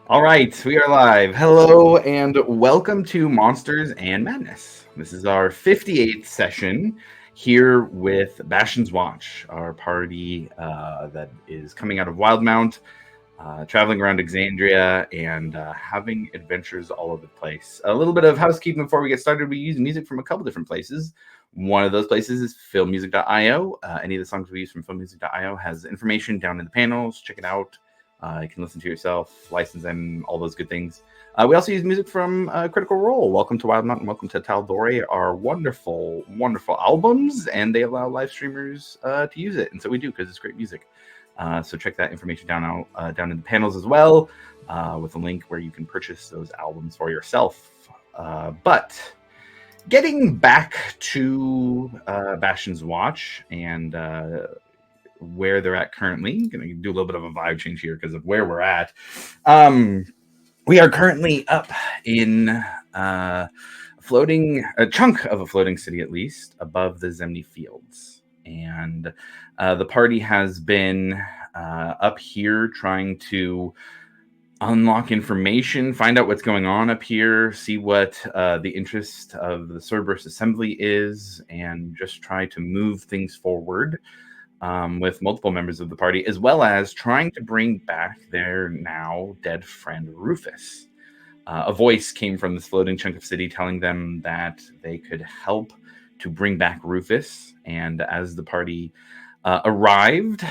All right, we are live. Hello and welcome to Monsters and Madness. This is our 58th session here with Bastion's Watch, our party that is coming out of Wildmount, traveling around Exandria, and having adventures all over the place. A little bit of housekeeping before we get started. We use music from a couple different places. One of those places is filmmusic.io. Any of the songs we use from filmmusic.io has information down in the panels. Check it out. You can listen to yourself, license them, all those good things. We also use music from Critical Role. Welcome to Wildmount and welcome to Taldore, our wonderful, wonderful albums, and they allow live streamers to use it, and so we do because it's great music. So check that information down in the panels as well, with a link where you can purchase those albums for yourself. But getting back to Bastion's Watch and where they're at currently, I'm going to do a little bit of a vibe change here because of where we're at. We are currently up in a chunk of a floating city, at least, above the Zemni Fields. And the party has been up here trying to unlock information, find out what's going on up here, see what the interest of the Cerberus Assembly is, and just try to move things forward with multiple members of the party, as well as trying to bring back their now dead friend Rufus. A voice came from this floating chunk of city telling them that they could help to bring back Rufus. And as the party arrived,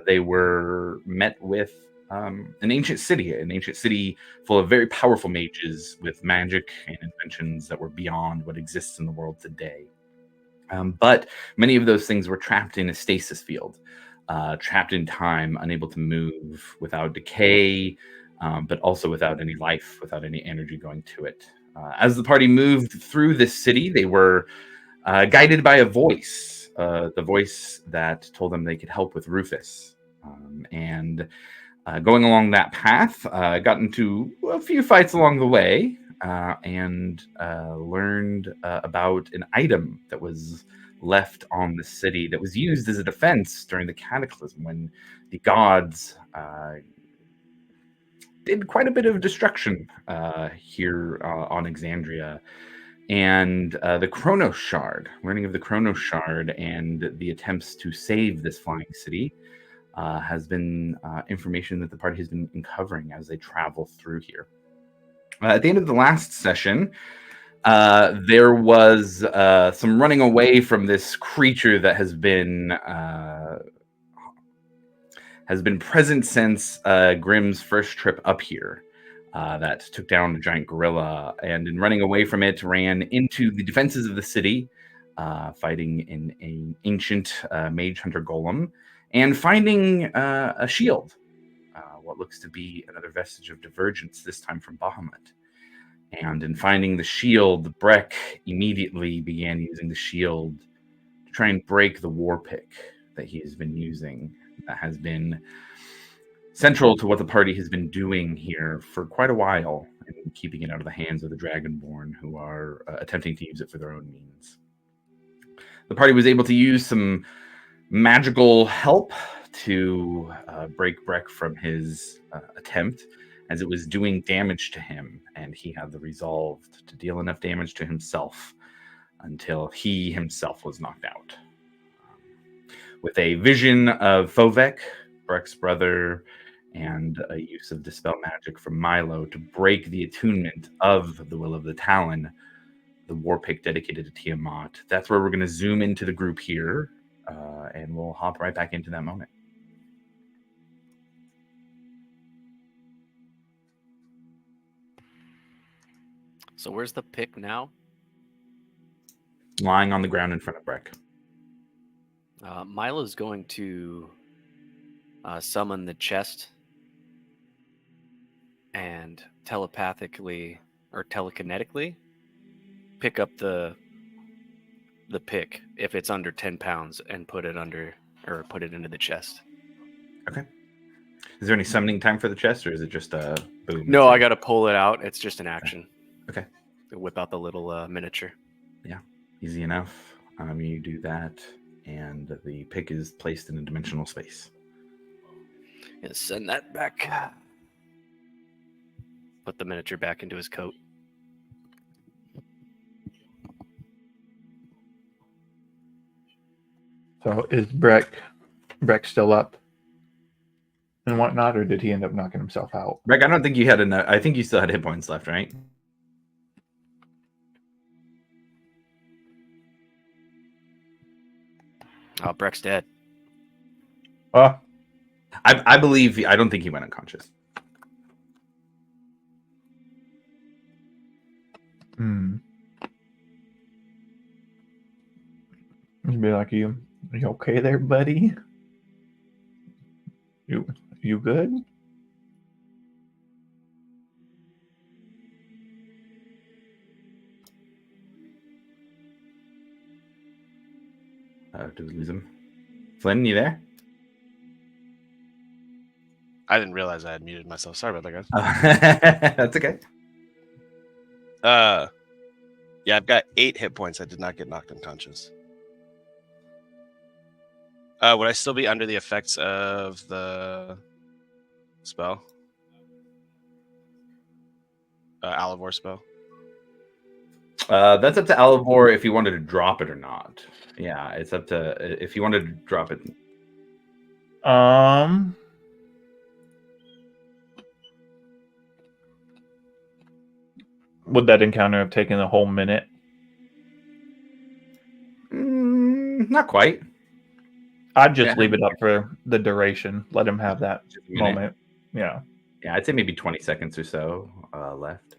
they were met with an ancient city full of very powerful mages with magic and inventions that were beyond what exists in the world today. But many of those things were trapped in a stasis field, trapped in time, unable to move without decay, but also without any life, without any energy going to it. As the party moved through this city, they were guided by a voice, the voice that told them they could help with Rufus. And going along that path, got into a few fights along the way, and learned about an item that was left on the city that was used as a defense during the Cataclysm when the gods did quite a bit of destruction here on Exandria. And the Chronos Shard, learning of the Chronos Shard and the attempts to save this flying city has been information that the party has been uncovering as they travel through here. At the end of the last session, there was some running away from this creature that has been present since Grimm's first trip up here. That took down a giant gorilla, and in running away from it, ran into the defenses of the city, fighting in an ancient mage hunter golem, and finding a shield. What looks to be another vestige of divergence, this time from Bahamut. And in finding the shield, Breck immediately began using the shield to try and break the war pick that he has been using, that has been central to what the party has been doing here for quite a while, and keeping it out of the hands of the Dragonborn, who are attempting to use it for their own means. The party was able to use some magical help to break Breck from his attempt, as it was doing damage to him, and he had the resolve to deal enough damage to himself until he himself was knocked out. With a vision of Fovek, Breck's brother, and a use of Dispel Magic from Milo to break the attunement of the Will of the Talon, the war pick dedicated to Tiamat. That's where we're going to zoom into the group here, and we'll hop right back into that moment. So where's the pick now? Lying on the ground in front of Breck. Milo's going to summon the chest and telepathically or telekinetically pick up the pick if it's under 10 pounds and put it into the chest. Okay. Is there any summoning time for the chest, or is it just a boom? No, I got to pull it out. It's just an action. Okay. Whip out the little miniature. Yeah, easy enough. You do that, and the pick is placed in a dimensional space. Yeah, send that back. put the miniature back into his coat. So is Breck still up and whatnot, or did he end up knocking himself out? Breck, I don't think you had enough. I think you still had hit points left, right? Oh, Breck's dead. Oh, I believe. I don't think he went unconscious. He'd be like, "You okay there, buddy? You good?" Did we lose him? Flynn, you there? I didn't realize I had muted myself. Sorry about that, guys. That's okay. Yeah, I've got 8 hit points. I did not get knocked unconscious. Would I still be under the effects of the spell? Alivor spell? That's up to Alivor if you wanted to drop it or not. Yeah, it's up to if you wanted to drop it. Would that encounter have taken a whole minute? Not quite. I'd just leave it up for the duration. Let him have that Just a minute. moment. Yeah. Yeah, I'd say maybe 20 seconds or so left.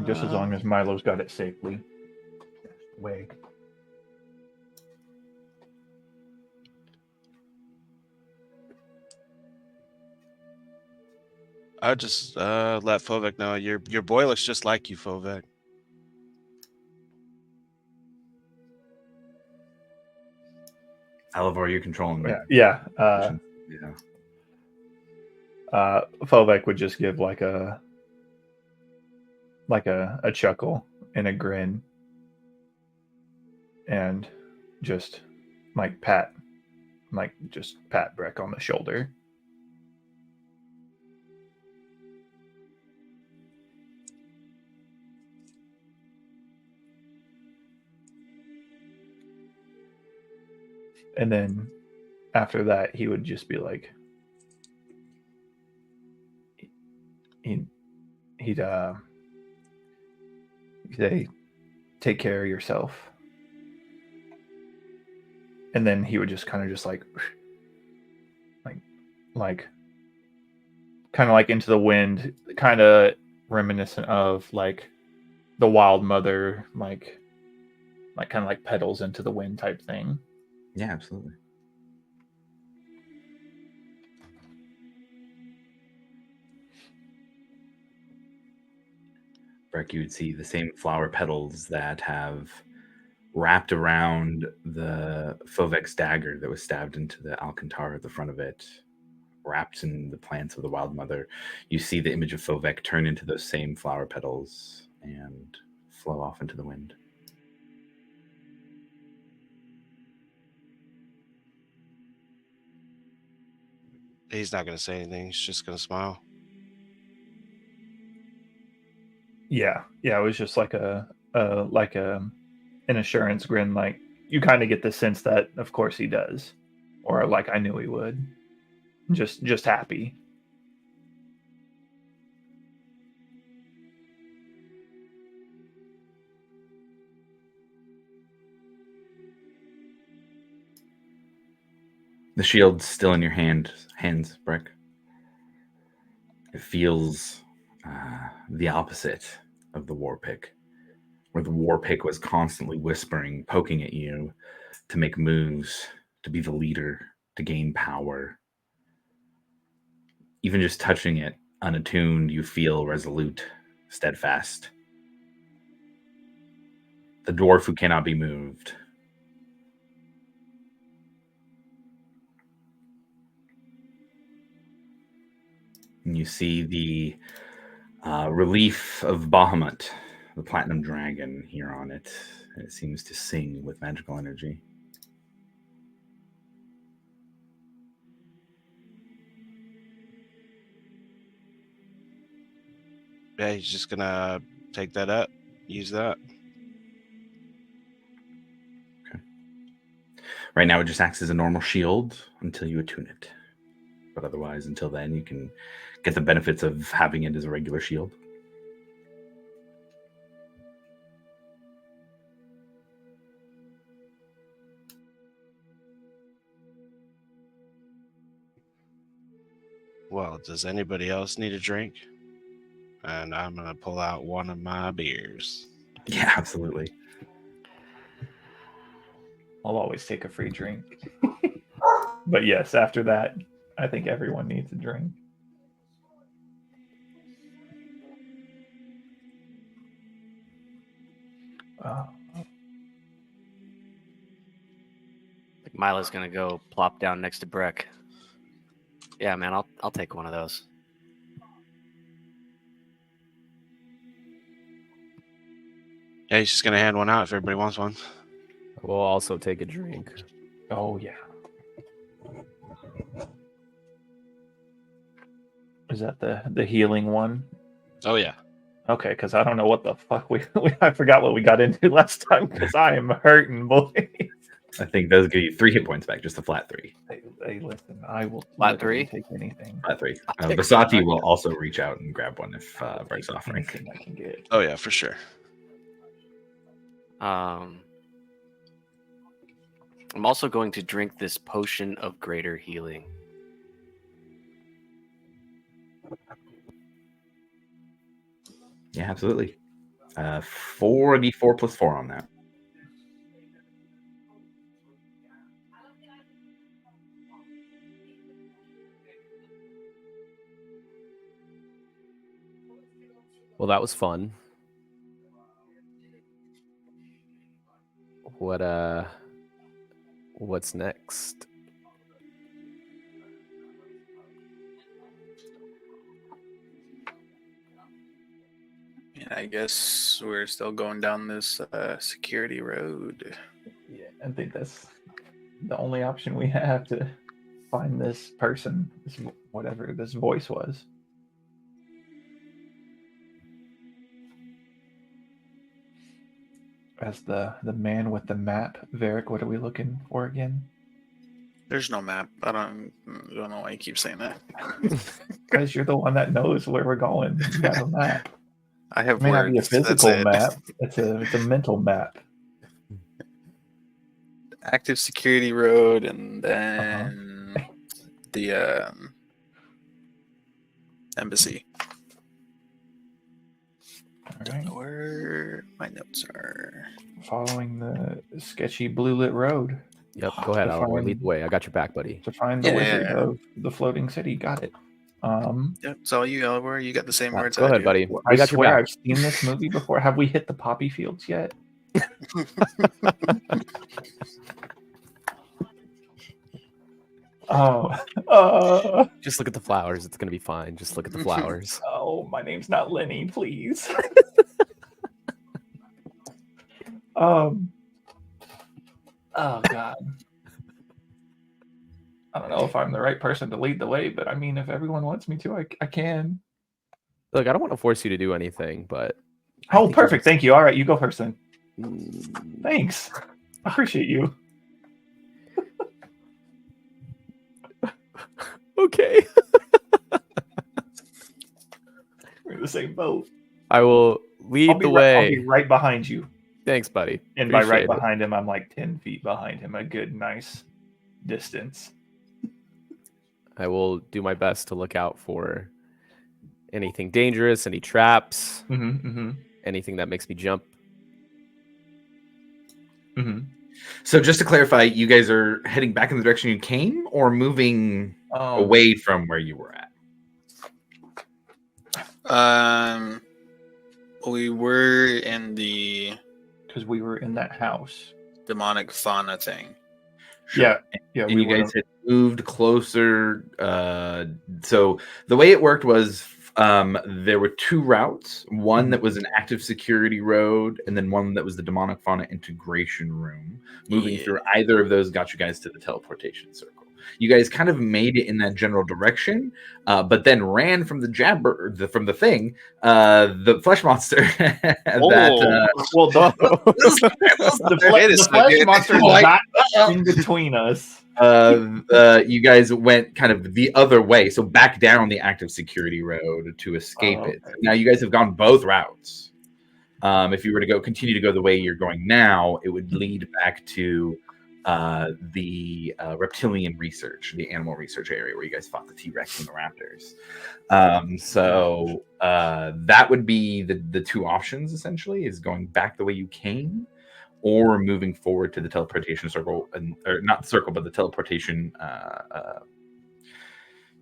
Just as long as Milo's got it safely. Way. I'll just let Fovek know your boy looks just like you, Fovek. Alivor, you're controlling me. Yeah. Yeah. Fovek would just give like a chuckle and a grin, and just pat Breck on the shoulder. And then after that, he would just be like, he'd say, "Take care of yourself." And then he would just kind of just like kind of like into the wind, kind of reminiscent of like the Wild Mother, like kind of like petals into the wind type thing. Yeah, absolutely. Breck, you would see the same flower petals that have wrapped around the Fovek's dagger that was stabbed into the Alcantara at the front of it, wrapped in the plants of the Wild Mother. You see the image of Fovek turn into those same flower petals and flow off into the wind. He's not going to say anything. He's just going to smile. Yeah, it was just like an assurance grin. Like you kind of get the sense that, of course, he does, or like I knew he would. Just happy. The shield's still in your hands, Breck. It feels the opposite of the War Pick, where the War Pick was constantly whispering, poking at you to make moves, to be the leader, to gain power. Even just touching it unattuned, you feel resolute, steadfast. The dwarf who cannot be moved. And you see the relief of Bahamut the platinum dragon here on it, and it seems to sing with magical energy. Yeah, he's just gonna take that up, use that. Right now, it just acts as a normal shield until you attune it. But otherwise, until then, you can get the benefits of having it as a regular shield. Well, does anybody else need a drink? And I'm gonna pull out one of my beers. Yeah, absolutely. I'll always take a free drink. But yes, after that, I think everyone needs a drink. I think Mila's gonna go plop down next to Breck. Yeah, man, I'll take one of those. Yeah, he's just gonna hand one out if everybody wants one. We'll also take a drink. Oh yeah. Is that the healing one? Oh yeah. Okay, because I don't know what the fuck I forgot what we got into last time because I am hurting, boy. I think those give you 3 hit points back, just a flat 3. Hey, listen, I will Flat literally 3? take anything. Flat 3. I'll take Basati one. will also reach out and grab one if I'll Breck's take offering. anything I can get. Oh yeah, for sure. I'm also going to drink this potion of greater healing. Yeah, absolutely. 4d4 plus 4 on that. Well, that was fun. What's next? And I guess we're still going down this security road. Yeah, I think that's the only option we have to find this person, whatever this voice was. As the man with the map, Varric, what are we looking for again? There's no map. I don't know why you keep saying that. Because you're the one that knows where we're going. You got a map. I have It may not be a words. That's physical it. map. It's a mental map. Active security road, and then the embassy. All Don't right. know where my notes are. Following the sketchy blue lit road Yep, go ahead, To Oliver. find- Lead the way. I got your back, buddy. to find the Yeah, wizard yeah. of the floating city. Got it. Yep, it's all you, Elwar. You got the same words. Go I ahead, do. buddy. I We got your swear back. I've seen this movie before. Have we hit the poppy fields yet? Oh, Just look at the flowers. It's gonna be fine. Just look at the flowers. oh, my name's not Lenny, please. Oh God. I don't know if I'm the right person to lead the way, but I mean, if everyone wants me to, I can. Look, I don't want to force you to do anything, but I Oh, think perfect. Thank you. All right, you go first then. Mm, Thanks. I appreciate you. okay. We're in the same boat. I will lead I'll the be way. right behind you. Thanks, buddy. And by right Appreciate it. behind him, I'm like 10 feet behind him, a good, nice distance. I will do my best to look out for anything dangerous, any traps, anything that makes me jump. So just to clarify, you guys are heading back in the direction you came or moving Oh, away from where you were at? We were in the because we were in that house. demonic fauna thing. Yeah, yeah. And you guys had moved closer. So the way it worked was There were 2 routes, one that was an active security road, and then one that was the demonic fauna integration room. Moving through either of those got you guys to the teleportation circle. You guys kind of made it in that general direction, but then ran from the from the thing, the flesh monster. The flesh monster got in between us. You guys went kind of the other way, so back down the active security road to escape it. Now you guys have gone both routes. If you were to continue to go the way you're going now, it would lead back to the reptilian research, the animal research area where you guys fought the T-Rex and the raptors. So that would be the 2 options, essentially, is going back the way you came, or moving forward to the teleportation circle, or not circle, but the teleportation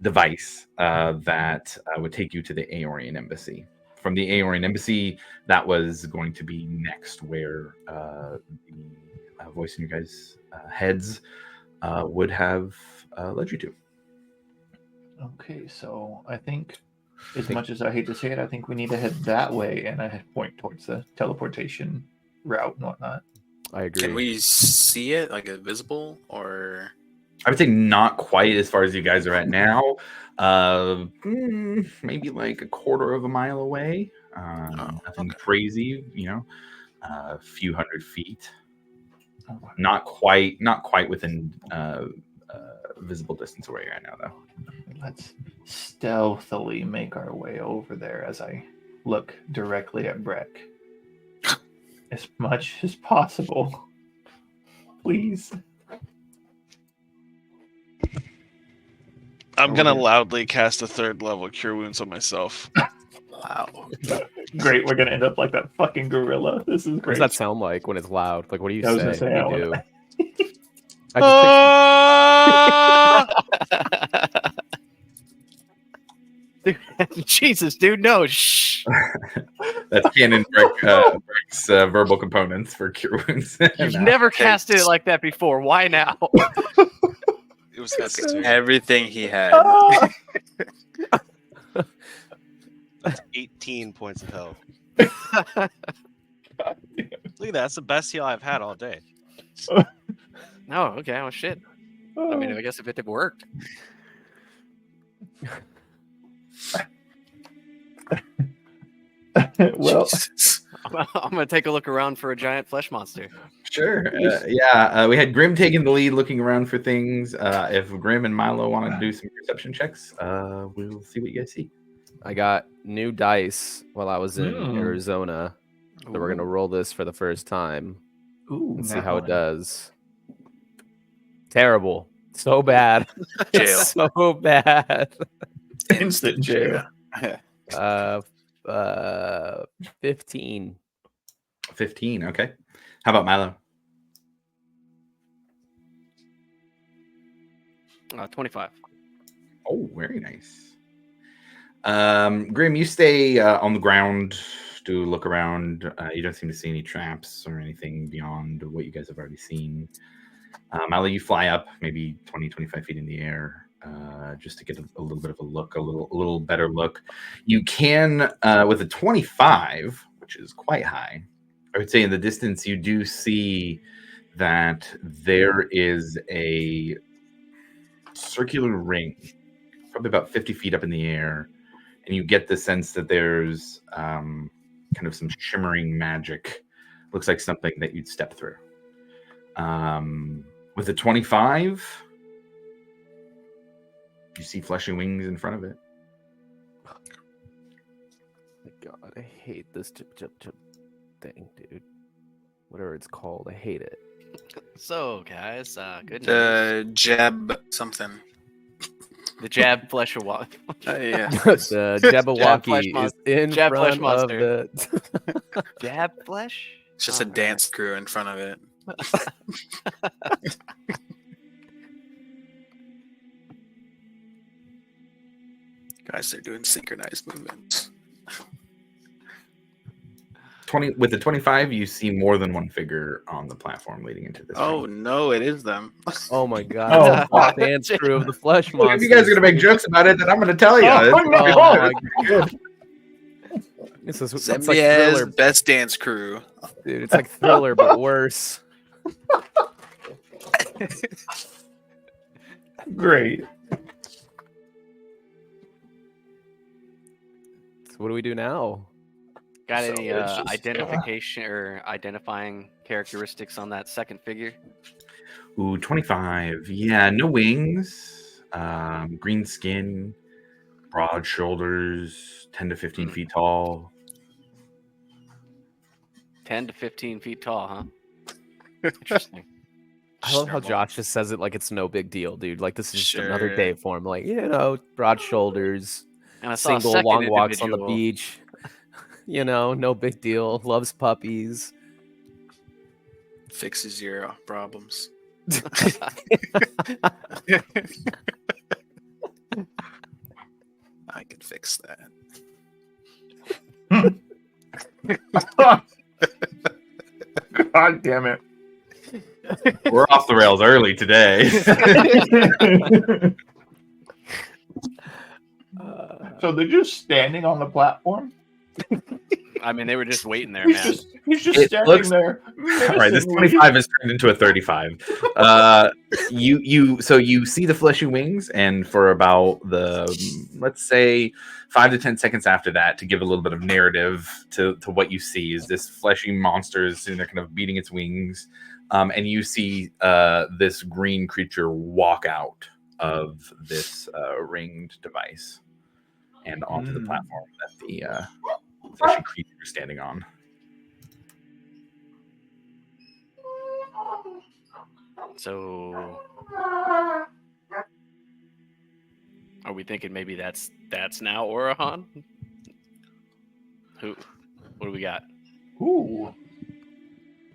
device that would take you to the Aeorian Embassy. From the Aeorian Embassy, that was going to be next, where the voice in your guys' heads would have led you to. Okay, so I think, as much as I hate to say it, I think we need to head that way, and I point towards the teleportation route and whatnot. I agree. Can we see it, like, visible, or? I would say not quite as far as you guys are at now. Maybe like a quarter of a mile away. Nothing crazy, a few hundred feet. Not quite within visible distance of where you're at now, though. Let's stealthily make our way over there as I look directly at Breck. As much as possible. Please. I'm going to loudly cast a 3rd level Cure Wounds on myself. Wow. Great, we're going to end up like that fucking gorilla. This is great. What does that sound like when it's loud? Like, what do you say? What do you do? Jesus, dude, no. Shh. That's canon Breck's verbal components for Cure Wounds. You've never casted it like that before. Why now? It was necessary. Everything he had. That's 18 points of health. Look at that. That's the best heal I've had all day. No, okay. Oh, shit. I mean, I guess if it worked. Well, I'm going to take a look around for a giant flesh monster. Sure. We had Grim taking the lead, looking around for things. If Grim and Milo want to do some perception checks, we'll see what you guys see. I got new dice while I was in Arizona. So we're going to roll this for the first time and see how it does. Terrible. So bad. Jail. So bad. Instant jail. 15. 15, okay. How about Milo? 25. Oh, very nice. Grim, you stay on the ground to look around. You don't seem to see any traps or anything beyond what you guys have already seen. Milo, you fly up maybe 20, 25 feet in the air just to get a little bit of a look, a little better look. You can, with a 25, which is quite high, I would say in the distance, you do see that there is a circular ring, probably about 50 feet up in the air. And you get the sense that there's kind of some shimmering magic. Looks like something that you'd step through. With a 25, you see fleshy wings in front of it. My God, I hate this thing, dude. Whatever it's called, I hate it. So, guys, good The jab something. The jab flesh walk. Yeah. The Jabberwocky is in Jab flesh front of monster. the... Jab flesh? It's just a dance crew in front of it. Guys, they're doing synchronized movements. with the 25, you see more than one figure on the platform leading into this. Oh ring. no, it is them. Oh my god. Oh, Dance crew of the flesh Look, monsters. if you guys are gonna make jokes about it, then I'm gonna tell you. Oh, It's- no. Oh my god. This is it's like Zembia's Thriller, best dance crew. dude. It's like Thriller, but worse. Great. So what do we do now? Got So any it's just- identification or identifying characteristics on that second figure? Ooh, 25. Yeah, no wings, green skin, broad shoulders, 10 to 15 feet tall. 10 to 15 feet tall, huh? Interesting. I love how Normal. Josh just says it like it's no big deal, dude. Like this is just another Sure. day for him. Like, broad shoulders, And I saw a single second long walks on the individual- beach. No big deal. Loves puppies. Fixes your problems. I can fix that. God damn it. We're off the rails early today. So they're just standing on the platform? I mean, they were just waiting there, He's man. he's just It standing looks- there. All right, this 25 is turned into a 35. So you see the fleshy wings, and for about let's say 5 to 10 seconds after that, to give a little bit of narrative to what you see, is this fleshy monster is sitting there kind of beating its wings, and you see this green creature walk out of this ringed device and onto the platform that the fleshy creature is standing on. So, are we thinking maybe that's now Orahan? What do we got? Ooh.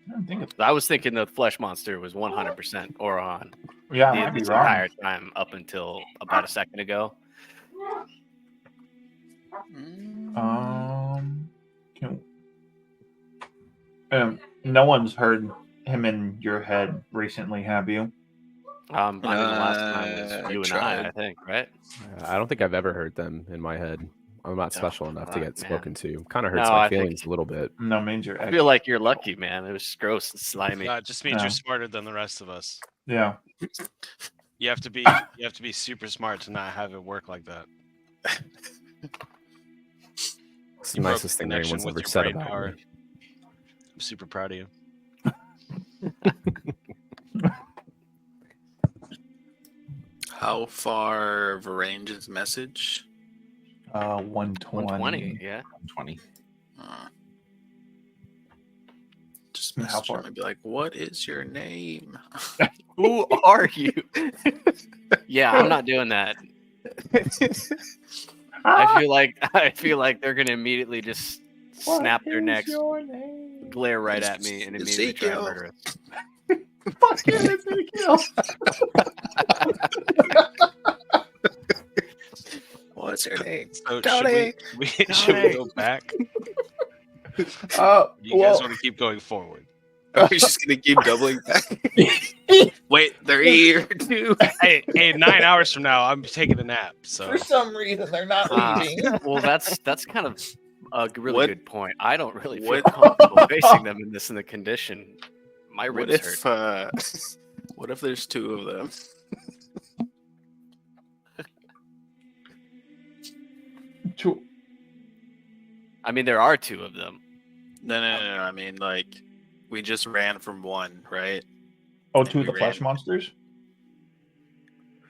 I don't think it's. I was thinking the flesh monster was 100% Orahan Yeah, I might be this wrong. entire time up until about a second ago. No one's heard him in your head recently, have you? I mean, the last time was I you and tried. I think, right? I don't think I've ever heard them in my head. I'm not Oh, special enough to fuck, get man. spoken to. Kind of hurts No, my I think- feelings a little bit. No, means you're I ex. feel like you're lucky, man. It was gross and slimy. It just means Yeah. you're smarter than the rest of us. Yeah. You have to be super smart to not have it work like that. It's the You broke nicest thing connection anyone's with ever your said brain about power. me. I'm super proud of you. How far of a range is message? 120. 120, yeah. 20. Uh, just How message far? him and be like, "What is your name?" Who are you? Yeah, I'm not doing that. I feel like they're gonna immediately just snap their necks, glare right at me, and immediately try to Ezekiel. murder us. Fuck you, Ezekiel. What's your name? So Tony! should we go back? You guys want to keep going forward? Are we just gonna keep doubling back? Wait, they're here too. Hey, 9 hours from now, I'm taking a nap. So for some reason, they're not leaving. Well, that's kind of a really What- good point. I don't really feel what- comfortable facing them in the condition. My What ribs hurt. if what if there's two of them? I mean, there are two of them. No. I mean, like, we just ran from one, right? Oh, two of the We flesh ran. monsters?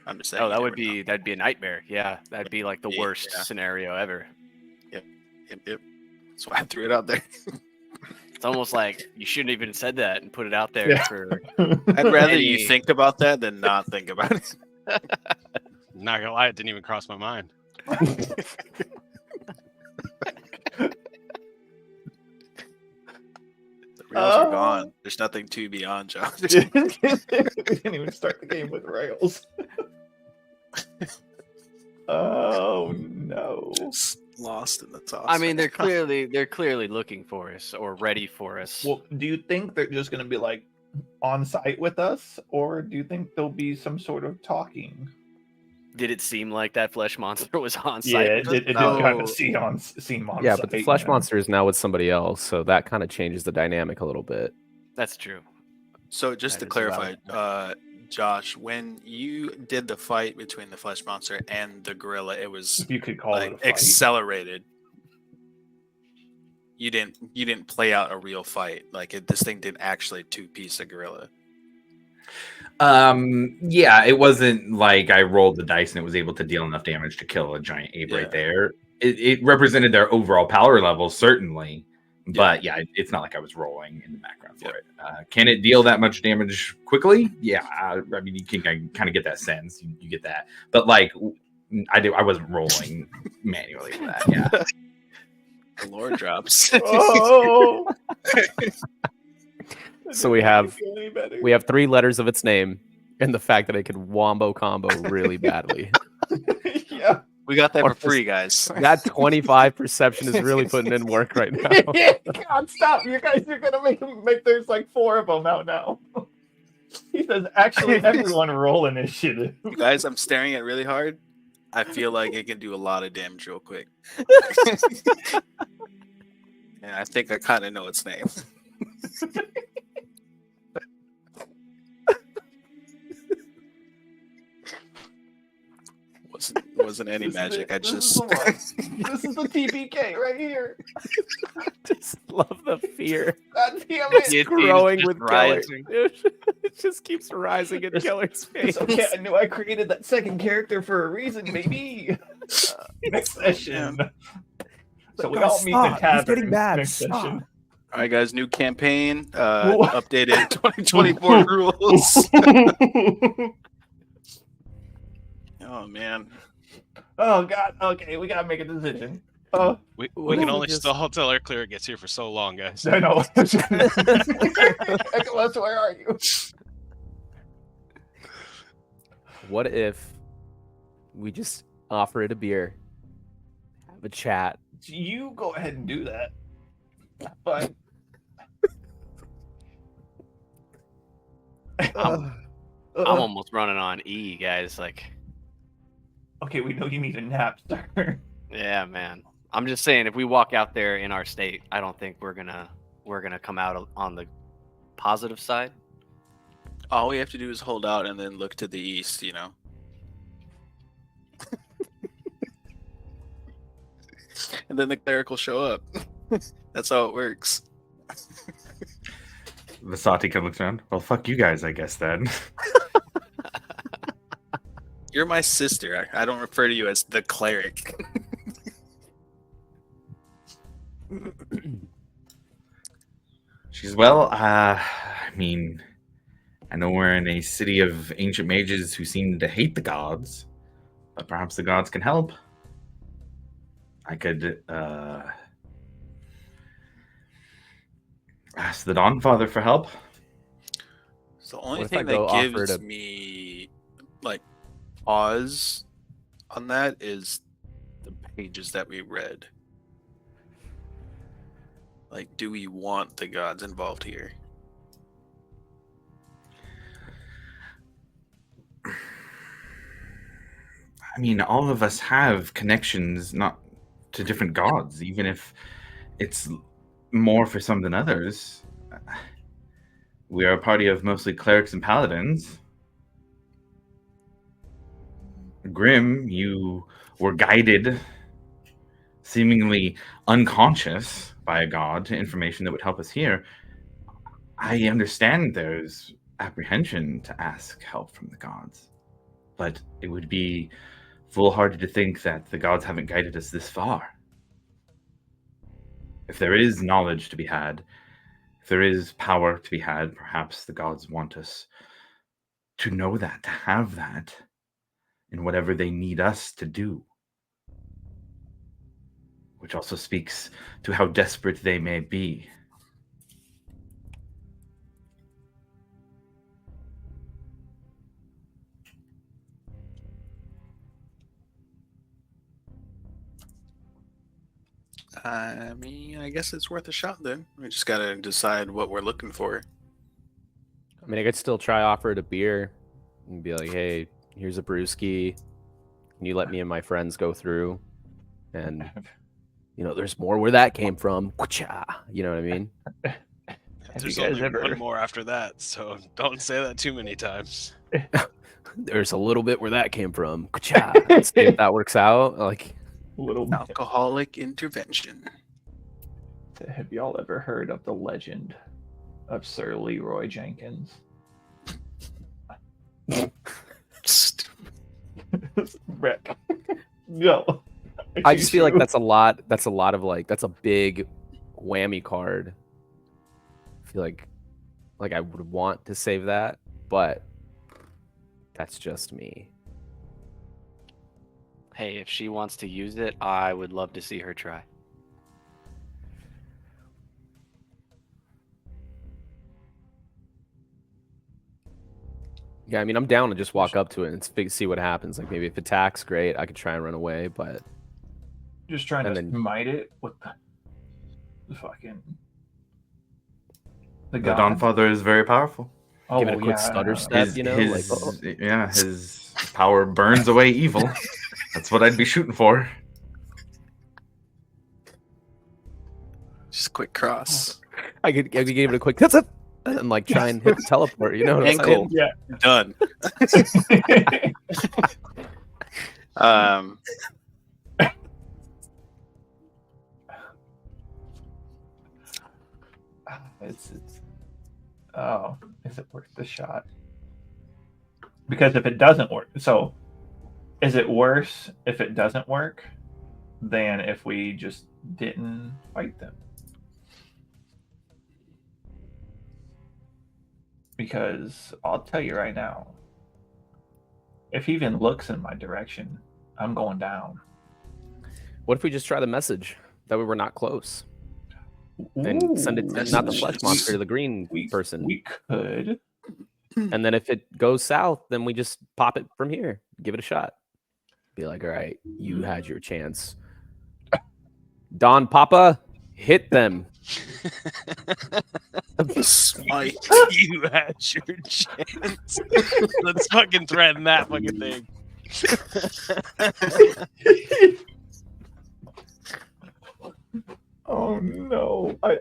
I'm just saying. Oh, you that would never know. be that'd be a nightmare. Yeah, that'd be like the Yeah, worst yeah. scenario ever. Yep. That's why I threw it out there. It's almost like you shouldn't even said that and put it out there Yeah. for. I'd rather you Any- think about that than not think about it. not gonna lie, it didn't even cross my mind. The rails are gone. There's nothing to beyond, John. we didn't even start the game with rails. Oh no. lost in the sauce. I mean, they're clearly looking for us or ready for us. Well, do you think they're just going to be like on site with us, or do you think there'll be some sort of talking? Did it seem like that flesh monster was on Yeah, site? it did kind of seem on Yeah, site. but the flesh monster is now with somebody else, so that kind of changes the dynamic a little bit. That's true. So just That to is valid. clarify, Josh, when you did the fight between the flesh monster and the gorilla, it was If you could call it a like fight. accelerated. You didn't play out a real fight. Like this thing didn't actually two-piece a gorilla. Yeah, it wasn't like I rolled the dice and it was able to deal enough damage to kill a giant ape Yeah. right there. It represented their overall power level, certainly. But yeah, it's not like I was rolling in the background for it. Can it deal that much damage quickly? Yeah, I mean, you can kind of get that sense. You get that. But like, I wasn't rolling manually for that. Yeah. The lore drops. Oh! So we have 3 letters of its name, and the fact that it could wombo combo really badly. Yeah. We got that Or for free, guys. That 25 perception is really putting in work right now. God, stop! You guys are gonna make there's like 4 of them out now. He says, actually, everyone roll initiative. You guys, I'm staring at it really hard. I feel like it can do a lot of damage real quick. And I think I kind of know its name. Wasn't any magic. I just This is the TPK right here. Just love the fear. God damn it! It Growing is with just Keller. rising. It just keeps rising in Keller's face. It's okay. I knew I created that second character for a reason, maybe. Next session. So we all meet in the tavern. Next session. All right, guys. New campaign. Updated 2024 rules. Oh man. Oh God. Okay, we gotta make a decision. We What can if we only just- stall till our clear gets here for so long, guys. I know. Nicholas, where are you? What if we just offer it a beer, have a chat? You go ahead and do that. But I'm almost running on E, guys. Like, okay, we know you need a nap, sir. yeah, man. I'm just saying, if we walk out there in our state, I don't think we're gonna come out on the positive side. All we have to do is hold out and then look to the east, you know. And then the cleric will show up. That's how it works. Vasati kind of looks around. Well, fuck you guys, I guess then. You're my sister. I don't refer to you as the cleric. She's well. I mean, I know we're in a city of ancient mages who seem to hate the gods, but perhaps the gods can help. I could ask the Dawnfather for help. So the only What if I thing go that offer gives to- me like pause on that is the pages that we read. Like, do we want the gods involved here? I mean, all of us have connections, not to different gods, even if it's more for some than others. We are a party of mostly clerics and paladins. Grim, you were guided, seemingly unconscious by a god, to information that would help us here. I understand there's apprehension to ask help from the gods, but it would be foolhardy to think that the gods haven't guided us this far. If there is knowledge to be had, if there is power to be had, perhaps the gods want us to know that, to have that, in whatever they need us to do. Which also speaks to how desperate they may be. I mean, I guess it's worth a shot then. We just gotta decide what we're looking for. I mean, I could still try offer it a beer and be like, "Hey, here's a brewski. Can you let me and my friends go through?" And there's more where that came from. You know what I mean? Have There's you guys only ever? one more after that, so don't say that too many times. There's a little bit where that came from. Let's see if that works out. Like, Little bit. Alcoholic intervention. Have y'all ever heard of the legend of Sir Leroy Jenkins? Rep. No. I just feel like that's a lot. That's a lot of that's a big whammy card. I feel like I would want to save that, but that's just me. Hey, if she wants to use it, I would love to see her try. Yeah, I mean, I'm down to just walk up to it and see what happens. Like, maybe if it attacks, great. I could try and run away, but just trying and to then- smite it with the fucking The god. Dawnfather is very powerful. Oh, give it a quick stutter step, His power burns away evil. That's what I'd be shooting for. Just quick cross. I could give it a quick that's it, and like try and hit the teleport. You know what I'm Ankle. saying? Yeah. Done. It's oh, is it worth the shot? Because if it doesn't work, so is it worse if it doesn't work than if we just didn't fight them? Because I'll tell you right now, if he even looks in my direction, I'm going down. What if we just try the message? That way we're not close. And send it to not the flesh monster, to the green person. We could. And then if it goes south, then we just pop it from here. Give it a shot. Be like, all right, you had your chance. Don Papa, hit them. Smite. You had your chance. Let's fucking threaten that fucking thing. Oh no! I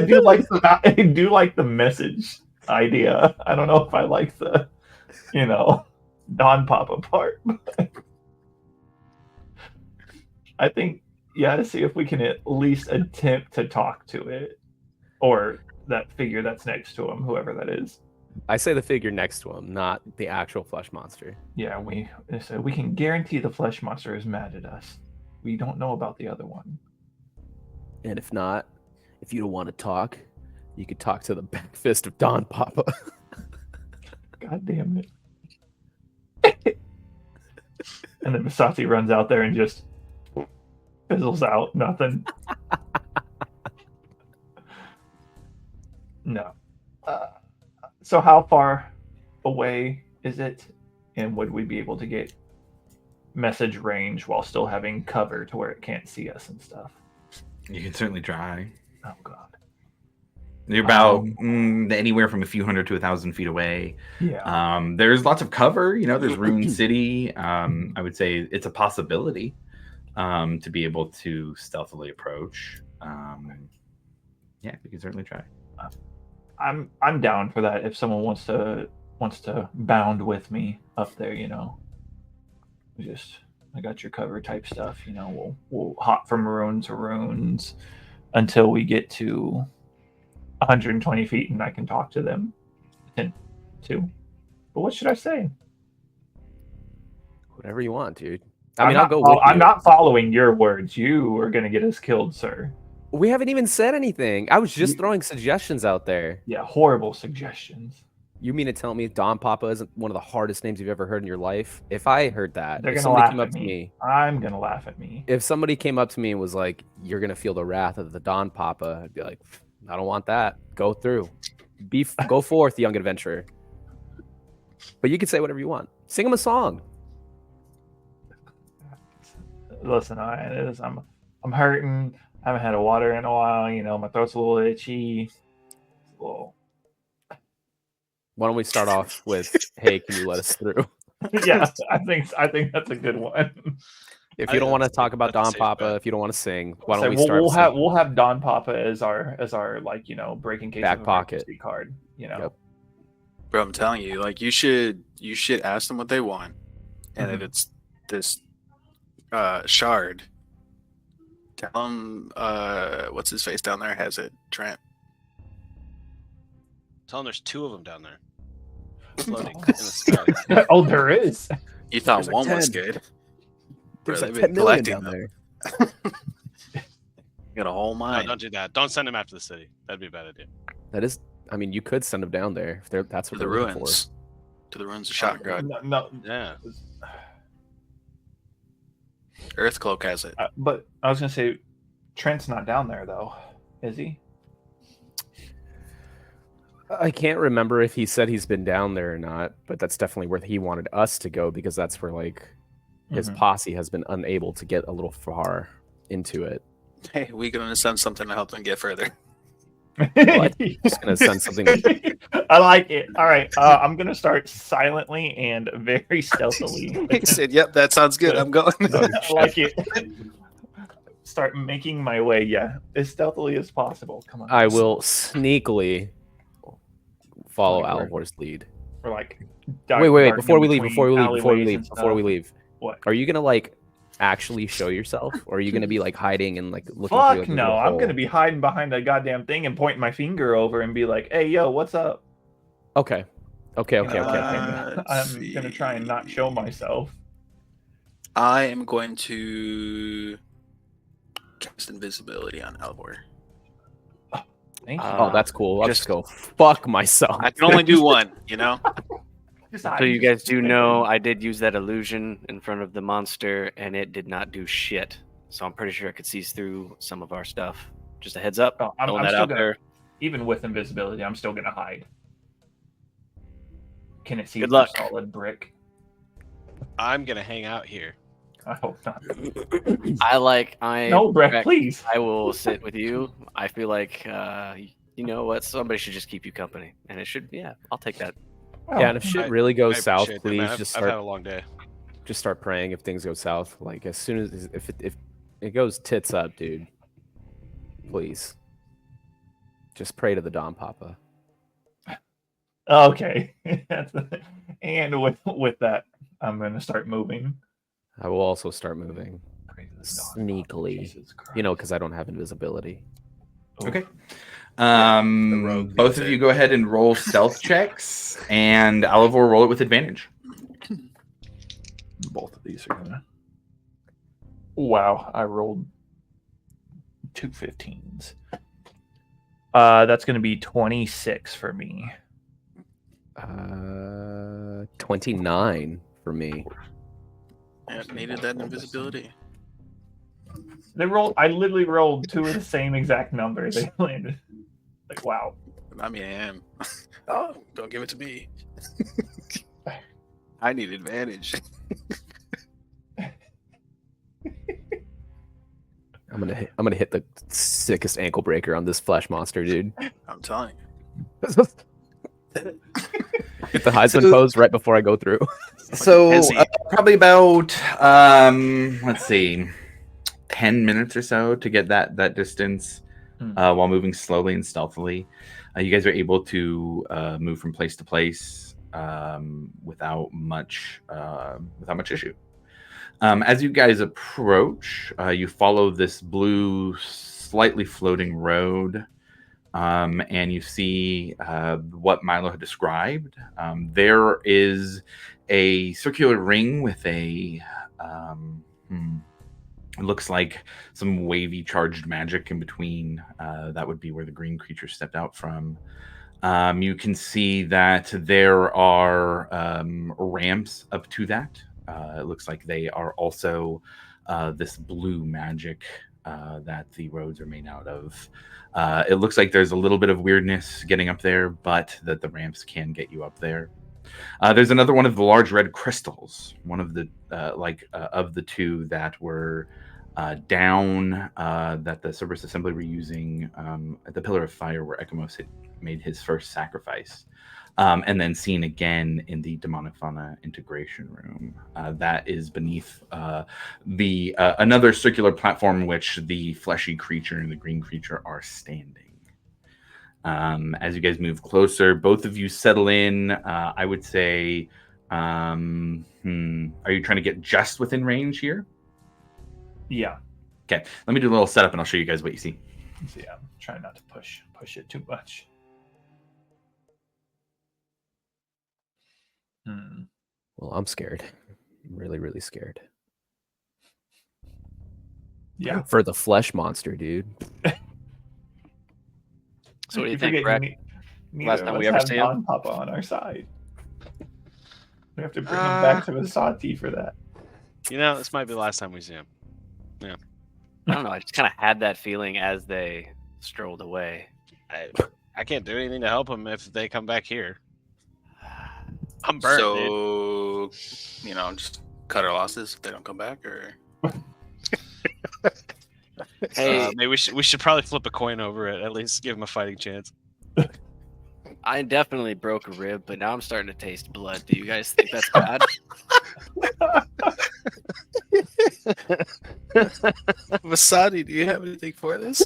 do like the message idea. I don't know if I like the Don Papa part. But I think to see if we can at least attempt to talk to it, or that figure that's next to him, whoever that is. I say the figure next to him, not the actual flesh monster. Yeah, we can guarantee the flesh monster is mad at us. We don't know about the other one. And if not, if you don't want to talk, you could talk to the back fist of Don Papa. God damn it. And then Masati runs out there and just fizzles out. Nothing. No. So how far away is it? And would we be able to get message range while still having cover to where it can't see us and stuff? You can certainly try. Oh god. You're about anywhere from a few hundred to 1,000 feet away. Yeah. There's lots of cover. There's Rune City. I would say it's a possibility to be able to stealthily approach. Yeah, we can certainly try. I'm down for that. If someone wants to bound with me up there, I got your cover type stuff. We'll hop from rune to runes until we get to 120 feet, and I can talk to them. And two. But what should I say? Whatever you want, dude. I'll go with you. I'm not following your words. You are going to get us killed, sir. We haven't even said anything. I was just throwing suggestions out there. Yeah, horrible suggestions. You mean to tell me Don Papa isn't one of the hardest names you've ever heard in your life? If I heard that, They're if going to laugh came up at to me. I'm going to laugh at me. If somebody came up to me and was like, "You're going to feel the wrath of the Don Papa," I'd be like, "I don't want that. Go through. Go forth, young adventurer." But you can say whatever you want. Sing him a song. Listen, I'm I'm hurting. I haven't had a water in a while. You know, my throat's a little itchy. Well, Why don't we start off with, "Hey, can you let us through?" yeah, I think that's a good one. If you don't want to that's talk about that's a Don safe Papa, bet. if you don't want to sing, why So don't we start? we'll have Don Papa as our like break in case Back of pocket. emergency card. You know. Yep. Bro, I'm telling you, like you should ask them what they want, and if Mhm. it's this shard, tell them what's his face down there has it, Trent. Tell them there's 2 of them down there, floating in the sky. Oh, there is. You thought There's like one was 10. good. There's Bro, like they've 10 been million collecting down them. there. You got a whole No, mine don't do that. Don't send them after the city. That'd be a bad idea. That is, I mean, you could send them down there if that's to what the they're looking ruins. To the ruins of Shotgun. No, Yeah. Earthcloak has it. but I was gonna say, Trent's not down there though, is he? for. I can't remember if he said he's been down there or not, but that's definitely where he wanted us to go because that's where like his Mhm. posse has been unable to get a little far into it. Hey, we gonna send something to help them get further. Just gonna send something. I like it. All right, I'm gonna start silently and very stealthily. He said, "Yep, that sounds good. I'm going." I like it. Start making my way, yeah, as stealthily as possible. Come on. I will sneakily follow Like where? Alvor's lead. Or like. Wait! darting Before in we leave, between before we alleyways leave, and before we stuff. leave, What? are you gonna like actually show yourself, or are you gonna be like hiding and like looking? Fuck through, like, a no! little I'm hole? gonna be hiding behind a goddamn thing and pointing my finger over and be like, "Hey, yo, what's up?" Okay. Okay. You know, Uh, I'm gonna try and not show myself. I am going to cast invisibility on Alvor. Thank you. Oh, that's cool. I'll just- just go fuck myself. I can only do one, you know. Just So hide. you guys do know I did use that illusion in front of the monster, and it did not do shit. So I'm pretty sure I could see through some of our stuff. Just a heads up. Oh, I'm Throwing that still out gonna, there. even with invisibility, I'm still gonna hide. Can it see Good through luck. solid brick? I'm gonna hang out here. I hope not. I No, Brett, Brett, please. I will sit with you. I feel like you know what? Somebody should just keep you company, and it should. Yeah, I'll take that. Yeah, and if shit I- really I goes south, appreciate that, man. please I've, just I've had start a long day. praying if things go south. Like as soon as if it goes tits up, dude, please just pray to the Don Papa. Okay. And with that, I'm gonna start moving. I will also start moving Pray to the Don Papa, sneakily, Jesus Christ. you know, because I don't have invisibility. Oof. Okay. the rogue Both needs of it. you go ahead and roll stealth checks, and Alivor roll it with advantage. Both of these are gonna. Wow, I rolled 2 15s. That's gonna be 26 for me. 29 for me. Yeah, needed that invisibility. They rolled. I literally rolled 2 of the same exact number. They landed. Like wow. I mean, I am. Oh, don't give it to me. I need advantage. I'm gonna hit the sickest ankle breaker on this flesh monster, dude. I'm telling you. Get the Heisman pose right before I go through. So Hezzy. probably about let's see, 10 minutes or so to get that distance while moving slowly and stealthily. You guys are able to move from place to place without much issue. As you guys approach, you follow this blue, slightly floating road. And you see what Milo had described. There is a circular ring with a, it looks like some wavy charged magic in between. That would be where the green creature stepped out from. You can see that there are ramps up to that. It looks like they are also this blue magic that the roads are made out of. It looks like there's a little bit of weirdness getting up there, but that the ramps can get you up there. There's another one of the large red crystals, one of the of the two that were down that the Cerberus Assembly were using at the Pillar of Fire, where Ekamos had made his first sacrifice, and then seen again in the Demonic Fauna integration room. That is beneath the another circular platform in which the fleshy creature and the green creature are standing. As you guys move closer, both of you settle in. I would say, are you trying to get just within range here? Yeah. Okay, let me do a little setup and I'll show you guys what you see. So yeah, I'm trying not to push it too much. Well, I'm scared. I'm really, really scared. Yeah. For the flesh monster, dude. So what do you You're think, forgetting Brett? Last time we ever see him? Non-Papa on our side. We have to bring him back to Vasati for that. You know, this might be the last time we see him. I don't know. I just kind of had that feeling as they strolled away. I can't do anything to help him if they come back here. I'm burnt, dude. So, just cut our losses if they don't come back, or Hey, Maybe we should probably flip a coin over it. At least give him a fighting chance. I definitely broke a rib, but now I'm starting to taste blood. Do you guys think that's bad? Vasati, do you have anything for this?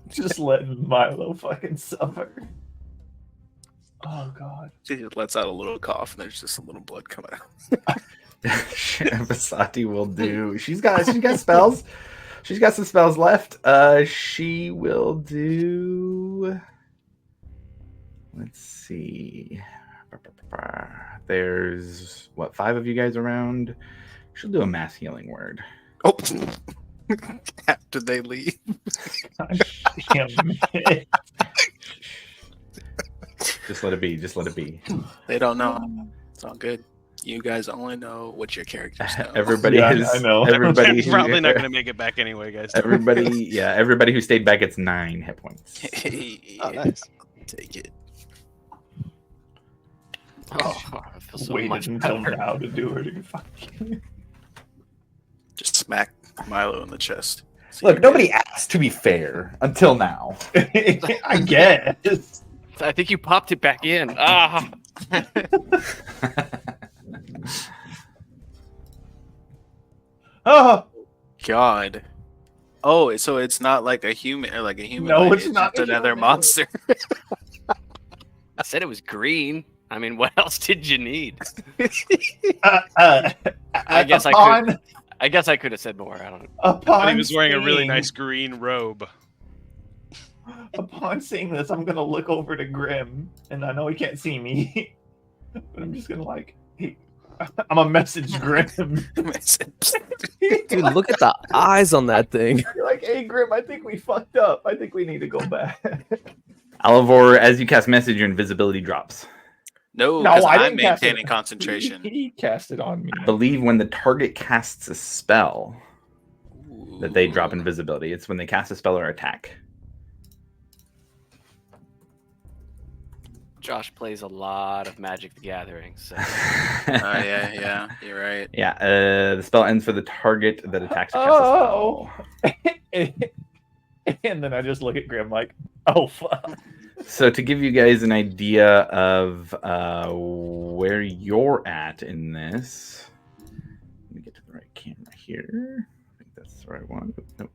Just letting Milo fucking suffer. Oh god. She just lets out a little cough, and there's just a little blood coming out. Vasati will do. She's got spells. She's got some spells left. She will do. Let's see. There's 5 of you guys around. She'll do a mass healing word. Oh, after they leave. Damn it. Just let it be. Just let it be. They don't know. It's all good. You guys only know what your characters know. Everybody Yeah, is. I know. Everybody They're probably not going to make it back anyway, guys. Everybody who stayed back gets 9 hit points. Hey, Oh, nice. take it. Oh, I feel so Waited much until better. now to do her to fucking. Just smack Milo in the chest. See Look, you nobody guys. asked, to be fair, until now. I guess. I think you popped it back in. Ah, Oh God. Oh, so it's not like a human, or like a human. No, like, it's not just a another human. monster. I said it was green. I mean, what else did you need? I guess I upon, I guess I could have said more. I don't know. Upon But he was wearing a really seeing- nice green robe. Upon seeing this, I'm gonna look over to Grim, and I know he can't see me, but I'm just gonna I'm a message Grim. Dude, look at the eyes on that thing. You're like, hey Grim, I think we fucked up. I think we need to go back. Alivor, as you cast message, your invisibility drops. No, No, because I I'm didn't cast it. maintaining concentration. He cast it on me. I believe when the target casts a spell that they drop invisibility. It's when they cast a spell or attack. Josh plays a lot of Magic the Gathering, so Yeah, you're right. Yeah, the spell ends for the target that attacks or casts a spell. And then I just look at Grim like, oh fuck. So to give you guys an idea of where you're at in this, let me get to the right camera here. I think that's the right one. Nope.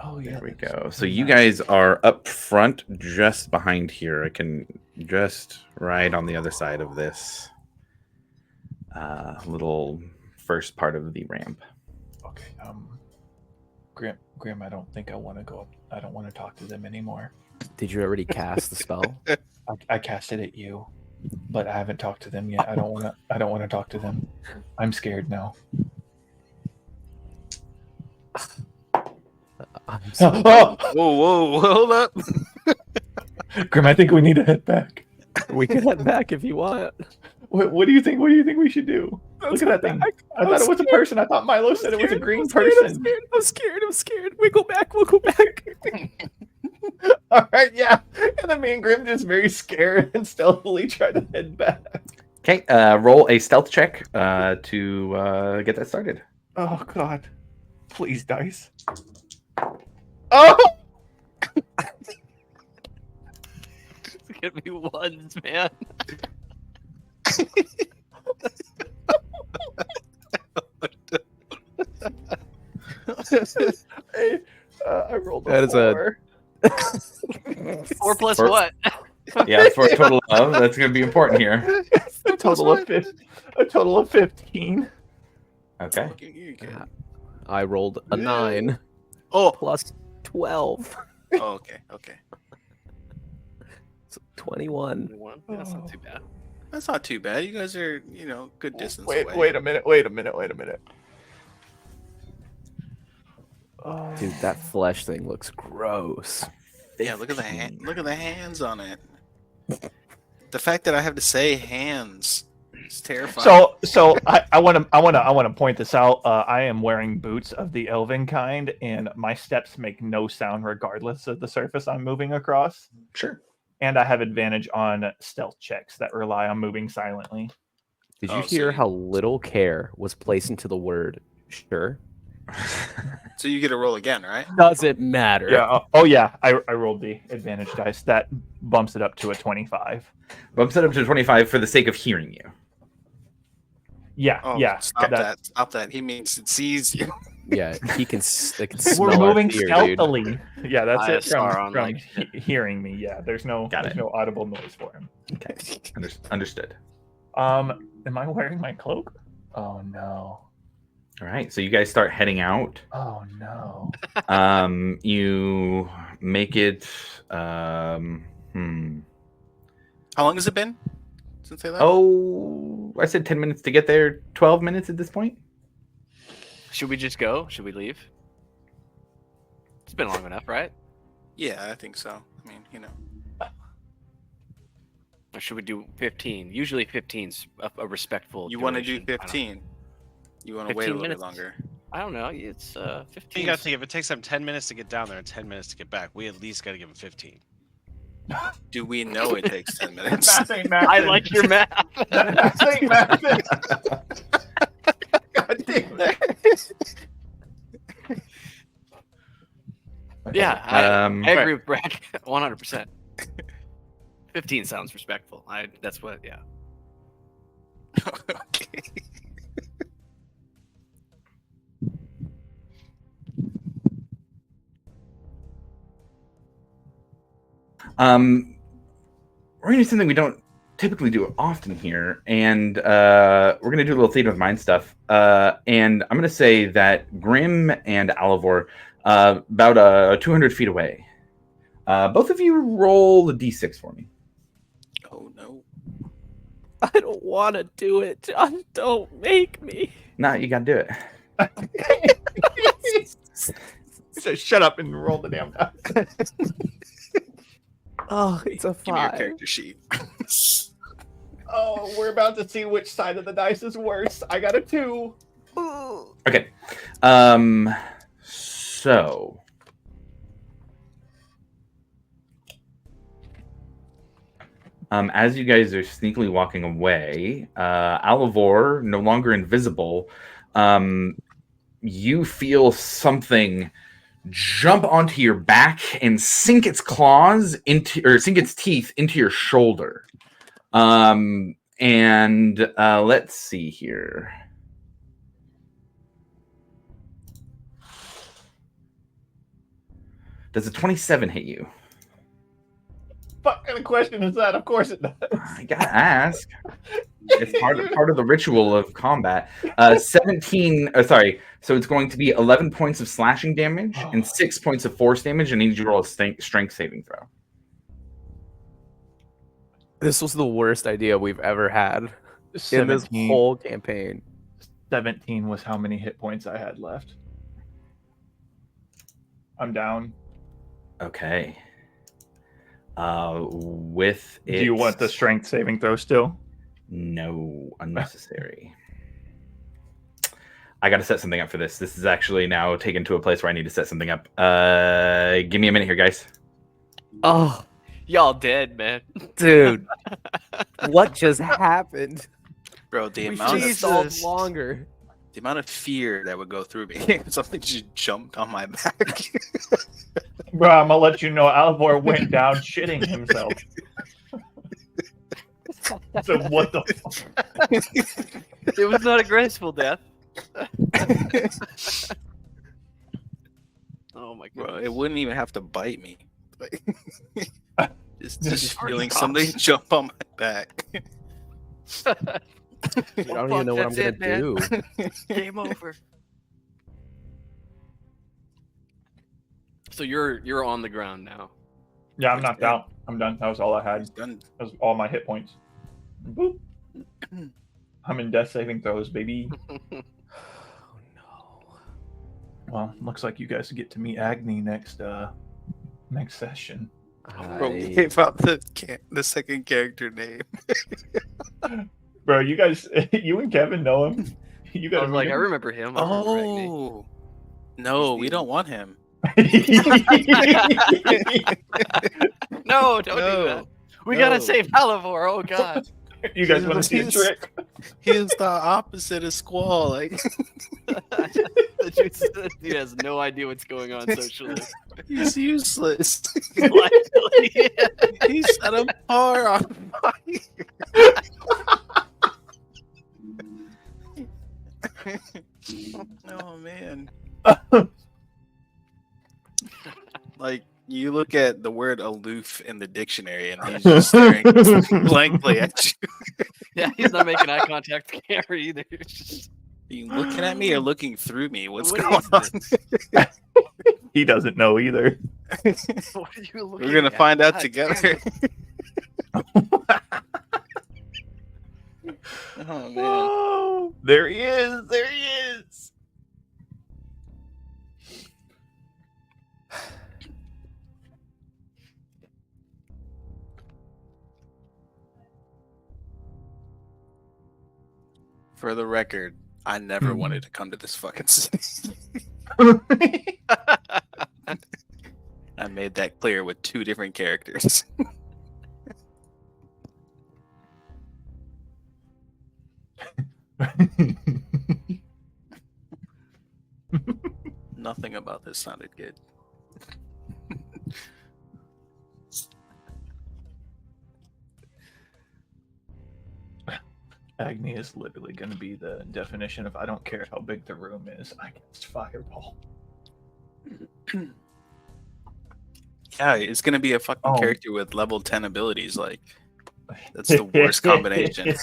Oh yeah. There we go. So you guys are up front, just behind here. I can just right on the other side of this little first part of the ramp. Okay. Grim, I don't think I want to go up. I don't want to talk to them anymore. Did you already cast the spell? I cast it at you, but I haven't talked to them yet. I don't want to talk to them. I'm scared now. I'm so- Oh, Whoa, hold up. Grim, I think we need to head back. we can head back if you want. What do you think? What do you think we should do? Look at that thing. I thought it was a person. I thought Milo said it was a green person. I'm scared. We go back. We'll go back. All right, yeah. And then me and Grim just very scared and stealthily try to head back. Okay, roll a stealth check to get that started. Oh God! Please, dice. Oh! It's gonna be ones, man. I rolled a That is a- 4. 4 plus For- what? Yeah, for a total of that's going to be important here. a total of 15. Okay. Okay, you're good. I rolled a 9 Oh, plus 12. oh, okay, okay. So 21. That's not too bad. That's not too bad. You guys are, good distance Wait, away. wait a minute. Wait a minute. Oh. Dude, that flesh thing looks gross. Yeah, look at the look at the hands on it. The fact that I have to say hands is terrifying. So I want to point this out. I am wearing boots of the elven kind, and my steps make no sound regardless of the surface I'm moving across. Sure. And I have advantage on stealth checks that rely on moving silently. Did you Oh, hear so- how little care was placed into the word sure? So you get to roll again, right? Does it matter? Yeah. Oh yeah. I rolled the advantage dice. That bumps it up to a 25. Bumps it up to 25 for the sake of hearing you. Yeah. Oh, yeah. Stop that! Stop that! He means it sees you. Yeah, he can. They can smell We're our moving fear, dude. stealthily. Yeah, that's it ISR from, on, from like- hearing me. Yeah, there's no Got there's it. no audible noise for him. Okay. Understood. Am I wearing my cloak? Oh no. All right. So you guys start heading out. Oh no. You make it. How long has it been since they left? Oh, I said 10 minutes to get there. 12 minutes at this point. Should we just go? Should we leave? It's been long enough, right? Yeah, I think so. I mean, Or should we do 15? Usually 15's a respectful. you want to do duration. I don't- 15. You want to wait a 15 little bit minutes? longer. I don't know. It's 15. You gotta think if it takes them 10 minutes to get down there and 10 minutes to get back, we at least gotta give them 15. Do we know it takes 10 minutes? Math ain't math. I like your math. Math ain't math. God damn it. Yeah, I agree with Brad 100%. 15 sounds respectful. That's what. Yeah. Okay. We're gonna do something we don't typically do often here, and we're gonna do a little theater of mind stuff. And I'm gonna say that Grim and Alivor, about 200 feet away. Both of you roll the d6 for me. Oh no. I don't want to do it. John, don't make me. Nah, you gotta do it. So shut up and roll the damn die. Oh, it's a Give me your 5. character sheet. Oh, we're about to see which side of the dice is worse. I got a 2. Okay. So as you guys are sneakily walking away, Alivor, no longer invisible, you feel something jump onto your back and sink its teeth into your shoulder. And let's see here. Does a 27 hit you? What kind of question is that? Of course it does. I gotta ask. It's part of the ritual of combat. 17. Sorry. So it's going to be 11 points of slashing damage and 6 points of force damage. I need you to roll a strength saving throw. This was the worst idea we've ever had in this 17. whole campaign. 17 was how many hit points I had left. I'm down. Okay. With it. Do you want the strength saving throw still? No, unnecessary. I got to set something up for this. This is actually now taken to a place where I need to set something up. Give me a minute here, guys. Oh, Y'all dead, man. Dude, what just happened? Bro, the We amount should have of stalled longer. the amount of fear that would go through me if something just jumped on my back. Bro, I'm gonna let you know Alvor went down shitting himself. So what the fuck? It was not a graceful death. Oh my Bro, god. it wouldn't even have to bite me. Like, just Just feeling cops. something jump on my back. Dude, I don't even know what I'm gonna do. Game over. So you're on the ground now. Yeah, I'm knocked out. I'm done. That was all I had. Done. That was all my hit points. Boop. I'm in death saving throws, baby. Oh no. Well, looks like you guys get to meet Agni next session. Bro, we gave out the second character name. Bro, you guys, you and Kevin know him. You I guys was like, I remember him. I remember Agni. Oh, no, we don't want him. No, don't do that. We gotta No. save Halivor. Oh god. You guys want to see a trick? He is the opposite of Squall. Like, He has no idea what's going on socially. he's useless. Literally. He set a bar on fire. Oh man. Like, you look at the word aloof in the dictionary and he's just staring blankly at you. Yeah, he's not making eye contact with the camera either. It's just, Are you looking at me or looking through me? What's What going is on? He doesn't know either. what are you looking We're gonna at? find out God together. damn Oh man. Oh, there he is. There he is. For the record, I never wanted to come to this fucking city. I made that clear with 2 different characters. Nothing about this sounded good. Agni is literally going to be the definition of I don't care how big the room is, I cast fireball. Yeah, it's gonna be a fucking Oh. character with level 10 abilities. Like, that's the worst combination.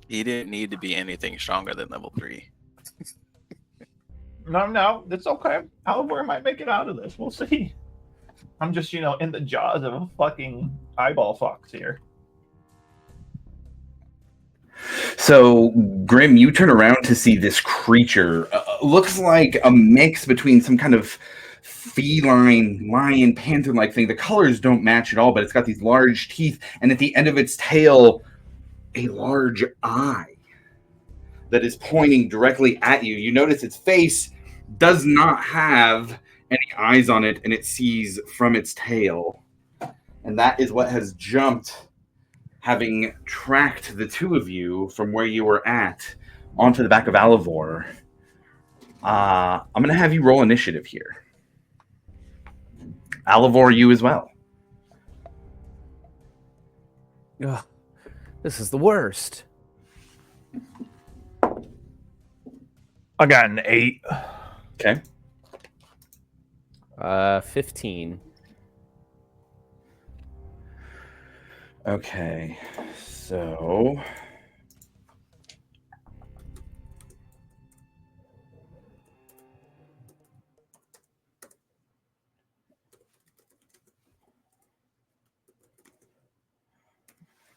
He didn't need to be anything stronger than level 3. No, it's okay. Alvor might make it out of this. We'll see. I'm just, in the jaws of a fucking eyeball fox here. So, Grim, you turn around to see this creature. Looks like a mix between some kind of feline, lion, panther-like thing. The colors don't match at all, but it's got these large teeth, and at the end of its tail, a large eye that is pointing directly at you. You notice its face does not have any eyes on it, and it sees from its tail. And that is what has jumped, having tracked the 2 of you from where you were at onto the back of Alivor. I'm going to have you roll initiative here. Alivor, you as well. Ugh, this is the worst. I got an 8. Okay. 15. Okay. So...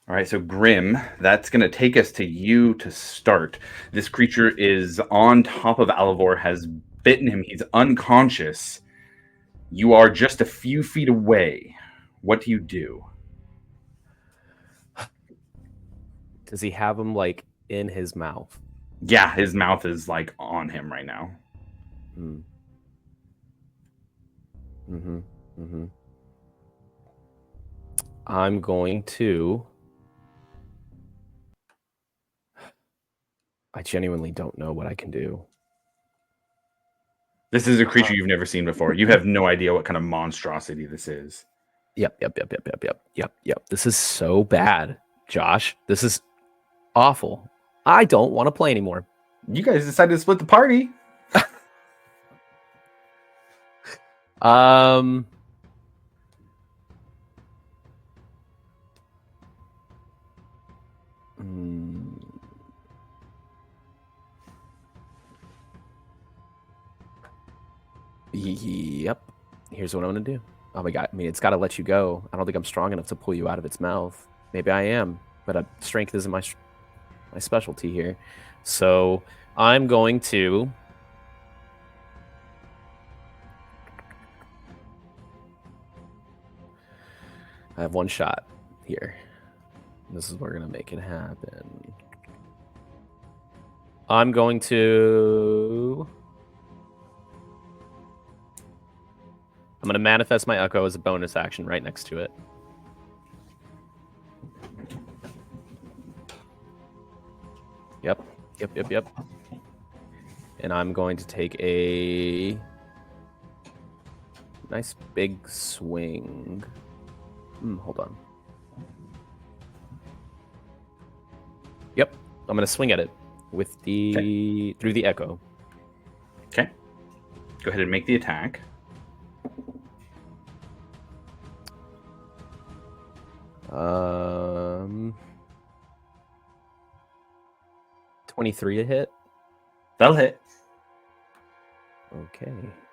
All right, so Grim, that's going to take us to you to start. This creature is on top of Alivor, has bitten him. He's unconscious. You are just a few feet away. What do you do? Does he have him like in his mouth? Yeah, his mouth is like on him right now. Hmm. Mm-hmm. Mm-hmm. I'm going to. I genuinely don't know what I can do. This is a creature you've never seen before. You have no idea what kind of monstrosity this is. Yep. This is so bad, Josh. This is awful. I don't want to play anymore. You guys decided to split the party. Yep. Here's what I'm gonna do. Oh my god! I mean, it's got to let you go. I don't think I'm strong enough to pull you out of its mouth. Maybe I am, but strength isn't my specialty here. So I'm going to. I have one shot here. This is where we're gonna make it happen. I'm going to. I'm going to manifest my Echo as a bonus action right next to it. Yep. And I'm going to take a nice big swing. Hold on. Yep. I'm going to swing at it with the through the Echo. Okay. Go ahead and make the attack. Um, 23 to hit. That'll hit. Okay,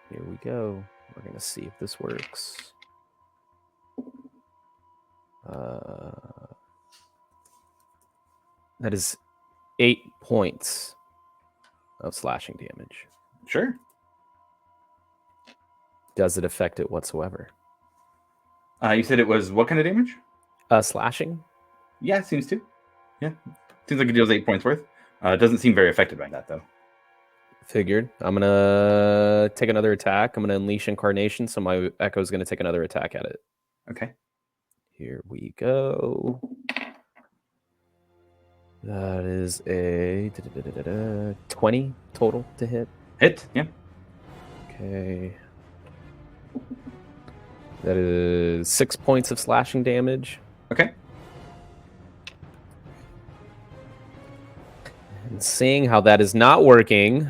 here we go. We're gonna see if this works. That is 8 points of slashing damage. Sure. Does it affect it whatsoever? You said it was what kind of damage? Slashing? Yeah, it seems to. Yeah. Seems like it deals 8 points worth. It doesn't seem very affected by that, though. Figured. I'm going to take another attack. I'm going to unleash Incarnation, so my Echo is going to take another attack at it. Okay. Here we go. That is a 20 total to hit. Hit, yeah. Okay. That is 6 points of slashing damage. Okay. And seeing how that is not working,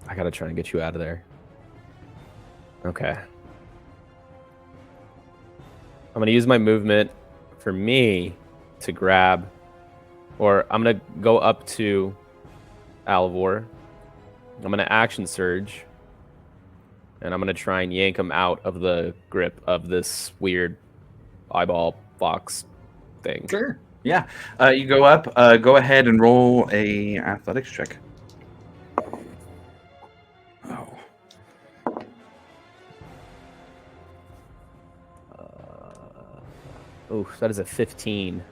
I gotta try and get you out of there. Okay. I'm gonna use my movement for me to grab, or I'm gonna go up to Alvor. I'm gonna action surge, and I'm gonna try and yank him out of the grip of this weird eyeball box thing. Sure. Yeah. You go up. Go ahead and roll a athletics check. Oh, that is a 15.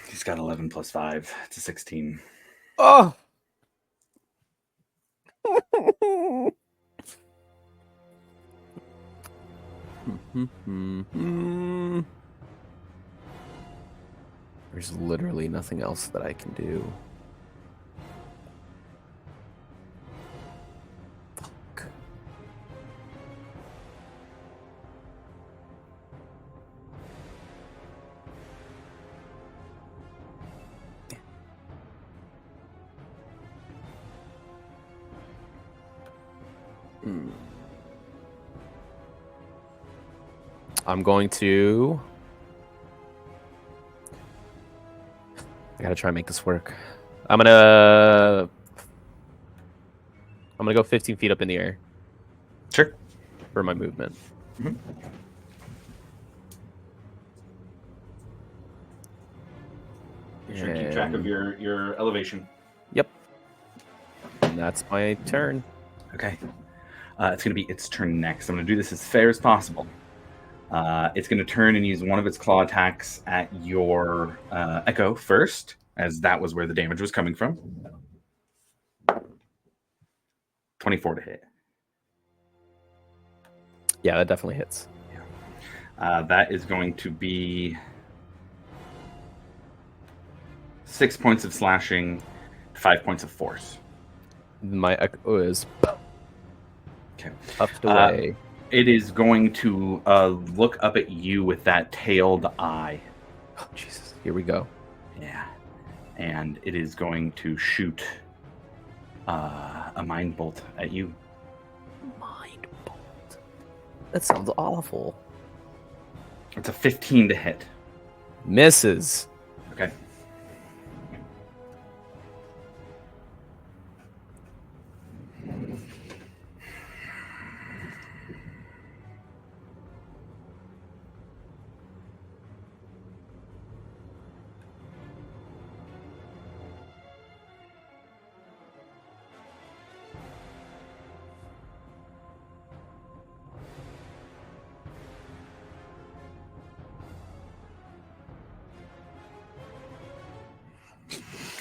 He's got 11 plus 5. It's a 16. Oh! There's literally nothing else that I can do. Fuck. I'm going to... I gotta try and make this work. I'm gonna go 15 feet up in the air. Sure. For my movement. Mm-hmm. Be sure to keep track of your elevation. Yep. And that's my turn. Okay. It's going to be its turn next. I'm going to do this as fair as possible. It's going to turn and use one of its claw attacks at your Echo first, as that was where the damage was coming from. 24 to hit. Yeah, that definitely hits. That is going to be 6 points of slashing, 5 points of force. My echo is Okay. puffed away. It is going to look up at you with that tailed eye. Oh, Jesus. Here we go. Yeah. And it is going to shoot a mind bolt at you. Mind bolt. That sounds awful. It's a 15 to hit. Misses. Okay.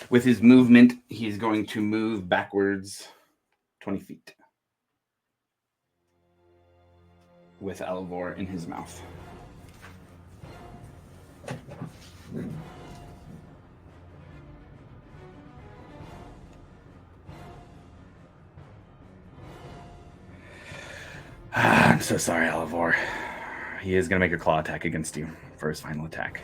With his movement, he's going to move backwards 20 feet. With Alvor in his mouth. I'm so sorry, Alvor. He is going to make a claw attack against you for his final attack.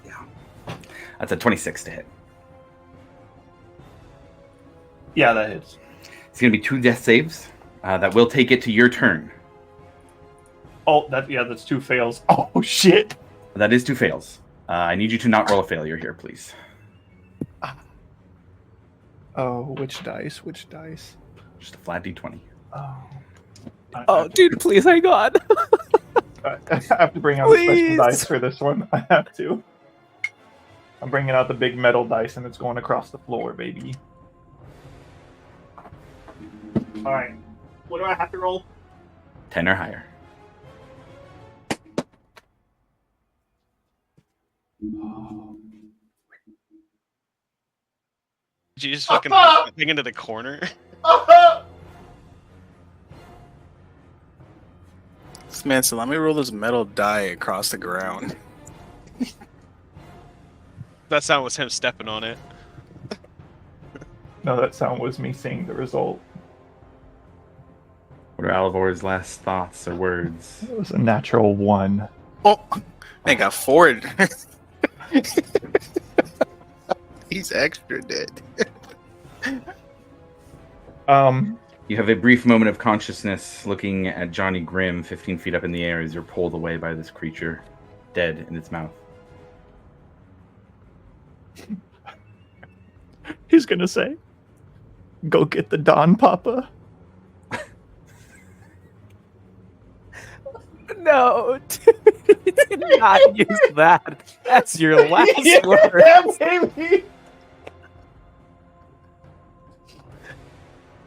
Yeah. That's a 26 to hit. Yeah, that hits. It's going to be 2 death saves. That will take it to your turn. Oh, that's 2 fails. Oh, shit. That is 2 fails. I need you to not roll a failure here, please. Oh, which dice? Which dice? Just a flat d20. Oh. Oh, dude, please hang on. I have to bring out the Please. special dice for this one. I have to. I'm bringing out the big metal dice, and it's going across the floor, baby. All right. What do I have to roll? 10 or higher. Did you just fucking push that thing into the corner? Man, so let me roll this metal die across the ground. That sound was him stepping on it. No, that sound was me seeing the result. What are Alvor's last thoughts or words? It was a natural 1. Oh, I got 4. He's extra dead. You have a brief moment of consciousness looking at Johnny Grimm 15 feet up in the air as you're pulled away by this creature, dead in its mouth. He's gonna say, "Go get the Don, Papa." No, dude, you did not use that. That's your last word. Yeah, baby.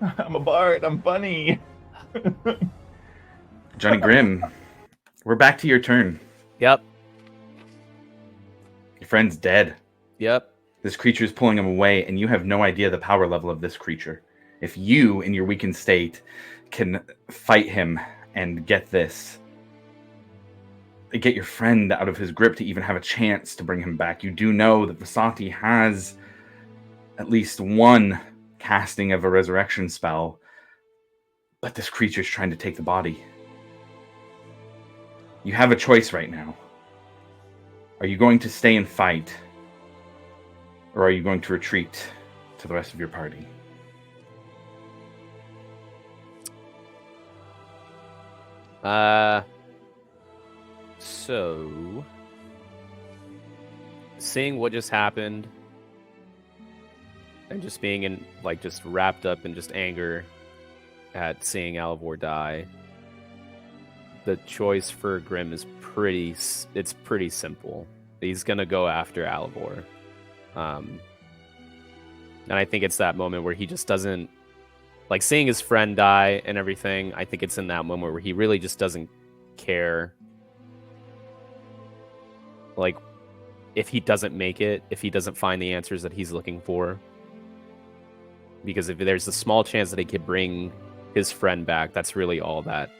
I'm a bard. I'm funny. Johnny Grimm, we're back to your turn. Yep. Your friend's dead. Yep. This creature is pulling him away, and you have no idea the power level of this creature. If you, in your weakened state, can fight him and get your friend out of his grip to even have a chance to bring him back, you do know that Vasati has at least one casting of a resurrection spell, but this creature is trying to take the body. You have a choice right now. Are you going to stay and fight, or are you going to retreat to the rest of your party? So seeing what just happened and just being in, like, just wrapped up in just anger at seeing Alvor die, the choice for Grimm is pretty simple. He's gonna go after Alvor. And I think it's that moment where he just doesn't like seeing his friend die and everything. I think it's in that moment where he really just doesn't care. Like, if he doesn't make it, if he doesn't find the answers that he's looking for. Because if there's a small chance that he could bring his friend back, that's really all that.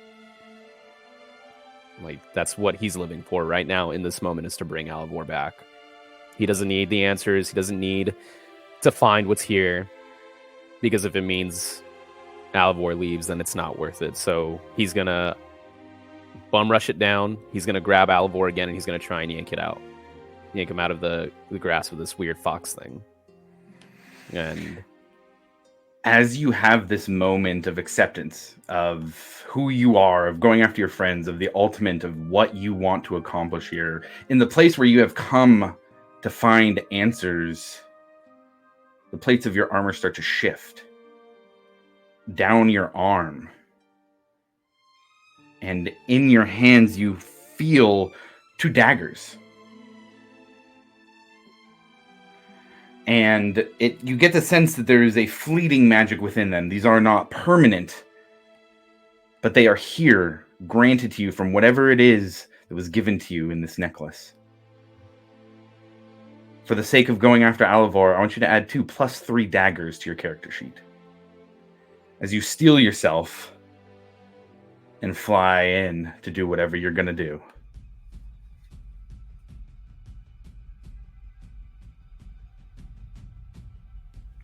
Like, that's what he's living for right now in this moment, is to bring Alivor back. He doesn't need the answers. He doesn't need to find what's here. Because if it means Alivor leaves, then it's not worth it. So he's going to bum rush it down. He's going to grab Alivor again, and he's going to try and yank it out. Yank him out of the grasp of this weird fox thing. And as you have this moment of acceptance of who you are, of going after your friends, of the ultimate of what you want to accomplish here, in the place where you have come to find answers, the plates of your armor start to shift down your arm. And in your hands, you feel 2 daggers. And you get the sense that there is a fleeting magic within them. These are not permanent, but they are here, granted to you from whatever it is that was given to you in this necklace. For the sake of going after Alivor, I want you to add 2 + 3 daggers to your character sheet. As you steel yourself and fly in to do whatever you're going to do.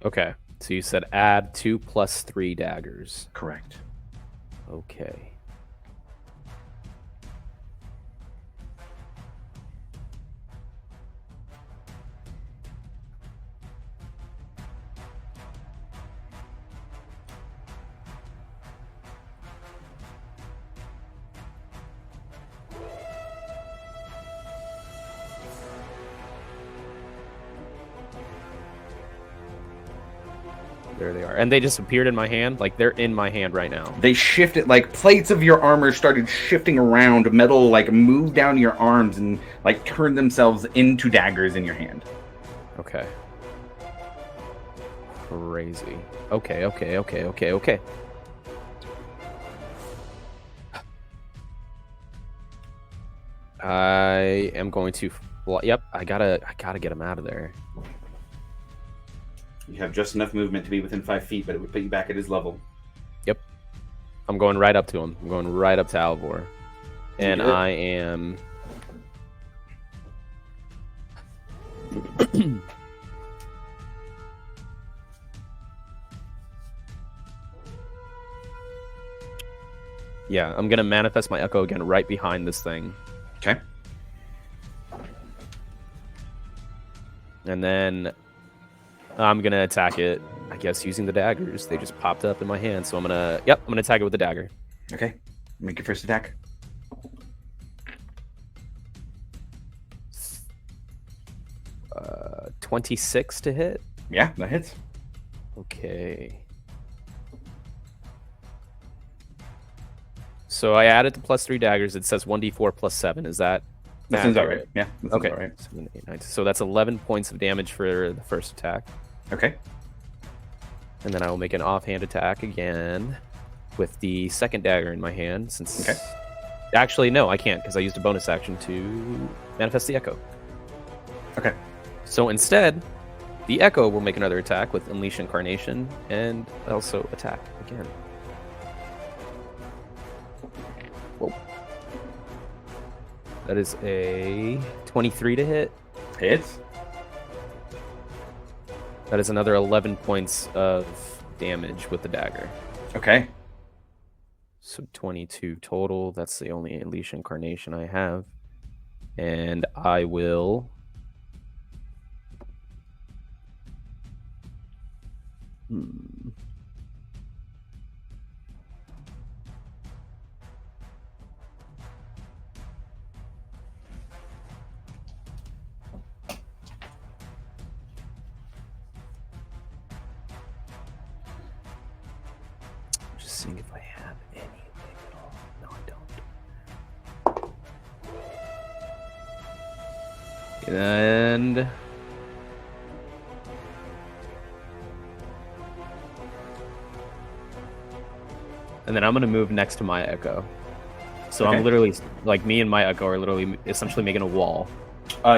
okay, so you said add 2 + 3 daggers. Correct. Okay. There they are. And they just appeared in my hand? Like, they're in my hand right now. They shifted, like plates of your armor started shifting around. Metal, like, moved down your arms and, like, turned themselves into daggers in your hand. Okay. Crazy. Okay. I am going to... Well, yep, I gotta get him out of there. You have just enough movement to be within 5 feet, but it would put you back at his level. Yep. I'm going right up to him. I'm going right up to Alivor. And I am... yeah, I'm going to manifest my Echo again right behind this thing. Okay. And then I'm going to attack it, I guess, using the daggers. They just popped up in my hand, so I'm going to... Yep, I'm going to attack it with the dagger. Okay. Make your first attack. 26 to hit? Yeah, that hits. Okay. So I added the +3 daggers. It says 1d4 + 7. Is that... That sounds about right. Yeah, that sounds Okay. about right. 7, 8, 9. So that's 11 points of damage for the first attack. Okay. And then I will make an offhand attack again with the second dagger in my hand. Since Okay. Actually, no, I can't, because I used a bonus action to manifest the Echo. Okay. So instead, the Echo will make another attack with Unleash Incarnation and also attack again. Whoa. That is a 23 to hit. Hits. That is another 11 points of damage with the dagger. Okay. So 22 total. That's the only Unleash Incarnation I have. And I will... Just seeing if I have anything at all. No, I don't. And and then I'm gonna move next to my Echo. So Okay. I'm literally like me and my Echo are literally essentially making a wall.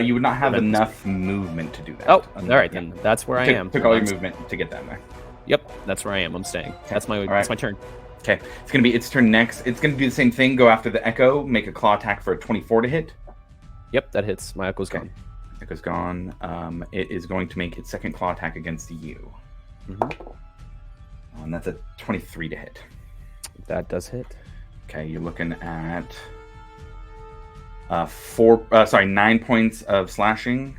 You would not have Then- enough movement to do that. Oh, all right then. That's where I am. Took all your movement to get down there. Yep, that's where I am. I'm staying. That's my right. turn. Okay, it's gonna be its turn next. It's gonna do the same thing. Go after the Echo. Make a claw attack for a 24 to hit. Yep, that hits. My Echo's Okay. gone. Echo's gone. It is going to make its second claw attack against you. And that's a 23 to hit. That does hit. Okay, you're looking at 9 points of slashing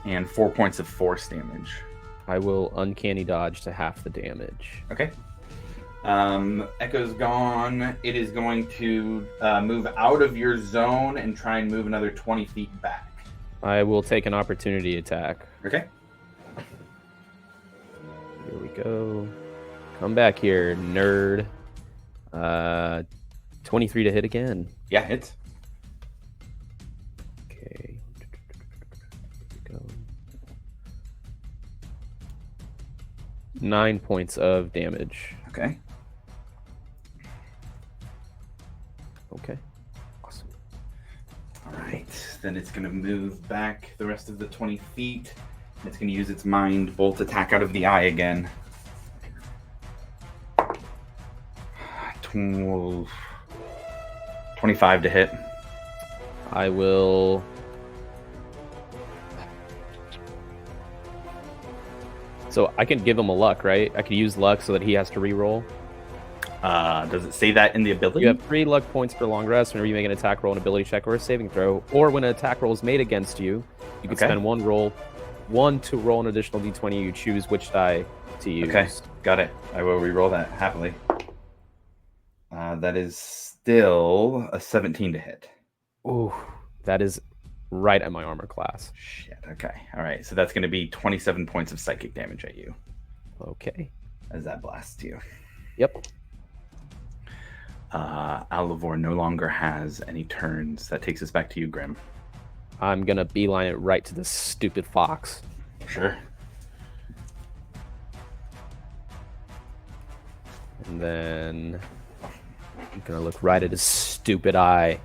and 4 points of force damage. I will uncanny dodge to half the damage. Okay. Echo's gone. It is going to move out of your zone and try and move another 20 feet back. I will take an opportunity attack. Okay. Here we go. Come back here, nerd. 23 to hit again. Yeah, hits. Okay. Here we go. 9 points of damage. Okay. Okay. Awesome. All right. Then it's going to move back the rest of the 20 feet. It's going to use its mind bolt attack out of the eye again. 25 to hit. I will. So I can give him a luck, right? I could use luck so that he has to re-roll. Does it say that in the ability? You have 3 luck points for long rest whenever you make an attack roll, an ability check, or a saving throw. Or when an attack roll is made against you, you can Okay. spend one to roll an additional d20. You choose which die to use. Okay, got it. I will re-roll that happily. That is still a 17 to hit. Ooh, that is right at my armor class. Shit. Okay. All right. So that's going to be 27 points of psychic damage at you Okay. as that blasts you. Yep. Alivor no longer has any turns. That takes us back to you, Grim. I'm gonna beeline it right to this stupid fox. Sure. And then I'm gonna look right at his stupid eye.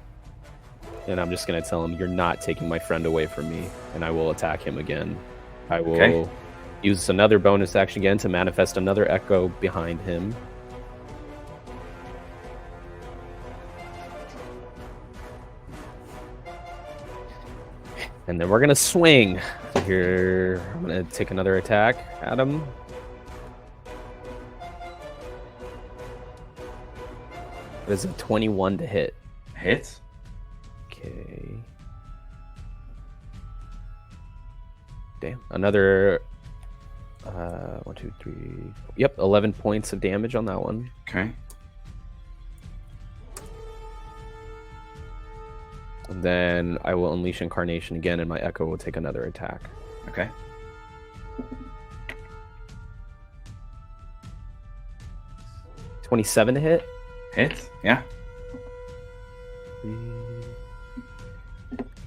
And I'm just gonna tell him, "You're not taking my friend away from me." And I will attack him again. I will Okay. use another bonus action again to manifest another echo behind him. And then we're gonna swing. Here, I'm gonna take another attack at him. It is a 21 to hit. Hits. Okay. Damn. Another 1, 2, 3. Yep, 11 points of damage on that one. Okay. And then I will unleash Incarnation again, and my Echo will take another attack. Okay. $27 to hit. Hits. Yeah. 3,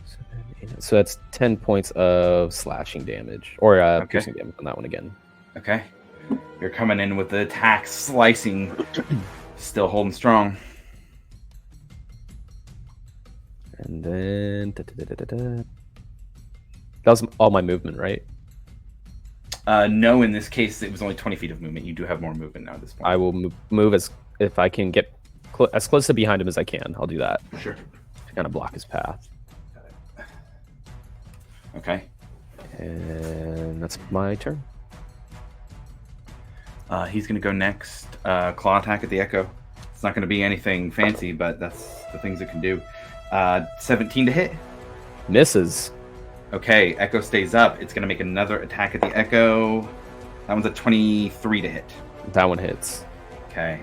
7, 8. So that's 10 points of slashing damage, or piercing damage on that one again. Okay. You're coming in with the attack, slicing, still holding strong. And then that was all my movement, right? No, in this case, it was only 20 feet of movement. You do have more movement now at this point. I will move as if I can get as close to behind him as I can. I'll do that Sure. to kind of block his path. Okay. And that's my turn. He's going to go next. Claw attack at the Echo. It's not going to be anything fancy, but that's the things it can do. 17 to hit. Misses. Okay, Echo stays up. It's going to make another attack at the Echo. That one's a 23 to hit. That one hits. Okay.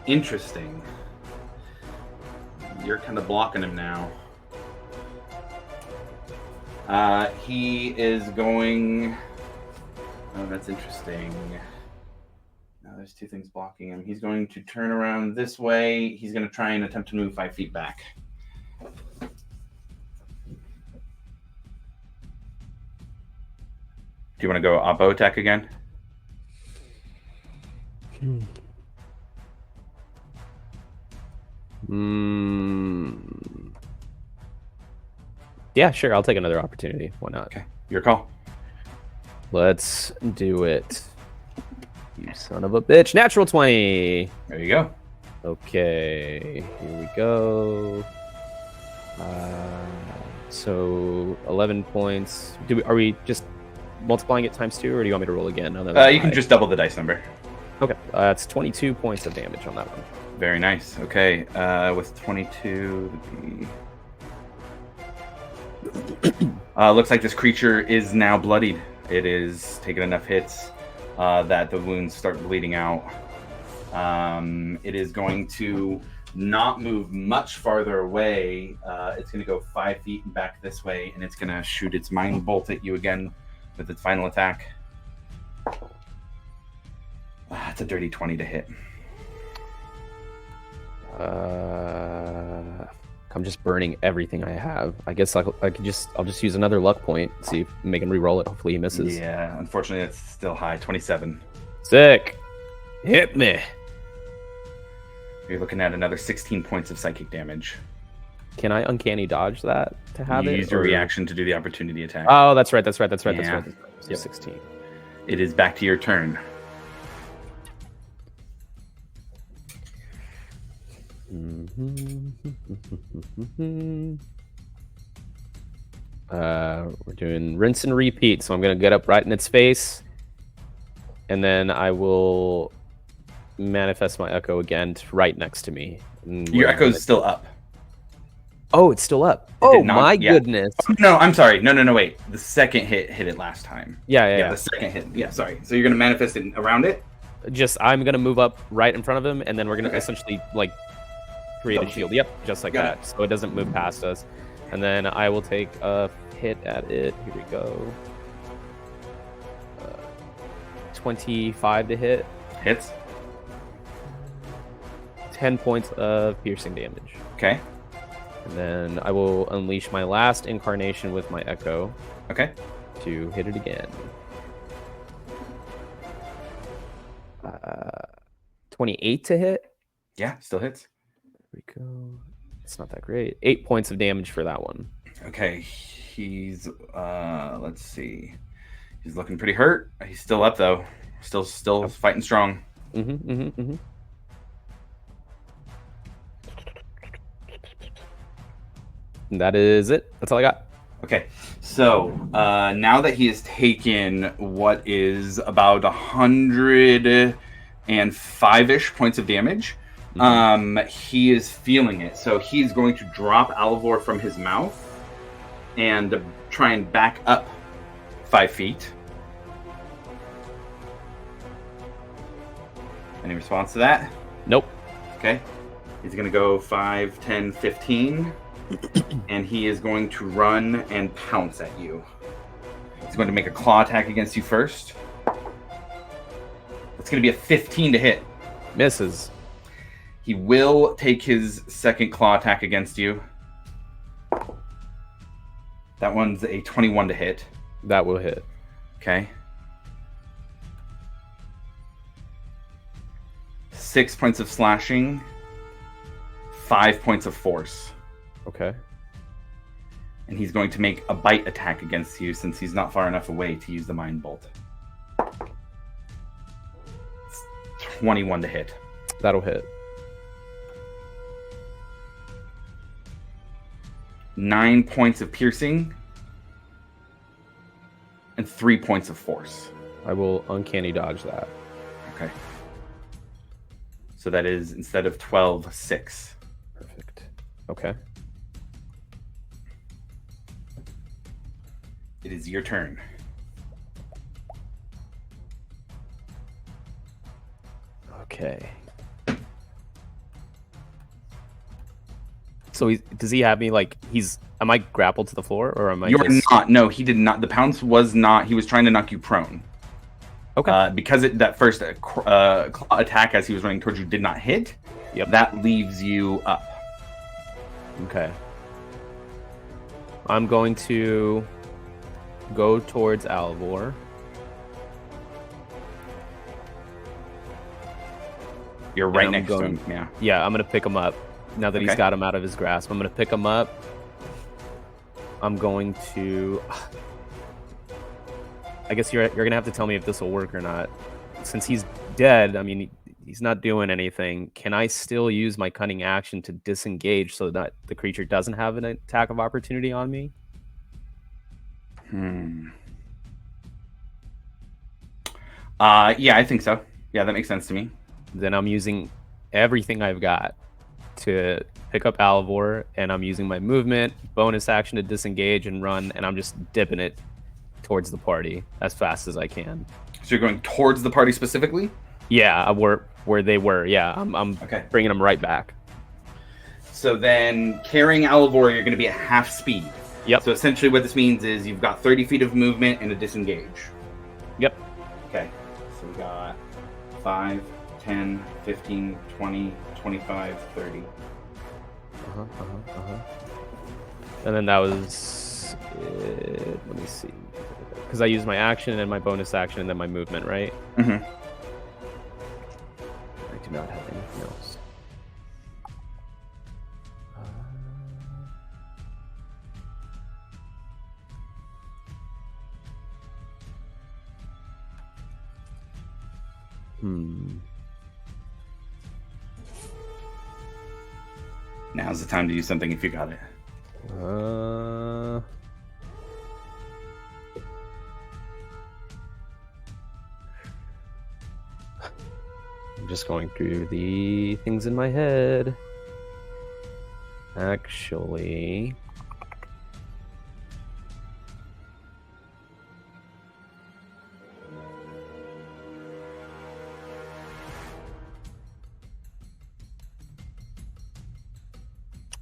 Interesting. You're kind of blocking him now. He is going... Oh, that's interesting. Now there's 2 things blocking him. He's going to turn around this way. He's going to try and attempt to move 5 feet back. Do you want to go oppo attack again? Yeah, sure. I'll take another opportunity. Why not? Okay, your call. Let's do it. You son of a bitch. Natural 20. There you go. Okay, here we go. So 11 points. Are we just multiplying it times 2, or do you want me to roll again? You can just double the dice number. Okay, that's 22 points of damage on that one. Very nice. Okay, with 22, looks like this creature is now bloodied. It is taken enough hits that the wounds start bleeding out. It is going to not move much farther away. It's going to go 5 feet back this way, and it's going to shoot its mind bolt at you again with its final attack. It's a dirty 20 to hit. I'm just burning everything I have. I guess I'll just use another luck point. See if make him re-roll it. Hopefully he misses. Yeah, unfortunately it's still high. 27. Sick. Hit me. You're looking at another 16 points of psychic damage. Can I uncanny dodge that to have You it? use your reaction to do the opportunity attack. Oh, that's right. So Yep. 16. It is back to your turn. We're doing rinse and repeat, so I'm gonna get up right in its face, and then I will manifest my echo again right next to me. Your echo's still up. Oh, it's still up. It did Oh not- my yeah. goodness. No, I'm sorry. No, wait. The second hit it last time. Yeah. The second hit. Yeah, sorry. So you're going to manifest it around it? I'm gonna move up right in front of him, and then we're gonna essentially like create a shield. Yep, just like Got that, so it doesn't move past us. And then I will take a hit at it. Here we go. 25 to hit. Hits. 10 points of piercing damage. Okay. And then I will unleash my last incarnation with my echo Okay. to hit it again. 28 to hit. Yeah, still hits. Here we go. It's not that great. 8 points of damage for that one. Okay. He's let's see. He's looking pretty hurt. He's still up though. Still fighting strong. And that is it. That's all I got. Okay, so now that he has taken what is about 105-ish points of damage, he is feeling it. So he's going to drop Alivor from his mouth and try and back up 5 feet. Any response to that? Nope. Okay. He's going to go 5, 10, 15. And he is going to run and pounce at you. He's going to make a claw attack against you first. It's going to be a 15 to hit. Misses. He will take his second claw attack against you. That one's a 21 to hit. That will hit. Okay. 6 points of slashing. 5 points of force. Okay. And he's going to make a bite attack against you since he's not far enough away to use the Mind Bolt. It's 21 to hit. That'll hit. 9 points of piercing. And 3 points of force. I will uncanny dodge that. Okay. So that is, instead of 12, 6. Perfect. Okay. It is your turn. Okay. So does he have me like am I grappled to the floor or am I You're not. No, he did not. The pounce was not. He was trying to knock you prone. Okay. Because that first claw attack as he was running towards you did not hit. Yep. That leaves you up. Okay. I'm going to go towards Alivor. You're right I'm next to going- him. Yeah. Yeah, I'm gonna pick him up. Now that he's Okay. got him out of his grasp, I'm gonna pick him up. I'm going to. I guess you're gonna have to tell me if this will work or not. Since he's dead, I mean, he's not doing anything. Can I still use my cunning action to disengage so that the creature doesn't have an attack of opportunity on me? Yeah, I think so. Yeah, that makes sense to me. Then I'm using everything I've got to pick up Alivor, and I'm using my movement, bonus action to disengage and run, and I'm just dipping it towards the party as fast as I can. So you're going towards the party specifically? Yeah, where they were. Yeah, I'm Okay. bringing them right back. So then carrying Alivor, you're going to be at half speed. Yep. So essentially what this means is you've got 30 feet of movement and a disengage. Yep. Okay. So we got 5, 10, 15, 20, 25, 30. And then that was it. Let me see. Because I used my action and my bonus action and then my movement, right? Mm-hmm. I do not have anything else. Now's the time to do something if you got it. I'm just going through the things in my head. Actually,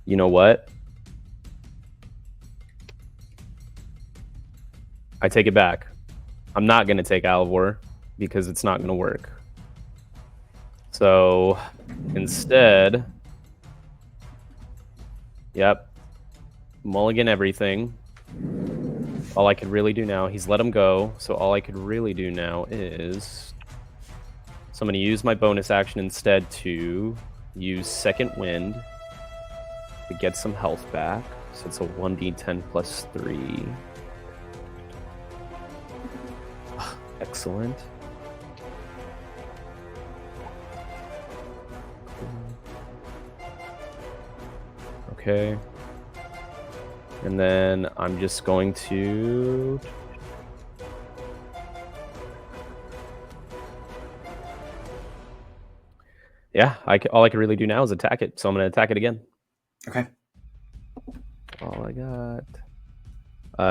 you know what? I take it back. I'm not going to take Alivor because it's not going to work. So instead, yep, mulligan everything. All I could really do now, he's let him go, so all I could really do now is, so I'm going to use my bonus action instead to use Second Wind to get some health back. So it's a 1d10 plus 3. Excellent. Okay. And then I'm just going to... Yeah, all I can really do now is attack it, so I'm going to attack it again. Okay. All I got...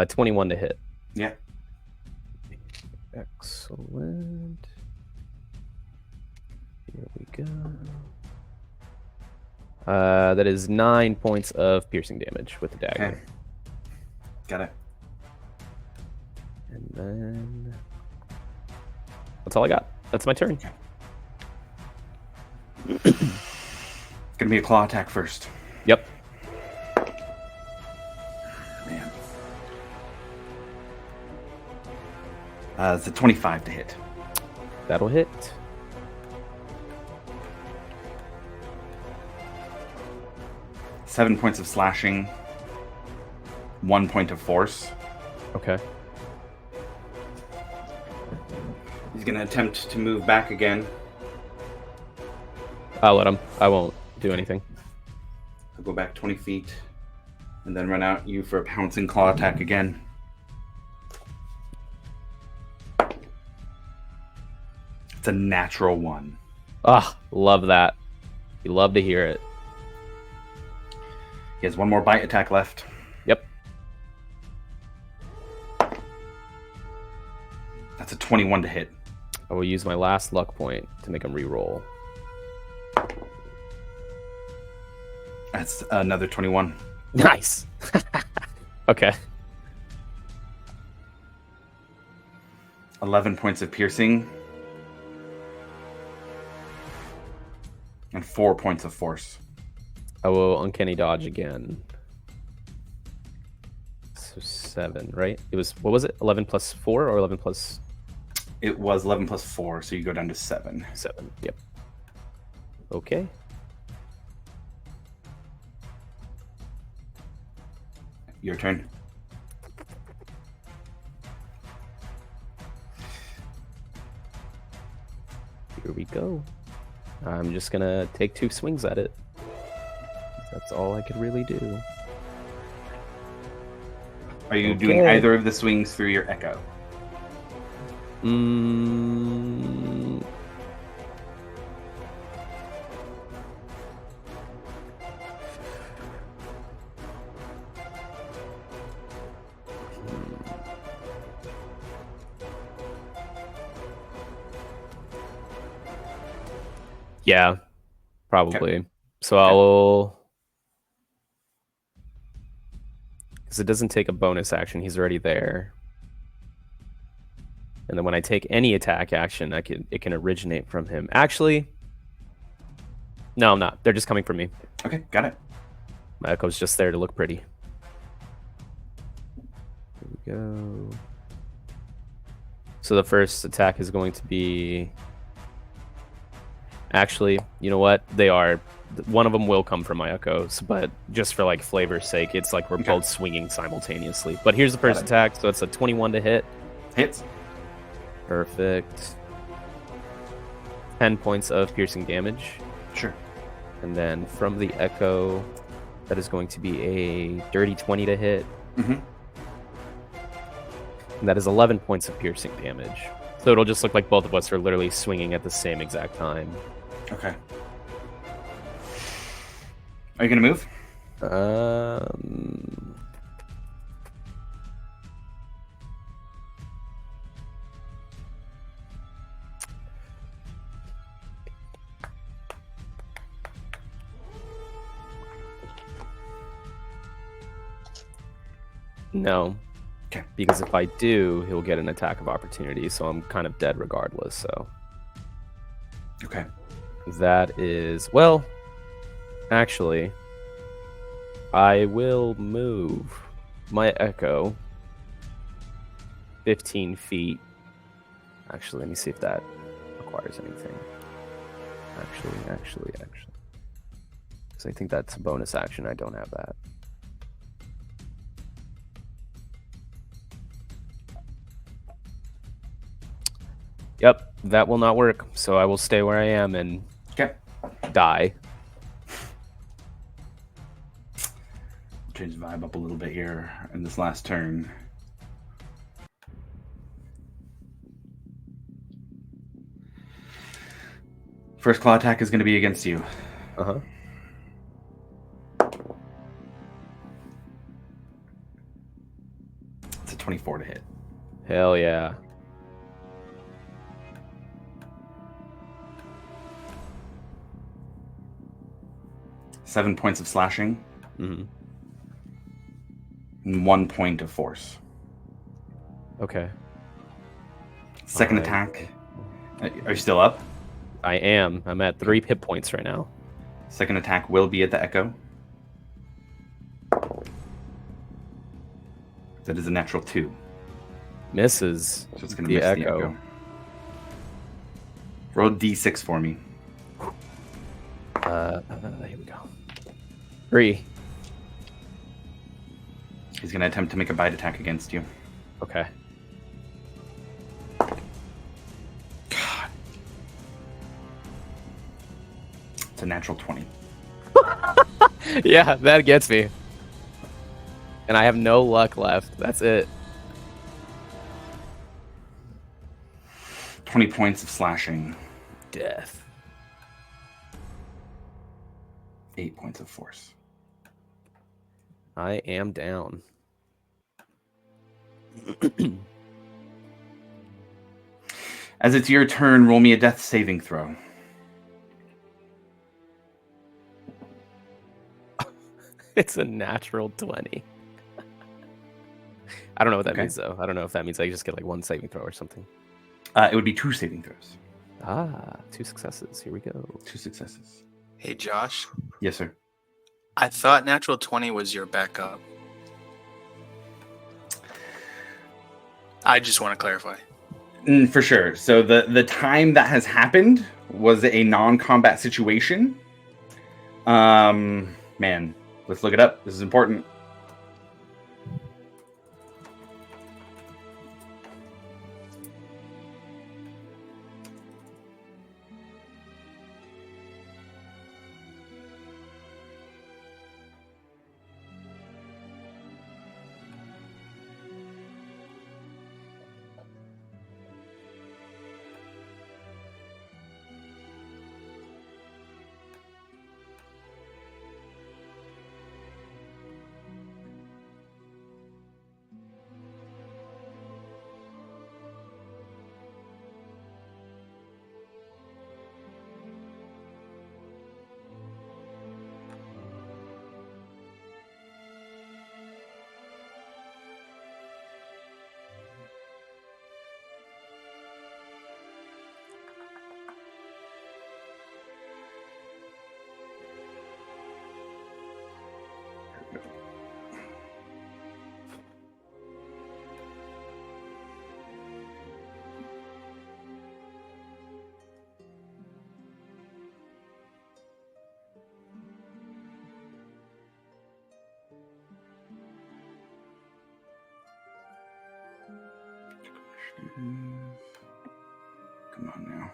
21 to hit. Yeah. Excellent. Here we go. That is 9 points of piercing damage with the dagger. Okay. Got it. And then that's all I got. That's my turn. Gonna be a claw attack first. Yep. Man. It's a 25 to hit. That'll hit. Seven points of slashing. 1 point of force. Okay. He's gonna attempt to move back again. I'll let him. I won't do anything. He'll go back 20 feet. And then run out you for a pouncing claw attack again. It's a natural 1. Ah, love that. You love to hear it. He has one more bite attack left. Yep. That's a 21 to hit. I will use my last luck point to make him re-roll. That's another 21. Nice. Okay. 11 points of piercing. And 4 points of force. I will uncanny dodge again. So 7, right? It was, what was it? 11 plus 4 or 11 plus It was 11 plus 4, so you go down to 7. 7? Yep. Okay. Your turn. Here we go. I'm just gonna take 2 swings at it. That's all I could really do. Are you doing Okay. either of the swings through your echo? Mm, yeah, probably. So I'll... Because it doesn't take a bonus action. He's already there. And then when I take any attack action, it can originate from him. Actually, no, I'm not. They're just coming from me. Okay, got it. My echo's just there to look pretty. Here we go. So the first attack is going to be... Actually, you know what? They are. One of them will come from my echoes, but just for like flavor's sake, it's like we're Okay. both swinging simultaneously. But here's the first it. attack, so it's a 21 to hit. Hits. Perfect. 10 points of piercing damage. Sure. And then from the echo, that is going to be a dirty 20 to hit. Mm-hmm. And that is 11 points of piercing damage. So it'll just look like both of us are literally swinging at the same exact time. Okay. Are you gonna move? No. Okay. Because if I do, he'll get an attack of opportunity, so I'm kind of dead regardless, so. Okay. That is... Well, actually, I will move my echo 15 feet. Actually, let me see if that requires anything. Actually. Because I think that's a bonus action. I don't have that. Yep, that will not work. So I will stay where I am and Okay. die. Change the vibe up a little bit here in this last turn. First claw attack is going to be against you. Uh-huh. It's a 24 to hit. Hell yeah. Seven points of slashing. Mm-hmm. And 1 point of force. Okay. Second Alright. attack. Are you still up? I am. I'm at 3 hit points right now. Second attack will be at the echo. That is a natural 2. Misses. So it's going to The miss the echo. echo. Roll d6 for me. Here we go. 3. He's going to attempt to make a bite attack against you. Okay. God. It's a natural 20. Yeah, that gets me. And I have no luck left. That's it. 20 points of slashing. Death. 8 points of force. I am down. As it's your turn, roll me a death saving throw. It's a natural 20. I don't know what that Okay. means, though. I don't know if that means I just get like 1 saving throw or something. It would be 2 saving throws. 2 successes. Here we go. 2 successes. Hey, Josh. Yes, sir. I thought natural 20 was your backup. I just want to clarify. For sure. So the time that has happened was a non-combat situation. Man, let's look it up. This is important. Come on now.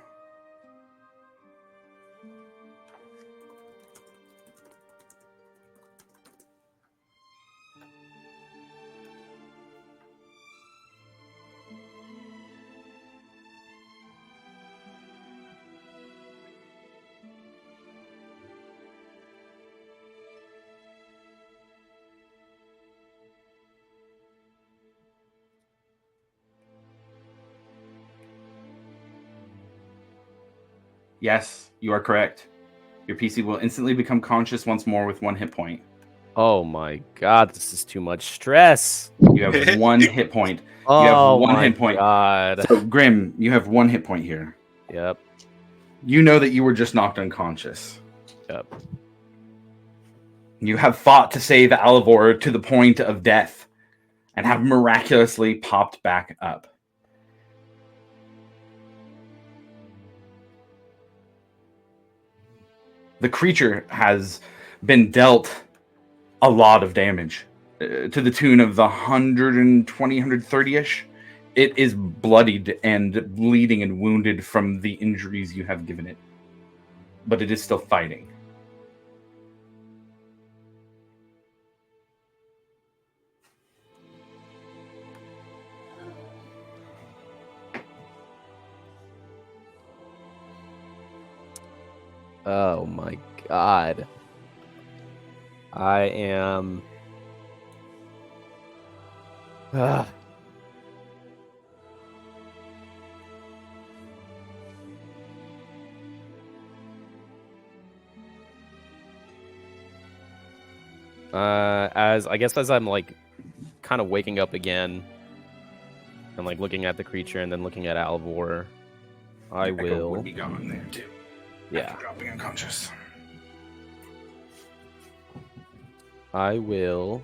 Yes, you are correct. Your PC will instantly become conscious once more with 1 hit point. Oh my god, this is too much stress. You have 1 hit point. Oh, You have 1 my hit point. God. So, Grim, you have 1 hit point here. Yep. You know that you were just knocked unconscious. Yep. You have fought to save Alivor to the point of death and have miraculously popped back up. The creature has been dealt a lot of damage to the tune of the 120, 130-ish. It is bloodied and bleeding and wounded from the injuries you have given it. But it is still fighting. Oh my god. I am. Ugh. As I'm like kind of waking up again and like looking at the creature and then looking at Alivor, I Echo will. would be gone there too. Yeah. After dropping unconscious. I will.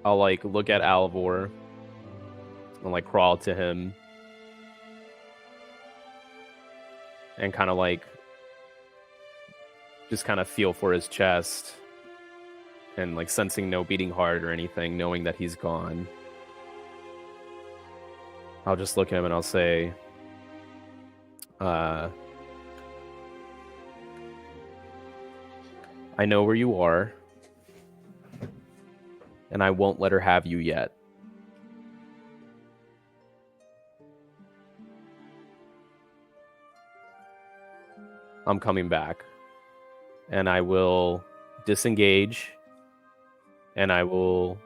I'll like look at Alivor and like crawl to him and kind of like just kind of feel for his chest and like sensing no beating heart or anything, knowing that he's gone. I'll just look at him and I'll say, I know where you are, and I won't let her have you yet. I'm coming back, and I will disengage, and I will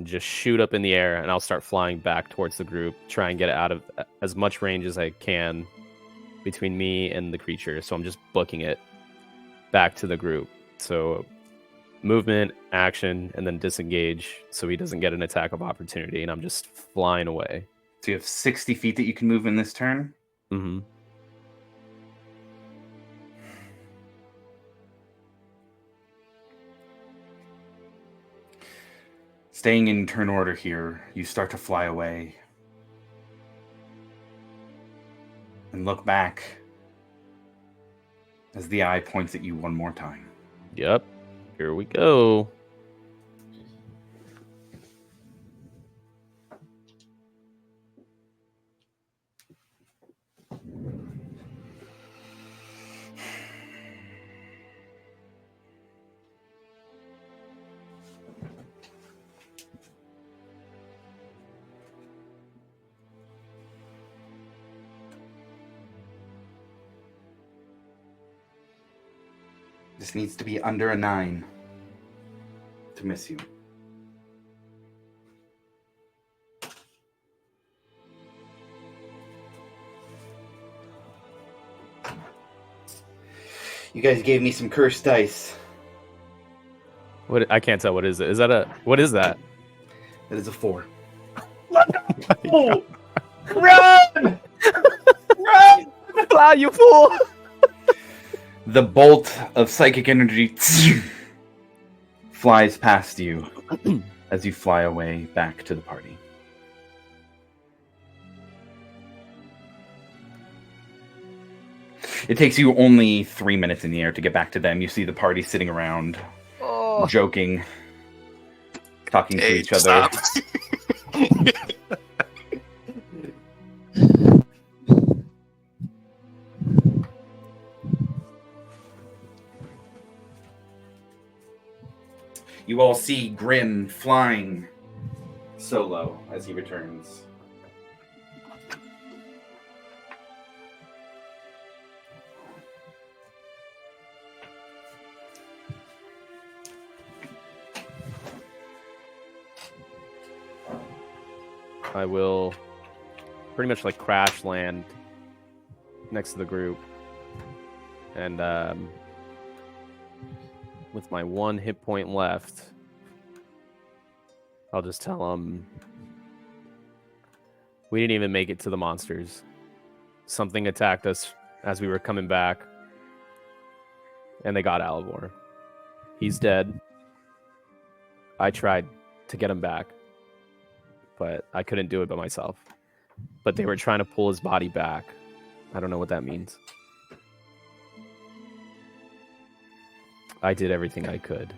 just shoot up in the air, and I'll start flying back towards the group, try and get out of as much range as I can between me and the creature. So I'm just booking it back to the group. So movement, action, and then disengage so he doesn't get an attack of opportunity, and I'm just flying away. So you have 60 feet that you can move in this turn. Mm-hmm. Staying in turn order here, you start to fly away. And look back as the eye points at you one more time. Yep. Here we go. This needs to be under a 9 to miss you. You guys gave me some cursed dice. What? I can't tell. What is it? Is that a? What is that? That is a 4. Oh, run! Run! Ah, you fool! The bolt of psychic energy flies past you as you fly away back to the party. It takes you only 3 minutes in the air to get back to them. You see the party sitting around, joking, talking to each other. Stop. You all see Grim flying solo as he returns. I will pretty much like crash land next to the group, and with my 1 hit point left, I'll just tell them we didn't even make it to the monsters. Something attacked us as we were coming back, and they got Alivor. He's dead. I tried to get him back, but I couldn't do it by myself. But they were trying to pull his body back. I don't know what that means. I did everything I could.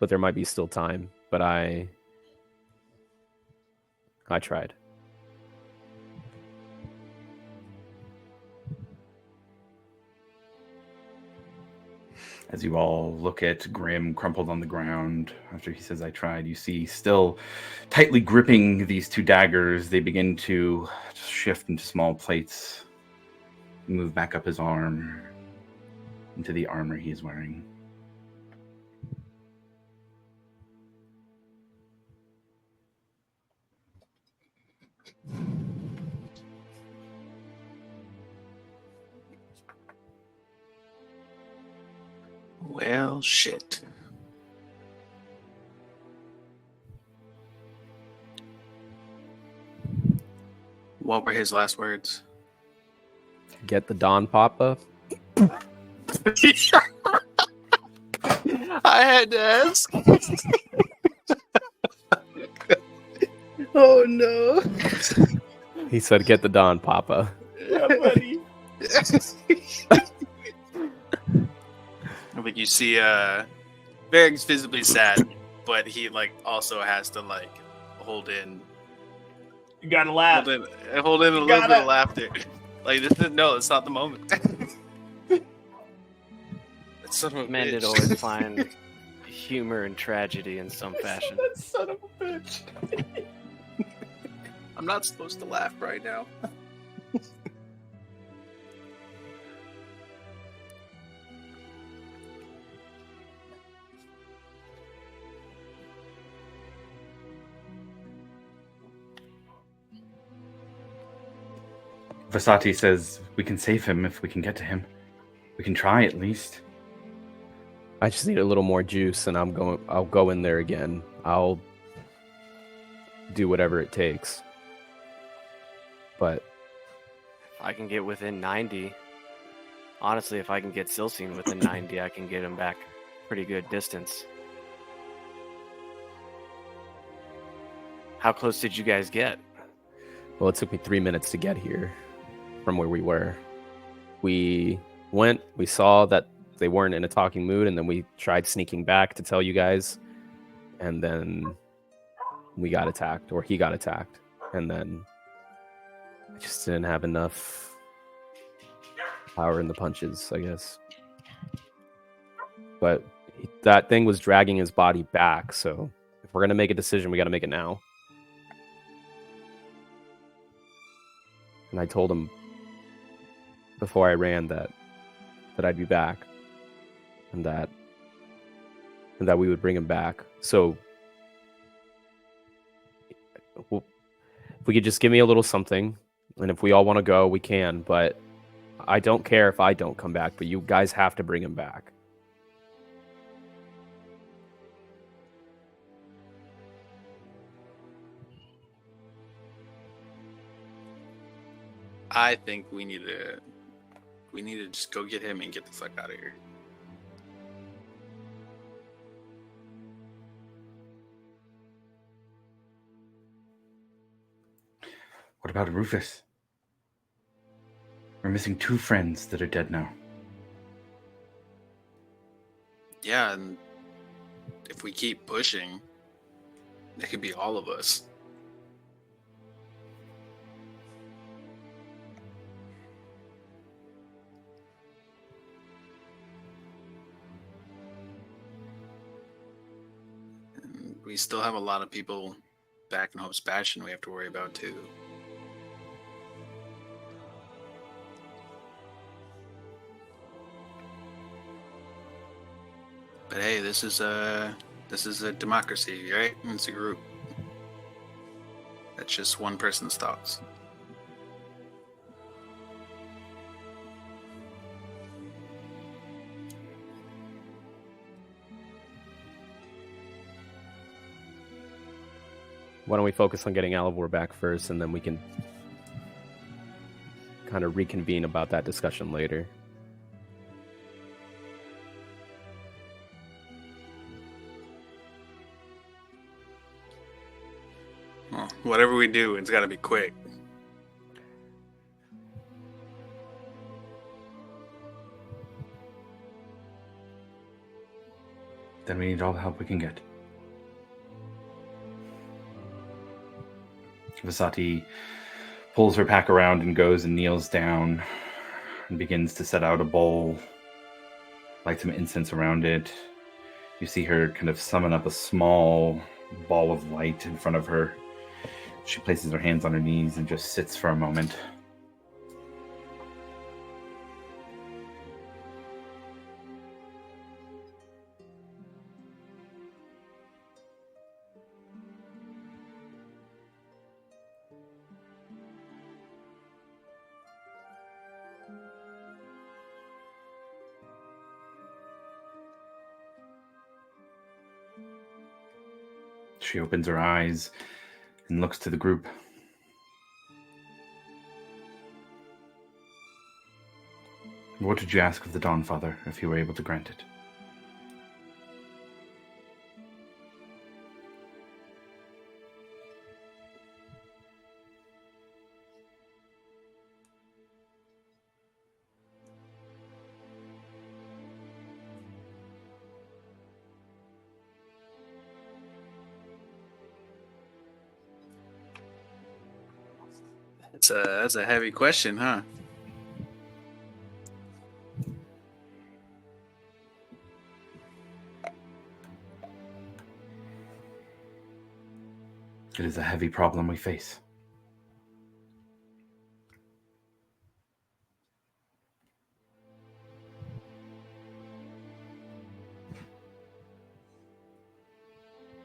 But there might be still time, but I tried. As you all look at Grim crumpled on the ground after he says, I tried, you see still tightly gripping these 2 daggers, they begin to just shift into small plates, move back up his arm into the armor he is wearing. Well, shit. What were his last words? Get the Don Papa. I had to ask. Oh no. He said get the Don Papa. Yeah, buddy. But you see, Varrig's visibly sad, but he also has to hold in, You gotta laugh. hold in a little bit of laughter. It's not the moment. That son of a Men did bitch. always find humor and tragedy in some fashion. That son of a bitch. I'm not supposed to laugh right now. Vasati says, we can save him if we can get to him. We can try at least. I just need a little more juice, and I'll go in there again. I'll do whatever it takes. But If I can get within 90, Honestly, if I can get Silcine within 90, I can get him back pretty good distance. How close did you guys get? Well, it took me 3 minutes to get here from where we were. We went, we saw that they weren't in a talking mood, and then we tried sneaking back to tell you guys, and then we got attacked, or he got attacked, and then I just didn't have enough power in the punches, I guess. But that thing was dragging his body back, so if we're going to make a decision, we got to make it now. And I told him before I ran that I'd be back, and that we would bring him back. So if we could just give me a little something, and if we all want to go, we can. But I don't care if I don't come back, but you guys have to bring him back. I think we need to just go get him and get the fuck out of here. What about Rufus? We're missing 2 friends that are dead now. Yeah, and if we keep pushing, it could be all of us. And we still have a lot of people back in Hope's Bastion we have to worry about too. But hey, this is a democracy, right? It's a group. That's just one person's thoughts. Why don't we focus on getting Alivor back first, and then we can kind of reconvene about that discussion later. Well, whatever we do, it's got to be quick. Then we need all the help we can get. Vasati pulls her pack around and goes and kneels down and begins to set out a bowl, light some incense around it. You see her kind of summon up a small ball of light in front of her. She places her hands on her knees and just sits for a moment. She opens her eyes and looks to the group. What did you ask of the Dawn Father, if you were able to grant it? That's a heavy question, huh? It is a heavy problem we face.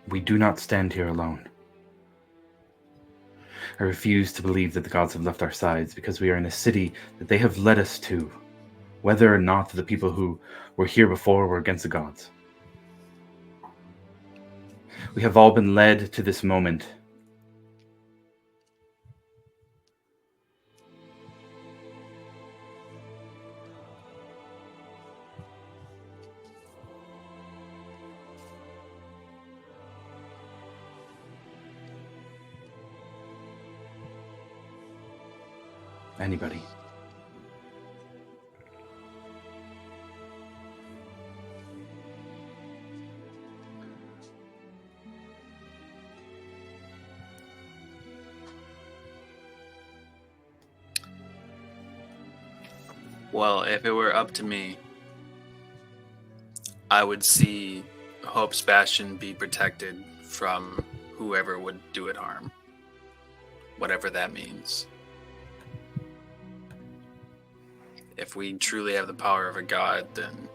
We do not stand here alone. I refuse to believe that the gods have left our sides because we are in a city that they have led us to, whether or not the people who were here before were against the gods. We have all been led to this moment. Anybody? Well, if it were up to me, I would see Hope's Bastion be protected from whoever would do it harm. Whatever that means. If we truly have the power of a god, then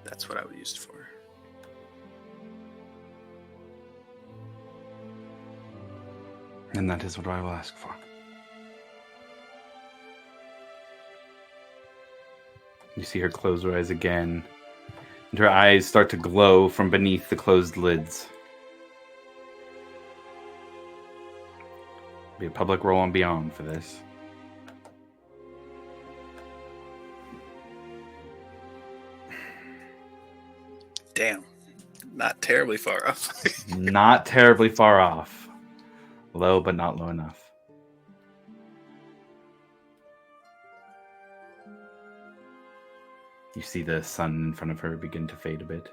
that's what I would use it for. And that is what I will ask for. You see her close her eyes again, and her eyes start to glow from beneath the closed lids. Be a public roll on Beyond for this. Damn. Not terribly far off. Not terribly far off. Low, but not low enough. You see the sun in front of her begin to fade a bit.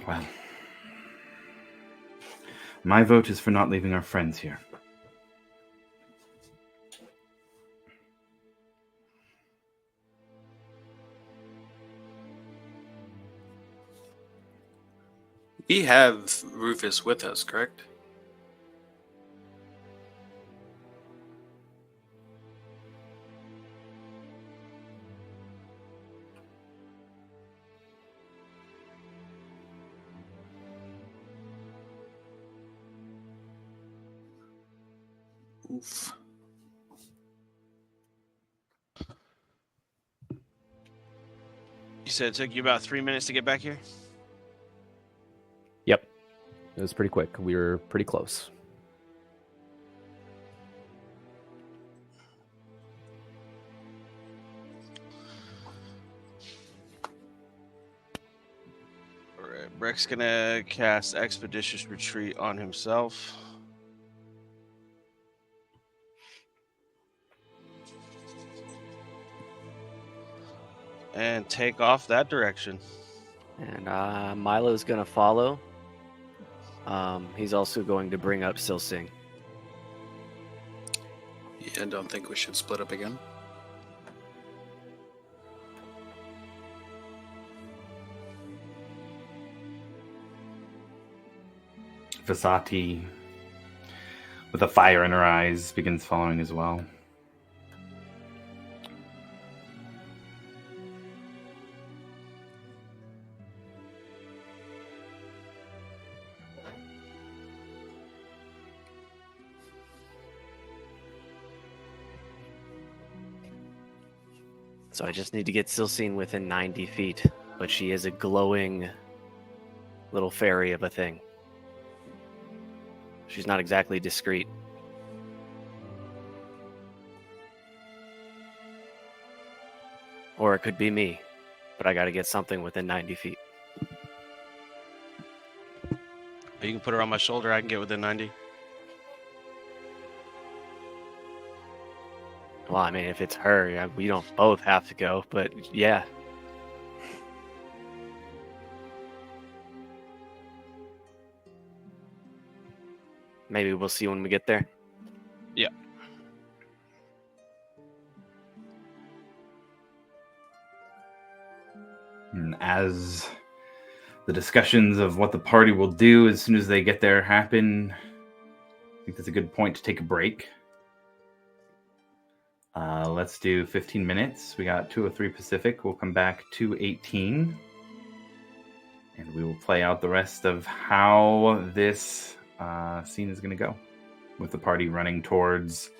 Well, my vote is for not leaving our friends here. We have Rufus with us, correct? Oof. You said it took you about 3 minutes to get back here? Yep. It was pretty quick. We were pretty close. Alright, Breck's gonna cast Expeditious Retreat on himself. And take off that direction. And Milo's going to follow. He's also going to bring up Silsing. Yeah, I don't think we should split up again. Vasati, with a fire in her eyes, begins following as well. So I just need to get Silsing within 90 feet. But she is a glowing little fairy of a thing. She's not exactly discreet. Or it could be me. But I got to get something within 90 feet. You can put her on my shoulder. I can get within 90. Well, I mean, if it's her, we don't both have to go, but yeah. Maybe we'll see when we get there. Yeah. And as the discussions of what the party will do as soon as they get there happen, I think that's a good point to take a break. Let's do 15 minutes. We got 2:03 Pacific. We'll come back 2:18. And we will play out the rest of how this scene is going to go, with the party running towards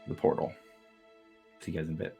the portal. See you guys in a bit.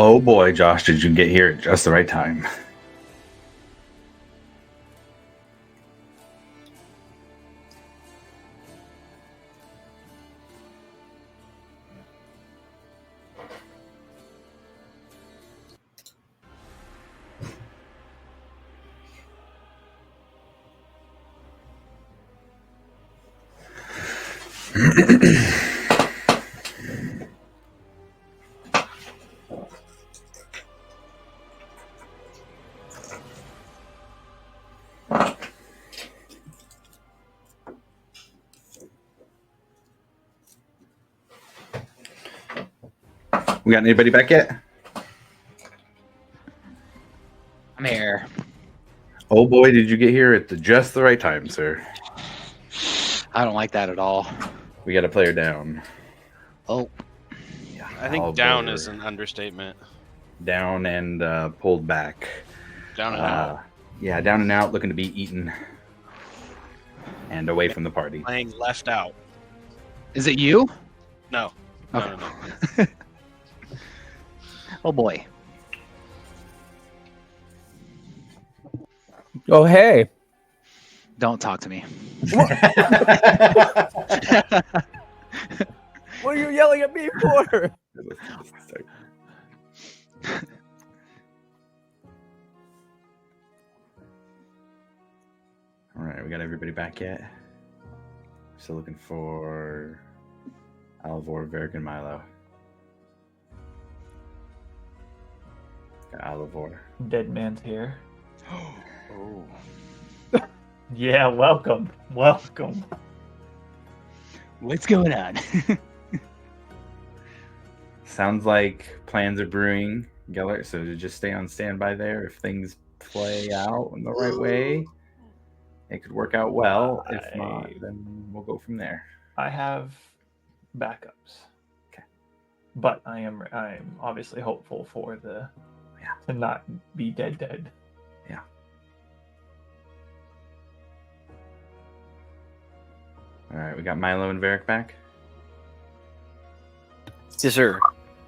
Oh boy, Josh, did you get here at just the right time? We got anybody back yet? I'm here. Oh boy, did you get here at just the right time, sir. I don't like that at all. We got a player down. Oh, Yeah, I think oh, down boy. is an understatement. Down and pulled back. Down and out. Yeah, down and out, looking to be eaten and away from the party. Playing left out. is it you? No. Okay. No. Oh boy. Oh, hey. Don't talk to me. What are you yelling at me for? All right, we got everybody back yet? Still looking for Alvor, Varric, and Milo. Got Alvor. Dead man's here. Oh. Yeah, welcome. Welcome. What's going on? Sounds like plans are brewing, Geller, so to just stay on standby there. If things play out in the right way, it could work out well. If not, then we'll go from there. I have backups. Okay. But I'm obviously hopeful for the to not be dead. Yeah. All right, we got Milo and Varric back. Yes, sir.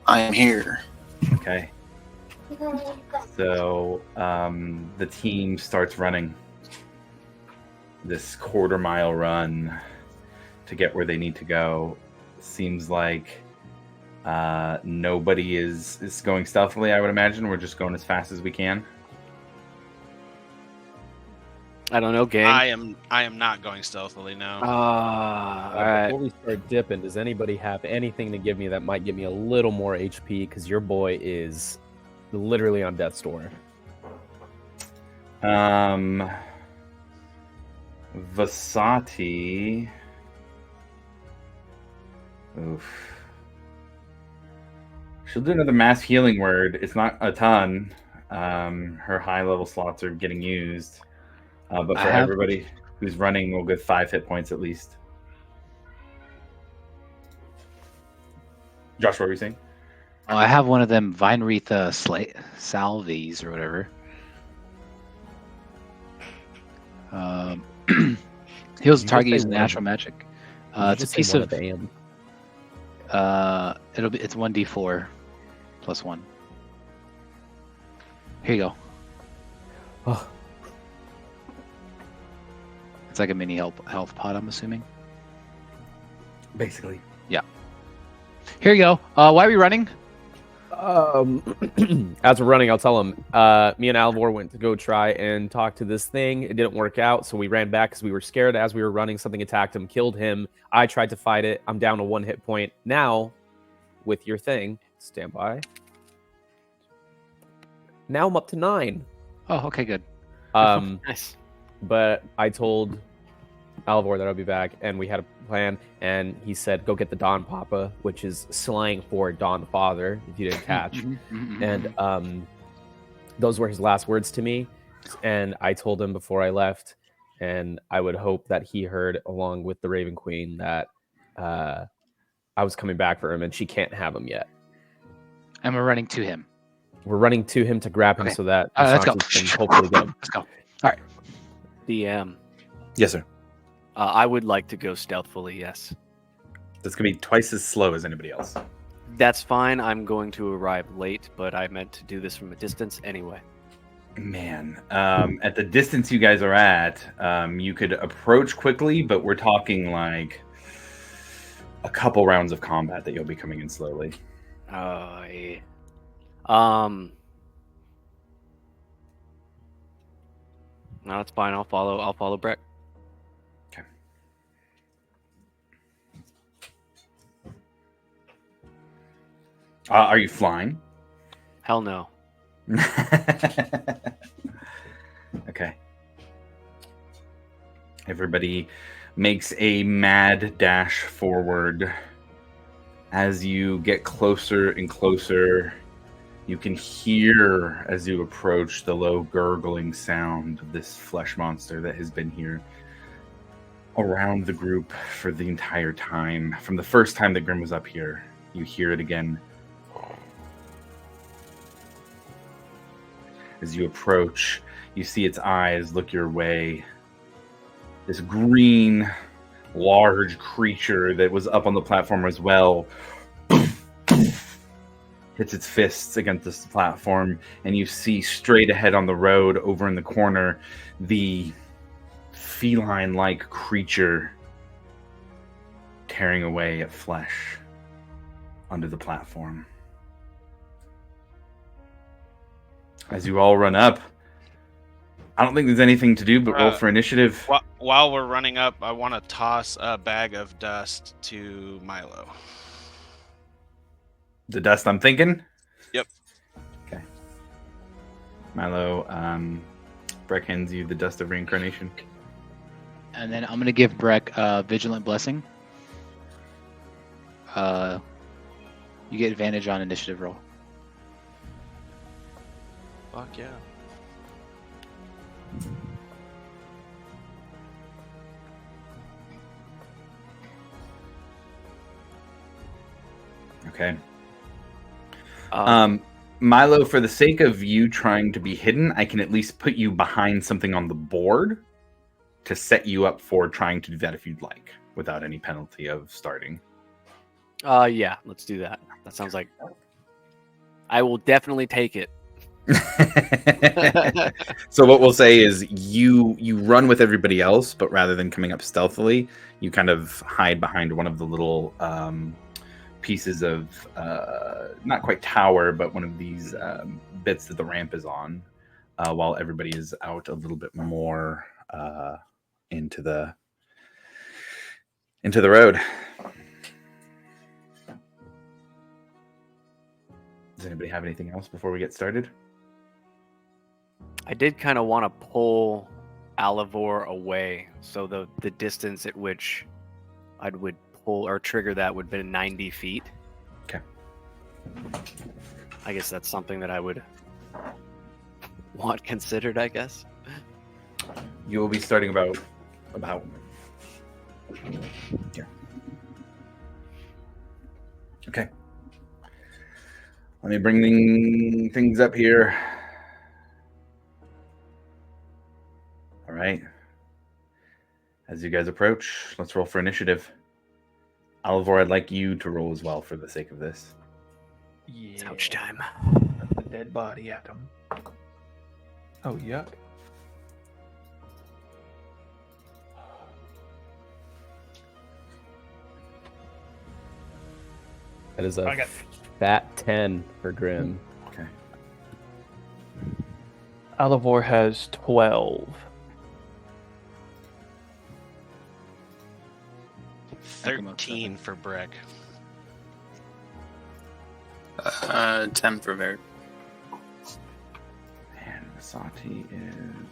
I am here. Okay. So the team starts running this quarter-mile run to get where they need to go. Seems like nobody is going stealthily, I would imagine. We're just going as fast as we can. I don't know, gang. I am not going stealthily now. All right. Before we start dipping, does anybody have anything to give me that might give me a little more HP? Because your boy is literally on death's door. Vasati. Oof. She'll do another mass healing word. It's not a ton. Her high level slots are getting used. But for everybody who's running, we'll get 5 hit points at least. Josh, what were you saying? Oh, I have one of them Vine Wreath salvies or whatever. Heals the target using natural magic. It's a piece of. AM. It's 1d4 plus 1. Here you go. Oh. It's like a mini health pot, I'm assuming. Basically. Here you go. Why are we running? As we're running, I'll tell him. Me and Alvor went to go try and talk to this thing. It didn't work out, so we ran back because we were scared. As we were running, something attacked him, killed him. I tried to fight it. I'm down to 1 hit point. Now, with your thing, stand by. Now I'm up to 9. Oh, okay, good. Nice. But I told Alvor that I'll be back, and we had a plan, and he said, go get the Don Papa, which is slang for Don Father, if you didn't catch. And those were his last words to me, and I told him before I left, and I would hope that he heard, along with the Raven Queen, that I was coming back for him, and she can't have him yet. And we're running to him. We're running to him to grab him Okay. so that Let's go. Asante can hopefully get him. Let's go. DM. Yes, sir. I would like to go stealthily, yes. That's going to be twice as slow as anybody else. That's fine. I'm going to arrive late, but I meant to do this from a distance anyway. Man, at the distance you guys are at, you could approach quickly, but we're talking like a couple rounds of combat that you'll be coming in slowly. Oh, yeah. No, it's fine. I'll follow Brett. Okay. Are you flying? Hell no. Okay. Everybody makes a mad dash forward. As you get closer and closer, you can hear as you approach the low gurgling sound of this flesh monster that has been here around the group for the entire time. From the first time that Grim was up here, you hear it again. As you approach, you see its eyes look your way. This green, large creature that was up on the platform as well hits its fists against this platform, and you see straight ahead on the road over in the corner the feline-like creature tearing away at flesh under the platform. As you all run up, I don't think there's anything to do but roll for initiative. While we're running up, I want to toss a bag of dust to Milo. The dust I'm thinking? Yep. Okay. Milo, Breck hands you the dust of reincarnation. And then I'm gonna give Breck a vigilant blessing. You get advantage on initiative roll. Fuck yeah. Okay. Milo, for the sake of you trying to be hidden, I can at least put you behind something on the board to set you up for trying to do that if you'd like, without any penalty of starting. Yeah, let's do that. That sounds like I will definitely take it. So what we'll say is you run with everybody else, but rather than coming up stealthily, you kind of hide behind one of the little pieces of not quite tower, but one of these bits that the ramp is on, while everybody is out a little bit more into the road. Does anybody have anything else before we get started? I did kind of want to pull Alivor away, so the distance at which I would pull or trigger that would be 90 feet. Okay. I guess that's something that I would want considered, I guess. You will be starting about here. Okay. Let me bring things up here. All right. As you guys approach, let's roll for initiative. Alivor, I'd like you to roll as well for the sake of this. Yeah. Ouch time. The dead body at him. Oh, yuck. That is a I got- fat 10 for Grim. Okay. Alivor has 12. 13 for Breck. 10 for Vert. And Vasati is...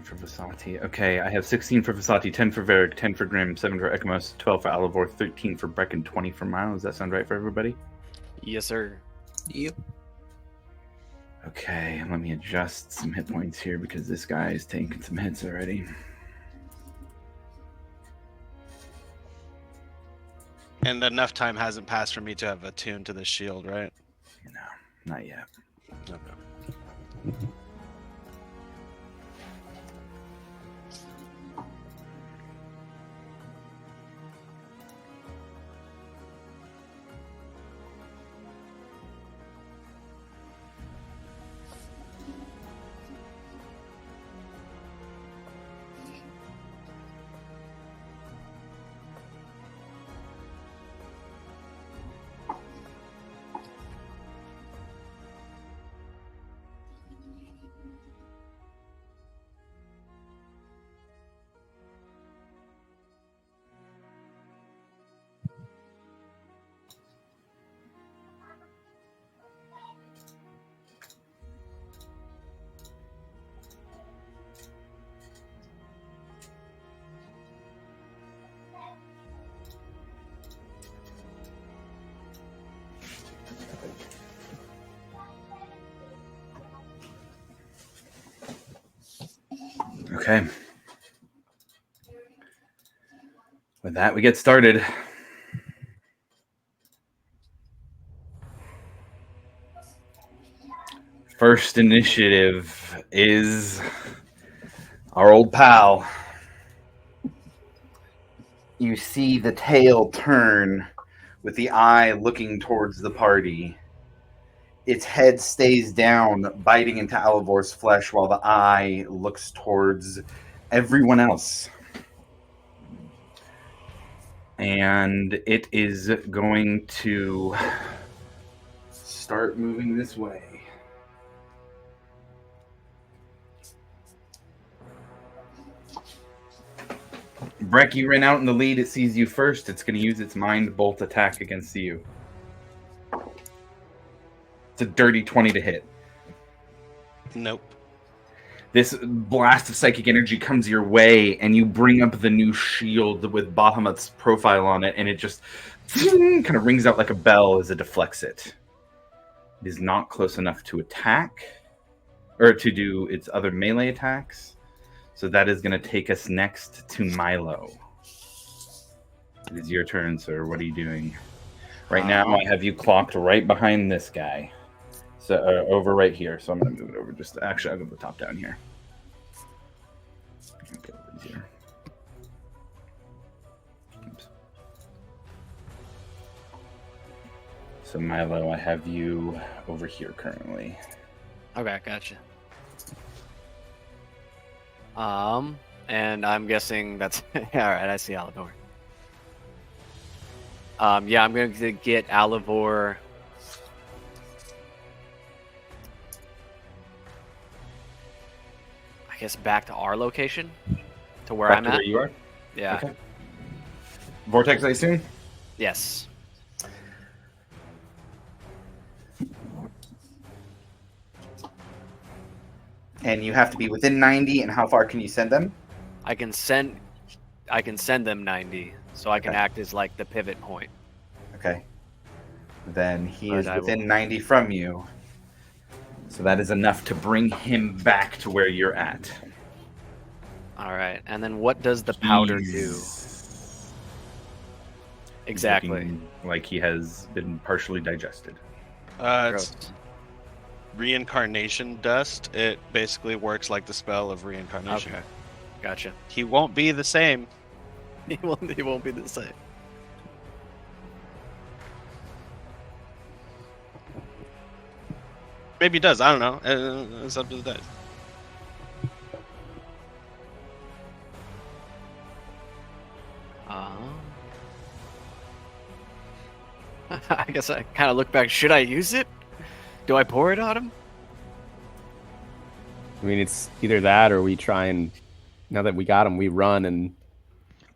for Vasati. Okay, I have 16 for Vasati, 10 for Varric, 10 for Grim, 7 for Ekamos, 12 for Alivor, 13 for Breck, and 20 for Milo. Does that sound right for everybody? Yes, sir. Yep. Okay, let me adjust some hit points here because this guy is taking some hits already. And enough time hasn't passed for me to have attuned to the shield, right? No. Not yet. Okay. Okay. With that, we get started. First initiative is our old pal. You see the tail turn with the eye looking towards the party. Its head stays down, biting into Alivor's flesh while the eye looks towards everyone else. And it is going to start moving this way. Breck, you ran out in the lead. It sees you first. It's going to use its Mind Bolt attack against you. It's a dirty 20 to hit. Nope. This blast of psychic energy comes your way, and you bring up the new shield with Bahamut's profile on it, and it just kind of rings out like a bell as it deflects it. It is not close enough to attack, or to do its other melee attacks. So that is going to take us next to Milo. It is your turn, sir. What are you doing? Right now, I have you clocked right behind this guy. So over right here. So I'm going to move it over. Actually, I'll go the top down here. Okay, easier. Oops. So Milo, I have you over here currently. Okay, gotcha. And I'm guessing that's all right. I see Alivor. Yeah, I'm going to get Alivor. I guess back to our location, to where Back I'm to at. where you are? Yeah. Okay. Vortex, I assume? Yes. And you have to be within 90, and how far can you send them? I can send them 90, so I can Okay. act as like the pivot point. Okay. Then he But is I within will- 90 from you. So that is enough to bring him back to where you're at. All right. And then what does the powder do? He's Exactly. looking like he has been partially digested. It's Gross. reincarnation dust. It basically works like the spell of reincarnation. Okay. Gotcha. He won't be the same. He won't be the same. Maybe he does. I don't know. It's up to the dice. I guess I kind of look back. Should I use it? Do I pour it on him? I mean, it's either that or we try and, now that we got him, we run and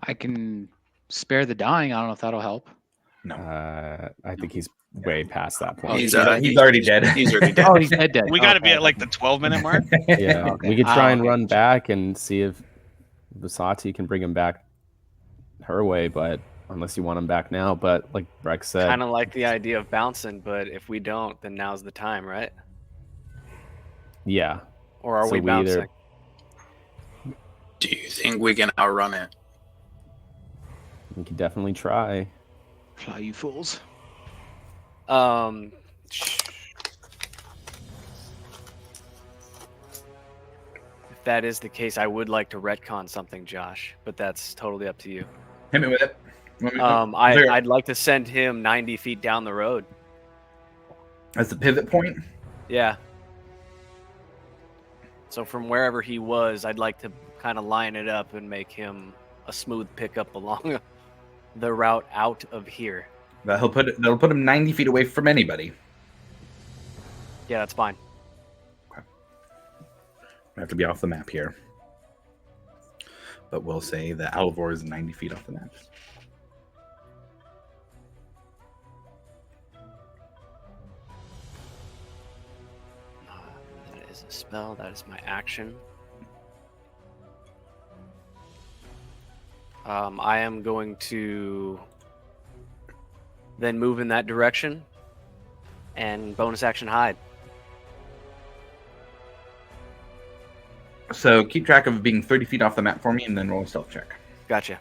I can spare the dying. I don't know if that'll help. No. I think he's way past that point. He's already dead. He's already dead. Oh, he's dead. We got to be at like the 12-minute mark. Yeah, Okay. we could try and Okay. run back and see if Vasati can bring him back her way, but unless you want him back now. But like Breck said, Kind of like the idea of bouncing, but if we don't, then now's the time, right? yeah. Or are So we we bouncing? either- Do you think we can outrun it? We could definitely try. Fly, you fools. that is the case, I would like to retcon something, Josh, but that's totally up to you. Hit me with it. There. I'd like to send him 90 feet down the road. As the pivot point. Yeah. So from wherever he was, I'd like to kind of line it up and make him a smooth pickup along the route out of here. That'll put him 90 feet away from anybody. Yeah, that's fine. Okay. I have to be off the map here. But we'll say that Alivor is 90 feet off the map. That is a spell. That is my action. I am going to then move in that direction and bonus action hide. So keep track of being 30 feet off the map for me and then roll a stealth check. Gotcha.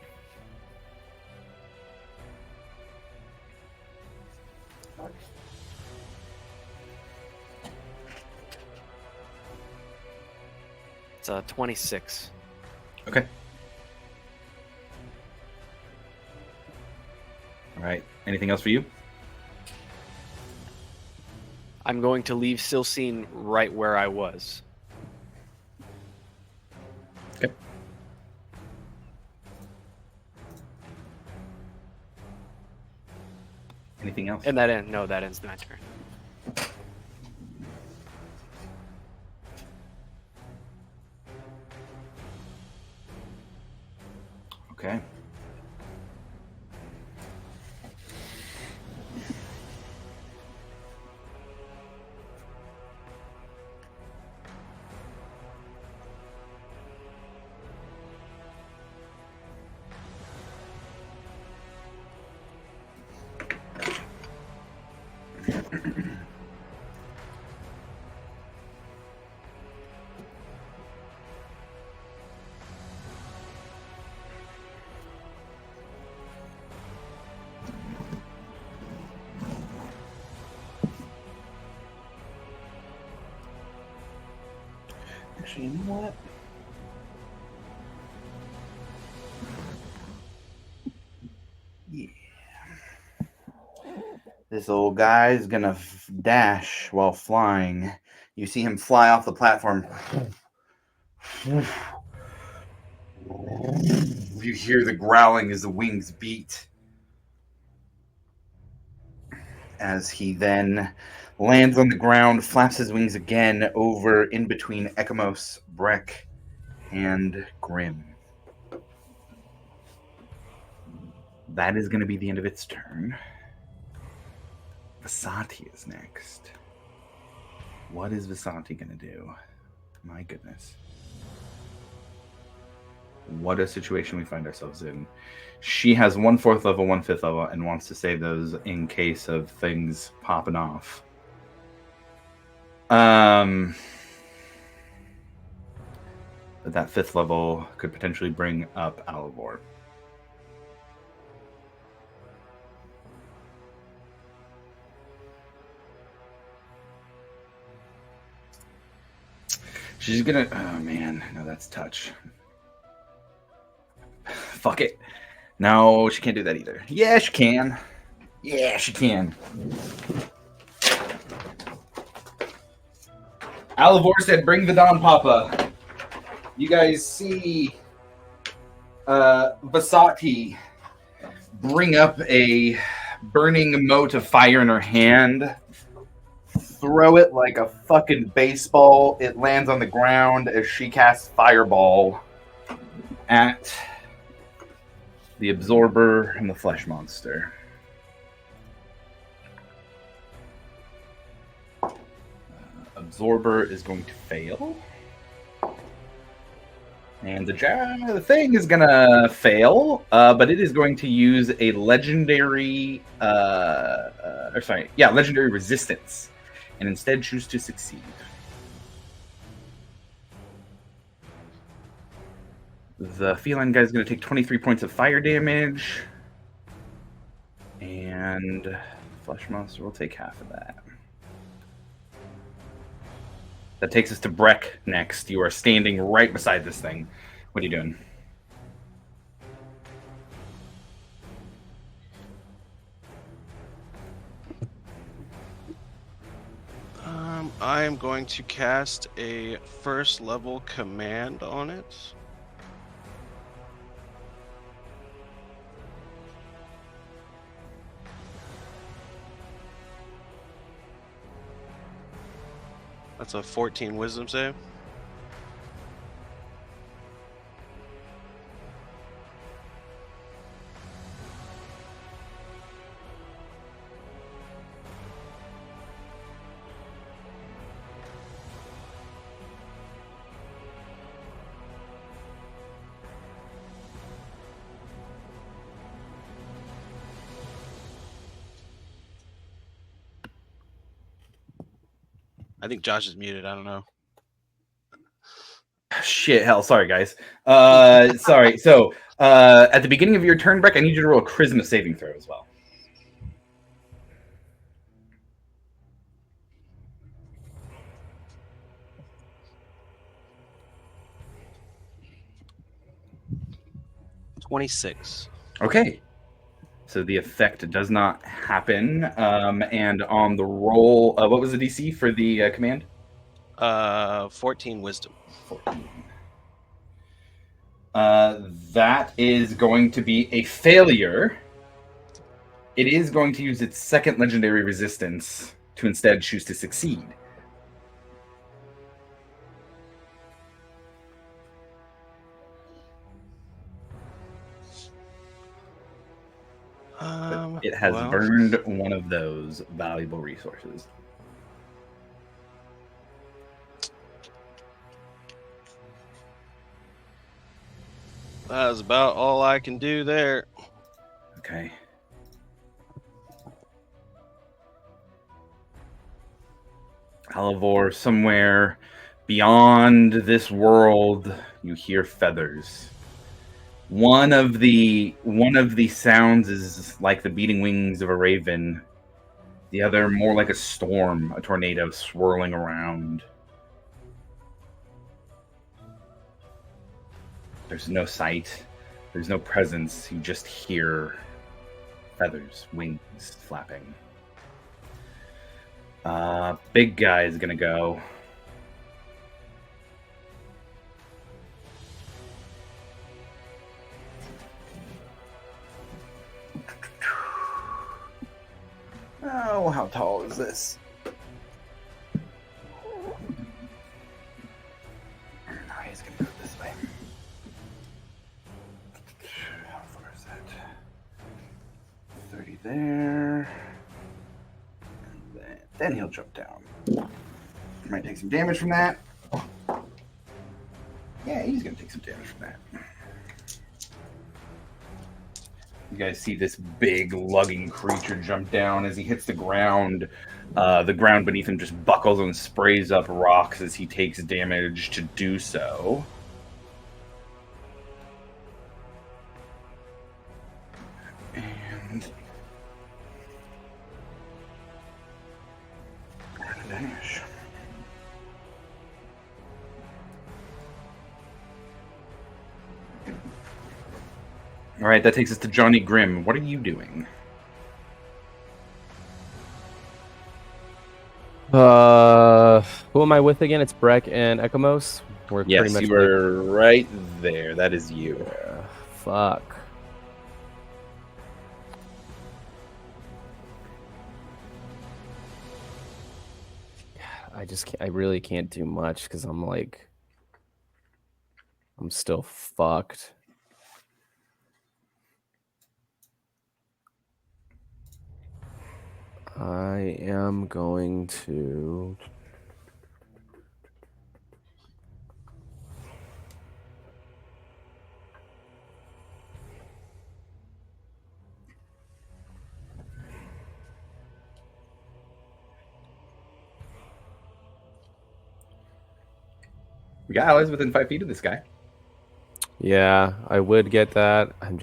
It's a 26. Okay. All right. Anything else for you? I'm going to leave Silsine right where I was. Okay. Anything else? And that ends. No, that ends my turn. Okay. Actually, you know what? Yeah. This old guy is gonna dash while flying. You see him fly off the platform. You hear the growling as the wings beat. As he then lands on the ground, flaps his wings again over in between Ekamos, Breck, and Grim. That is going to be the end of its turn. Visati is next. What is Visati going to do? My goodness. What a situation we find ourselves in. She has 1/4 level, 1/5 level, and wants to save those in case of things popping off. But that 5th level could potentially bring up Alivor. She's gonna. Oh man, no, that's touch. Fuck it. No, she can't do that either. Yeah, she can. Yeah, she can. Alivor said, "Bring the Don Papa." You guys see Visati bring up a burning mote of fire in her hand, throw it like a fucking baseball. It lands on the ground as she casts Fireball at the Absorber and the Flesh Monster. Absorber is going to fail. And the thing is going to fail, but it is going to use a legendary, legendary resistance, and instead choose to succeed. The feline guy is going to take 23 points of fire damage, and Flesh Monster will take half of that. That takes us to Breck next. You are standing right beside this thing. What are you doing? I am going to cast a first level command on it. That's a 14 wisdom save. I think Josh is muted. I don't know. Shit, hell, sorry, guys. Sorry. So, at the beginning of your turn, Breck, I need you to roll a charisma saving throw as well. $26. Okay. So the effect does not happen. And on the roll, what was the DC for the command? 14 wisdom. 14. That is going to be a failure. It is going to use its second legendary resistance to instead choose to succeed. It has burned one of those valuable resources. That is about all I can do there. Okay. Alivor, somewhere beyond this world, you hear feathers. One of the sounds is like the beating wings of a raven. The other more like a storm, a tornado swirling around. There's no sight. There's no presence. You just hear feathers, wings flapping. Big guy is gonna go. Oh, how tall is this? No, he's gonna go this way. How far is that? 30 there. And then he'll jump down. Might take some damage from that. Yeah, he's gonna take some damage from that. You guys see this big lugging creature jump down as he hits the ground. The ground beneath him just buckles and sprays up rocks as he takes damage to do so. And dash. All right, that takes us to Johnny Grimm. What are you doing? Who am I with again? It's Breck and Ekamos. We're Yes, pretty much you were right there. That is you. Fuck. I really can't do much because I'm still fucked. I am going to... We got allies within 5 feet of this guy. Yeah, I would get that. I'm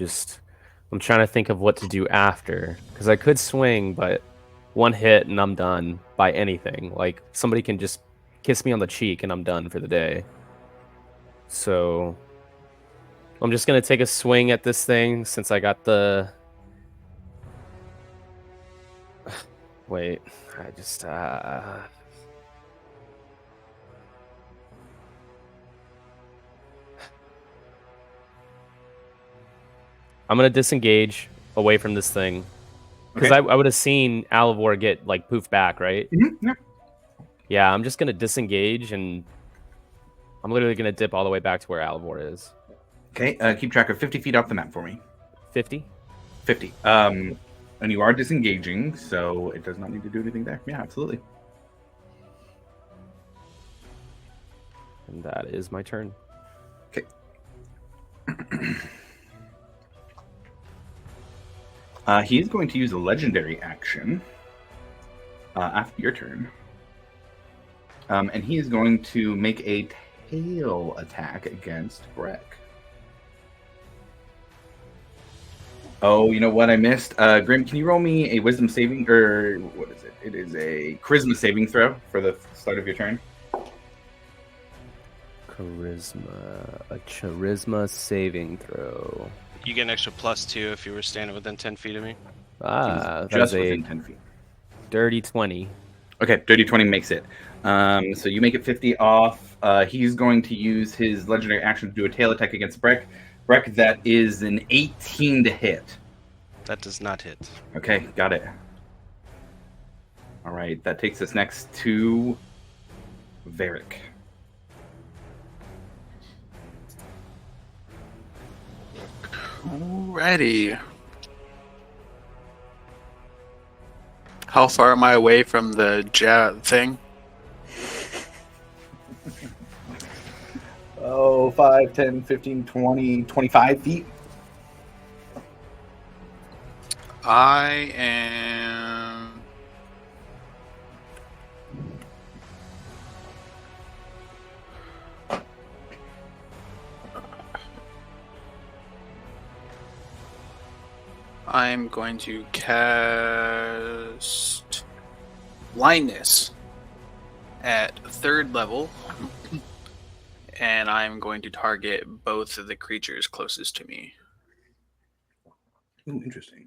trying to think of what to do after. Because I could swing, but one hit and I'm done by anything. Like, somebody can just kiss me on the cheek, and I'm done for the day. So I'm just gonna take a swing at this thing since I got the. Wait, I just. I'm gonna disengage away from this thing because Okay. I would have seen Alivor get like poofed back, right? Yeah. Yeah, I'm just gonna disengage and I'm literally gonna dip all the way back to where Alivor is. Okay. Keep track of 50 feet off the map for me. 50. 50. And you are disengaging, so it does not need to do anything there. Yeah, absolutely. And that is my turn. Okay. He's going to use a legendary action after your turn. And he is going to make a tail attack against Breck. Oh, you know what I missed? Grim, can you roll me a wisdom saving, or what is it? It is a charisma saving throw for the start of your turn. A charisma saving throw. You get an extra +2 if you were standing within 10 feet of me. That's Just a within 10 feet. dirty 20. Okay, dirty 20 makes it. So you make it 50 off. He's going to use his legendary action to do a tail attack against Breck. Breck, that is an 18 to hit. That does not hit. Okay, got it. All right, that takes us next to Varric. Alrighty. How far am I away from the thing? Oh, 5, 10, 15, 20, 25 feet. I am... I'm going to cast blindness at 3rd level, and I'm going to target both of the creatures closest to me. Ooh, interesting.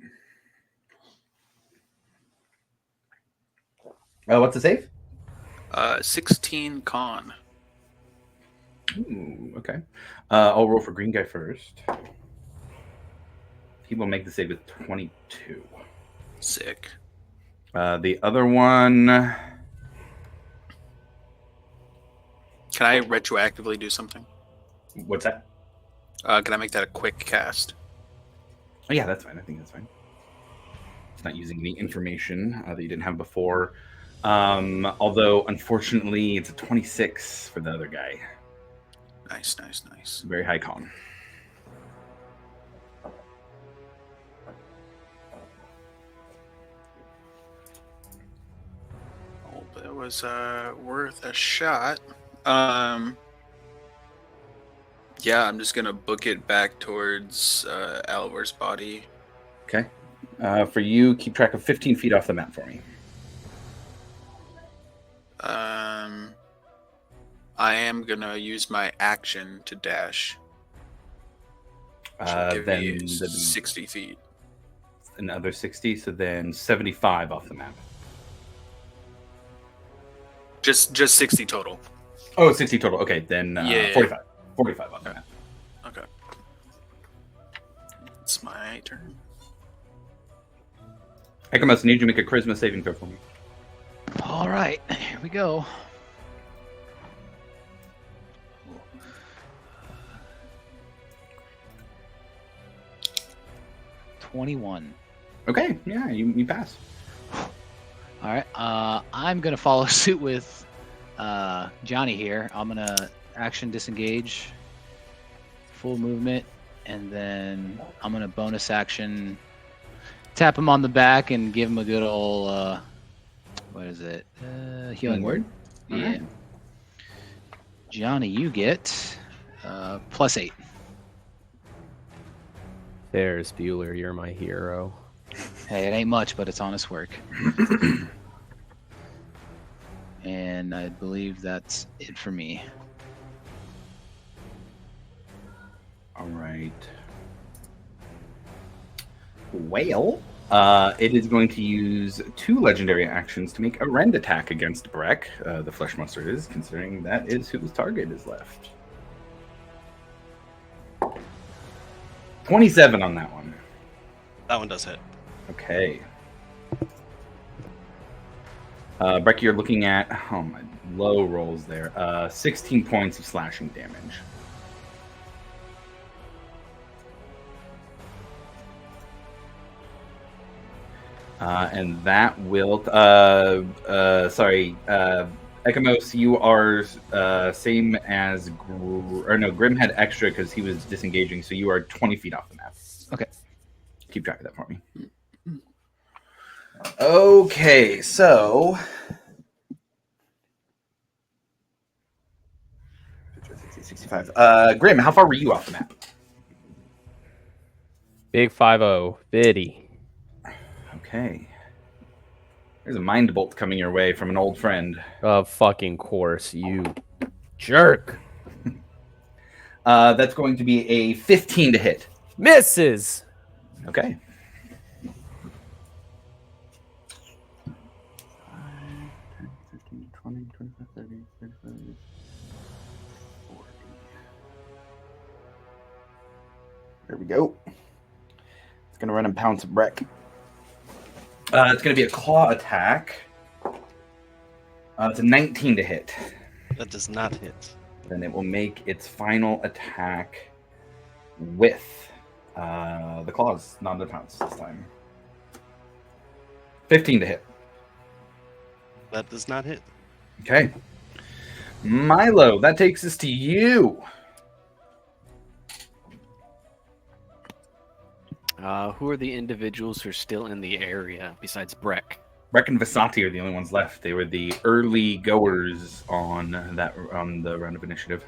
What's the save? 16 con. Ooh, okay. I'll roll for green guy first. He will make the save with 22. Sick. The other one... Can I retroactively do something? What's that? Can I make that a quick cast? Oh, yeah, that's fine. I think that's fine. It's not using any information that you didn't have before. Although, unfortunately, it's a 26 for the other guy. Nice, nice, nice. Very high con. Oh, but it was worth a shot. Yeah, I'm just gonna book it back towards Alivor's body. Okay. For you, keep track of 15 feet off the map for me. I am gonna use my action to dash. Should give me 60 feet. Another 60, so then 75 off the map. Just 60 total. Oh, 60 total. Okay, then Yeah. 45. 45 off the map. Okay. It's my turn. Ekamus, need you to make a charisma saving throw for me. All right, here we go. $21. Okay, yeah, you pass. All right, I'm gonna follow suit with Johnny here. I'm gonna action disengage, full movement, and then I'm gonna bonus action tap him on the back and give him a good old what is it? Healing word. All Yeah. right. Johnny, you get +8. There's Bueller, you're my hero. Hey, it ain't much, but it's honest work. And I believe that's it for me. All right. Well, it is going to use 2 legendary actions to make a rend attack against Breck, the flesh monster is, considering that is whose target is left. 27 on that one. That one does hit. Okay. Breck, you're looking at, oh my, low rolls there. 16 points of slashing damage. And that will, Ekamos, you are same as, Grim had extra because he was disengaging, so you are 20 feet off the map. Okay. Keep track of that for me. Okay, so 65. Grim, how far were you off the map? Big 5-0. Biddy. Okay. There's a mind bolt coming your way from an old friend. Of fucking course, you jerk. That's going to be a 15 to hit. Misses. Okay. There we go. It's going to run and pounce a Breck. It's going to be a claw attack. It's a 19 to hit. That does not hit. Then it will make its final attack with the claws, not the pounce this time. 15 to hit. That does not hit. Okay. Milo, that takes us to you. Who are the individuals who are still in the area besides Breck? Breck and Vasati are the only ones left. They were the early goers on the round of initiative.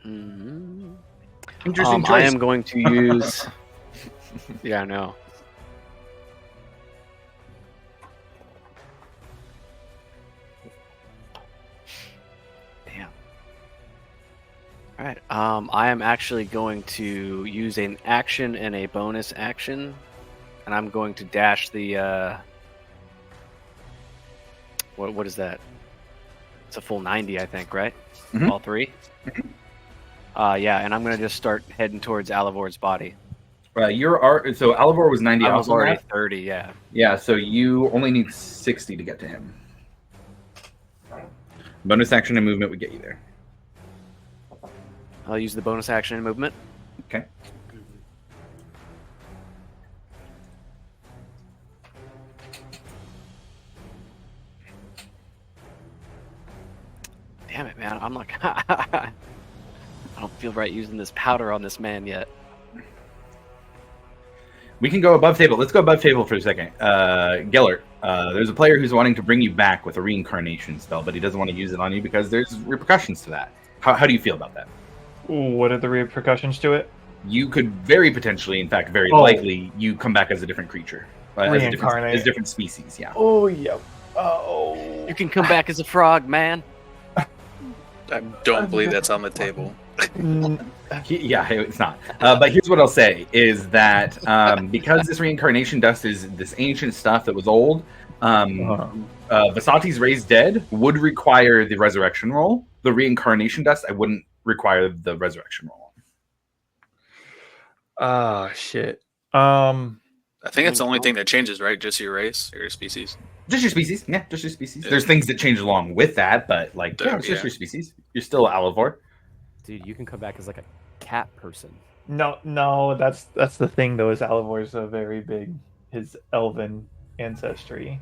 Mm-hmm. Interesting I choice. am going to use. Yeah, I know. Damn. All right. I am actually going to use an action and a bonus action, and I'm going to dash the. What is that? It's a full 90, I think, right? Mhm. All three. Yeah, and I'm gonna just start heading towards Alivor's body. So Alivor was 90 I off was on already that. 30, yeah. Yeah, so you only need 60 to get to him. Bonus action and movement would get you there. I'll use the bonus action and movement. Okay. Damn it, man! I'm like, I don't feel right using this powder on this man yet. We can go above table. Let's go above table for a second. Gellert, there's a player who's wanting to bring you back with a reincarnation spell, but he doesn't want to use it on you because there's repercussions to that. How do you feel about that? What are the repercussions to it? You could very potentially, in fact, very likely, you come back as a different creature. Reincarnate. As different species, yeah. Oh, yeah. Oh. You can come back as a frog, man. I don't believe that's on the table. Yeah, it's not. But here's what I'll say, is that because this reincarnation dust is this ancient stuff that was old, Vasati's Raised Dead would require the resurrection roll. The reincarnation dust, I wouldn't require the resurrection roll. Ah, shit. I think it's the only thing that changes, right? Just your race or your species. Just your species. Yeah, just your species. Yeah. There's things that change along with that, but like, yeah, it's just your species. You're still Alivor. Dude, you can come back as like a cat person. No, that's the thing though. Is Alivor's a very big, his elven ancestry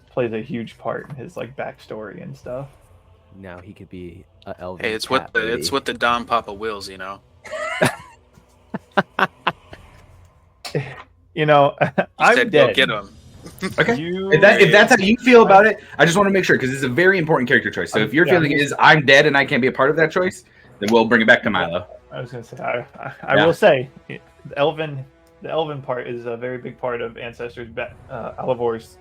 plays a huge part in his like backstory and stuff. Now he could be a elven. Hey, it's what the Don Papa wills, you know. You know, I'm Said, dead. go get him. Okay. If that's how you feel about it, I just want to make sure because it's a very important character choice. So if your feeling is I'm dead and I can't be a part of that choice, then we'll bring it back to Milo. I was gonna say I will say the elven part is a very big part of Ancestors Alivor's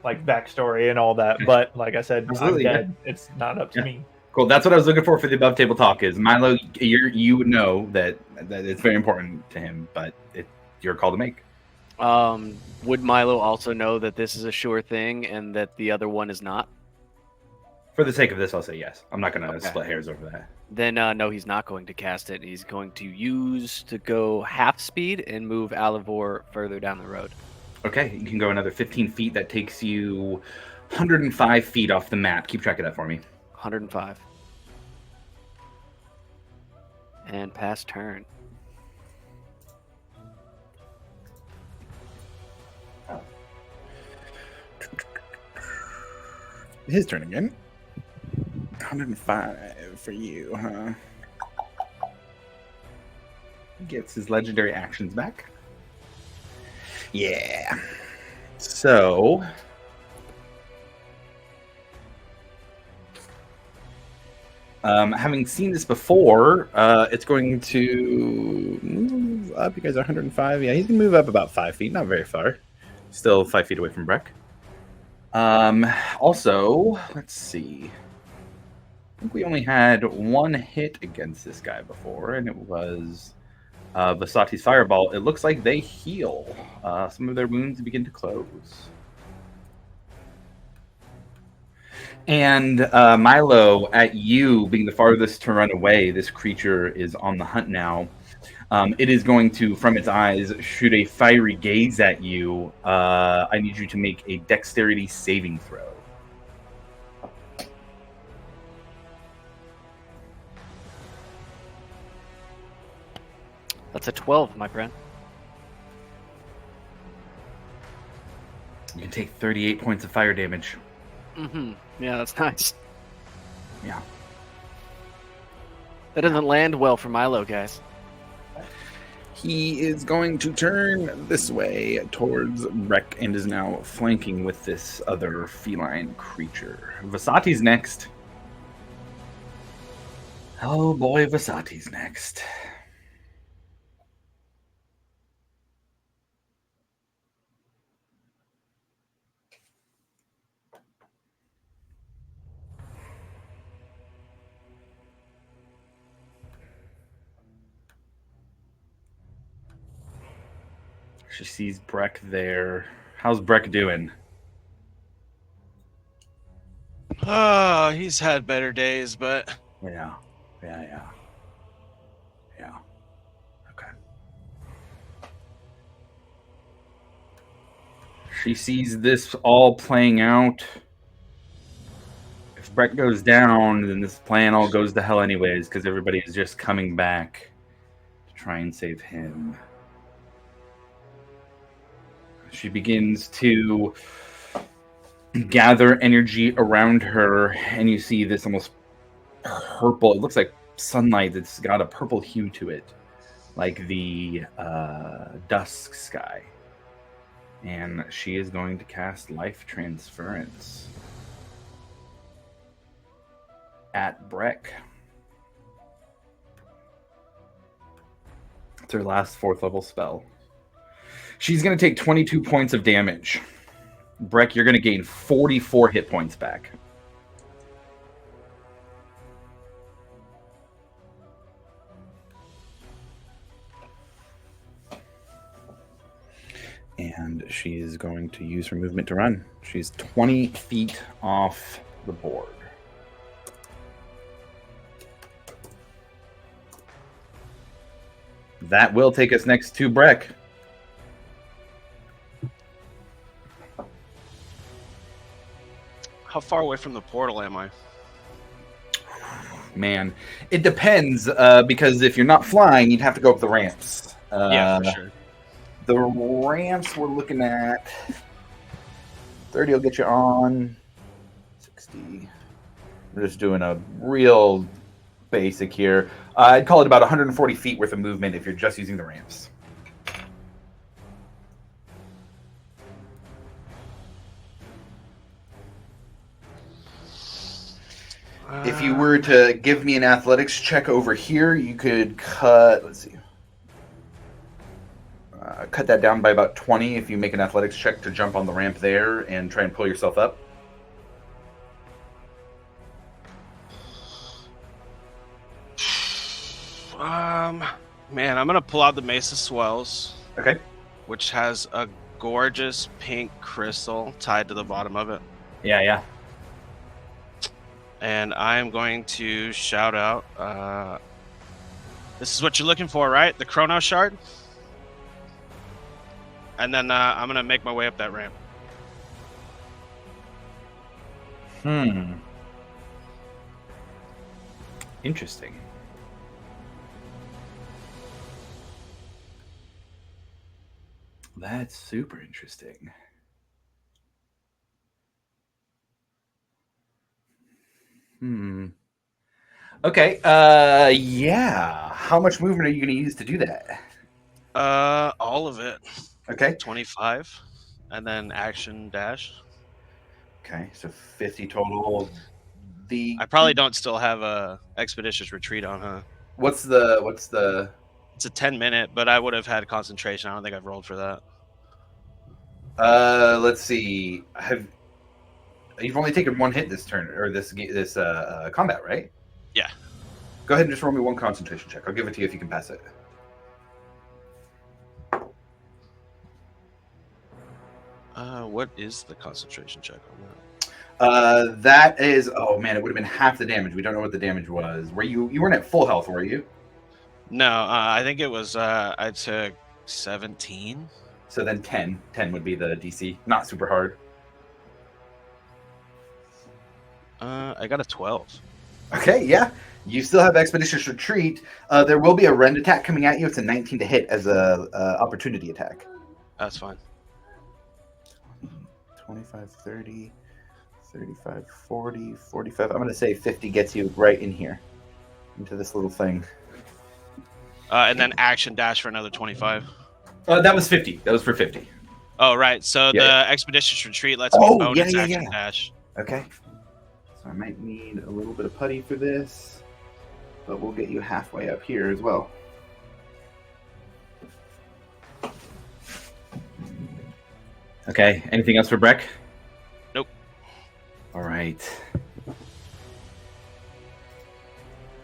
like backstory and all that. But like I said, Absolutely, I'm dead. It's not up to me. Cool. That's what I was looking for the above table talk. Is Milo? You would know that it's very important to him, but it's your call to make. Would Milo also know that this is a sure thing and that the other one is not? For the sake of this, I'll say yes. I'm not going to Okay. split hairs over that. Then no, he's not going to cast it. He's going to use to go half speed and move Alivor further down the road. Okay, you can go another 15 feet. That takes you 105 feet off the map. Keep track of that for me. 105. And pass turn. His turn again. 105 for you, huh? Gets his legendary actions back. Yeah. So having seen this before, it's going to move up. You guys are 105. Yeah, he's going to move up about 5 feet. Not very far. Still 5 feet away from Breck. Also, let's see. I think we only had one hit against this guy before, and it was Vasati's Fireball. It looks like they heal. Some of their wounds begin to close. And Milo, at you being the farthest to run away, this creature is on the hunt now. It is going to, from its eyes, shoot a fiery gaze at you. I need you to make a dexterity saving throw. That's a 12, my friend. You can take 38 points of fire damage. Mm-hmm. Yeah, that's nice. Yeah. That doesn't land well for Milo, guys. He is going to turn this way towards Breck and is now flanking with this other feline creature. Vasati's next. Oh boy, Vasati's next. She sees Breck there. How's Breck doing? He's had better days, but Yeah. Okay. She sees this all playing out. If Breck goes down, then this plan all goes to hell anyways, because everybody is just coming back to try and save him. She begins to gather energy around her, and you see this almost purple. It looks like sunlight that's got a purple hue to it, like the dusk sky. And she is going to cast Life Transference at Breck. It's her last 4th level spell. She's going to take 22 points of damage. Breck, you're going to gain 44 hit points back. And she is going to use her movement to run. She's 20 feet off the board. That will take us next to Breck. how far away from the portal am I? Man, it depends, because if you're not flying, you'd have to go up the ramps. Yeah, for sure. The ramps we're looking at, 30 will get you on, 60. We're just doing a real basic here. I'd call it about 140 feet worth of movement if you're just using the ramps. If you were to give me an athletics check over here, you could cut. Let's see. Cut that down by about 20 if you make an athletics check to jump on the ramp there and try and pull yourself up. Man, I'm gonna pull out the Mace of Swells, Okay. which has a gorgeous pink crystal tied to the bottom of it, Yeah. and I am going to shout out. This is what you're looking for, right? The Chrono Shard. And then I'm gonna make my way up that ramp. Interesting. That's super interesting. Okay. Yeah. How much movement are you going to use to do that? All of it. Okay. 25, and then action dash. Okay. So 50 total. I probably don't still have a expeditious retreat on, huh? What's the? It's a 10-minute, but I would have had concentration. I don't think I've rolled for that. Let's see. You've only taken one hit this turn or this combat, right? Yeah. Go ahead and just roll me one concentration check. I'll give it to you if you can pass it. What is the concentration check on that? That is. Oh man, it would have been half the damage. We don't know what the damage was. You weren't at full health, were you? No, I think it was. I took 17. So then 10. 10 would be the DC. Not super hard. I got a 12. Okay, yeah. You still have Expeditious Retreat. There will be a rend attack coming at you. It's a 19 to hit as a opportunity attack. That's fine. 25, 30, 35, 40, 45. I'm going to say 50 gets you right in here. Into this little thing. And then action dash for another 25. That was 50. That was for 50. Oh, right. So Yeah. the Expeditious Retreat lets me bonus action dash. Okay. So I might need a little bit of putty for this. But we'll get you halfway up here as well. Okay. Anything else for Breck? Nope. All right.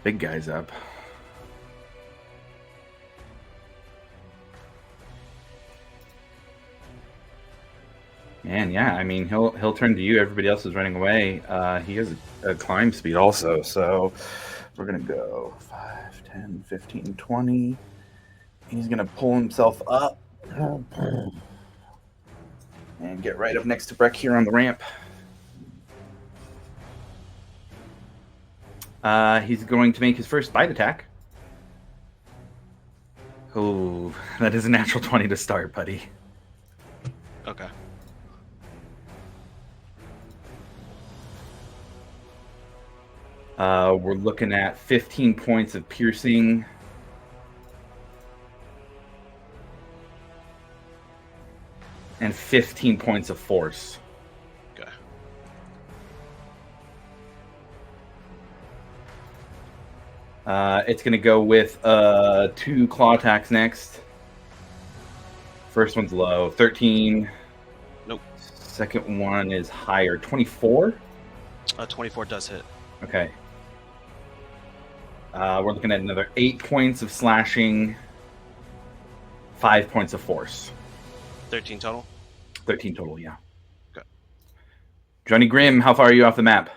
Big guy's up. And yeah, I mean, he'll turn to you. Everybody else is running away. He has a climb speed also, so we're going to go 5, 10, 15, 20. He's going to pull himself up and get right up next to Breck here on the ramp. He's going to make his first bite attack. Oh, that is a natural 20 to start, buddy. Okay. We're looking at 15 points of piercing. And 15 points of force. Okay. It's going to go with 2 claw attacks next. First one's low, 13. Nope. Second one is higher, 24. 24 does hit. Okay. We're looking at another 8 points of slashing, 5 points of force. 13 total? 13 total, yeah. Okay. Johnny Grimm, how far are you off the map?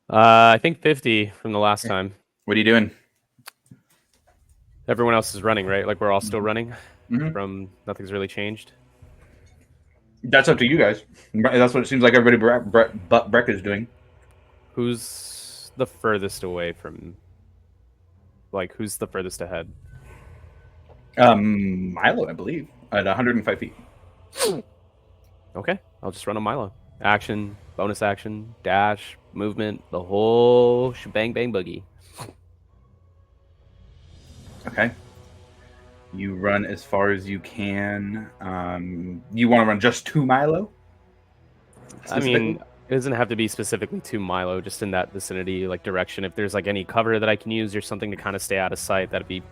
I think 50 from the last time. What are you doing? Everyone else is running, right? Like we're all still running Mhm. from nothing's really changed. That's up to you guys. That's what it seems like everybody but Breck is doing. Who's the furthest away from, like, who's the furthest ahead? Milo, I believe, at 105 feet. Okay, I'll just run a Milo. Action, bonus action, dash, movement, the whole shebang bang boogie. Okay. You run as far as you can. You want to run just 2 Milo? I mean, It doesn't have to be specifically to Milo, just in that vicinity, like direction. If there's like any cover that I can use or something to kind of stay out of sight, that'd be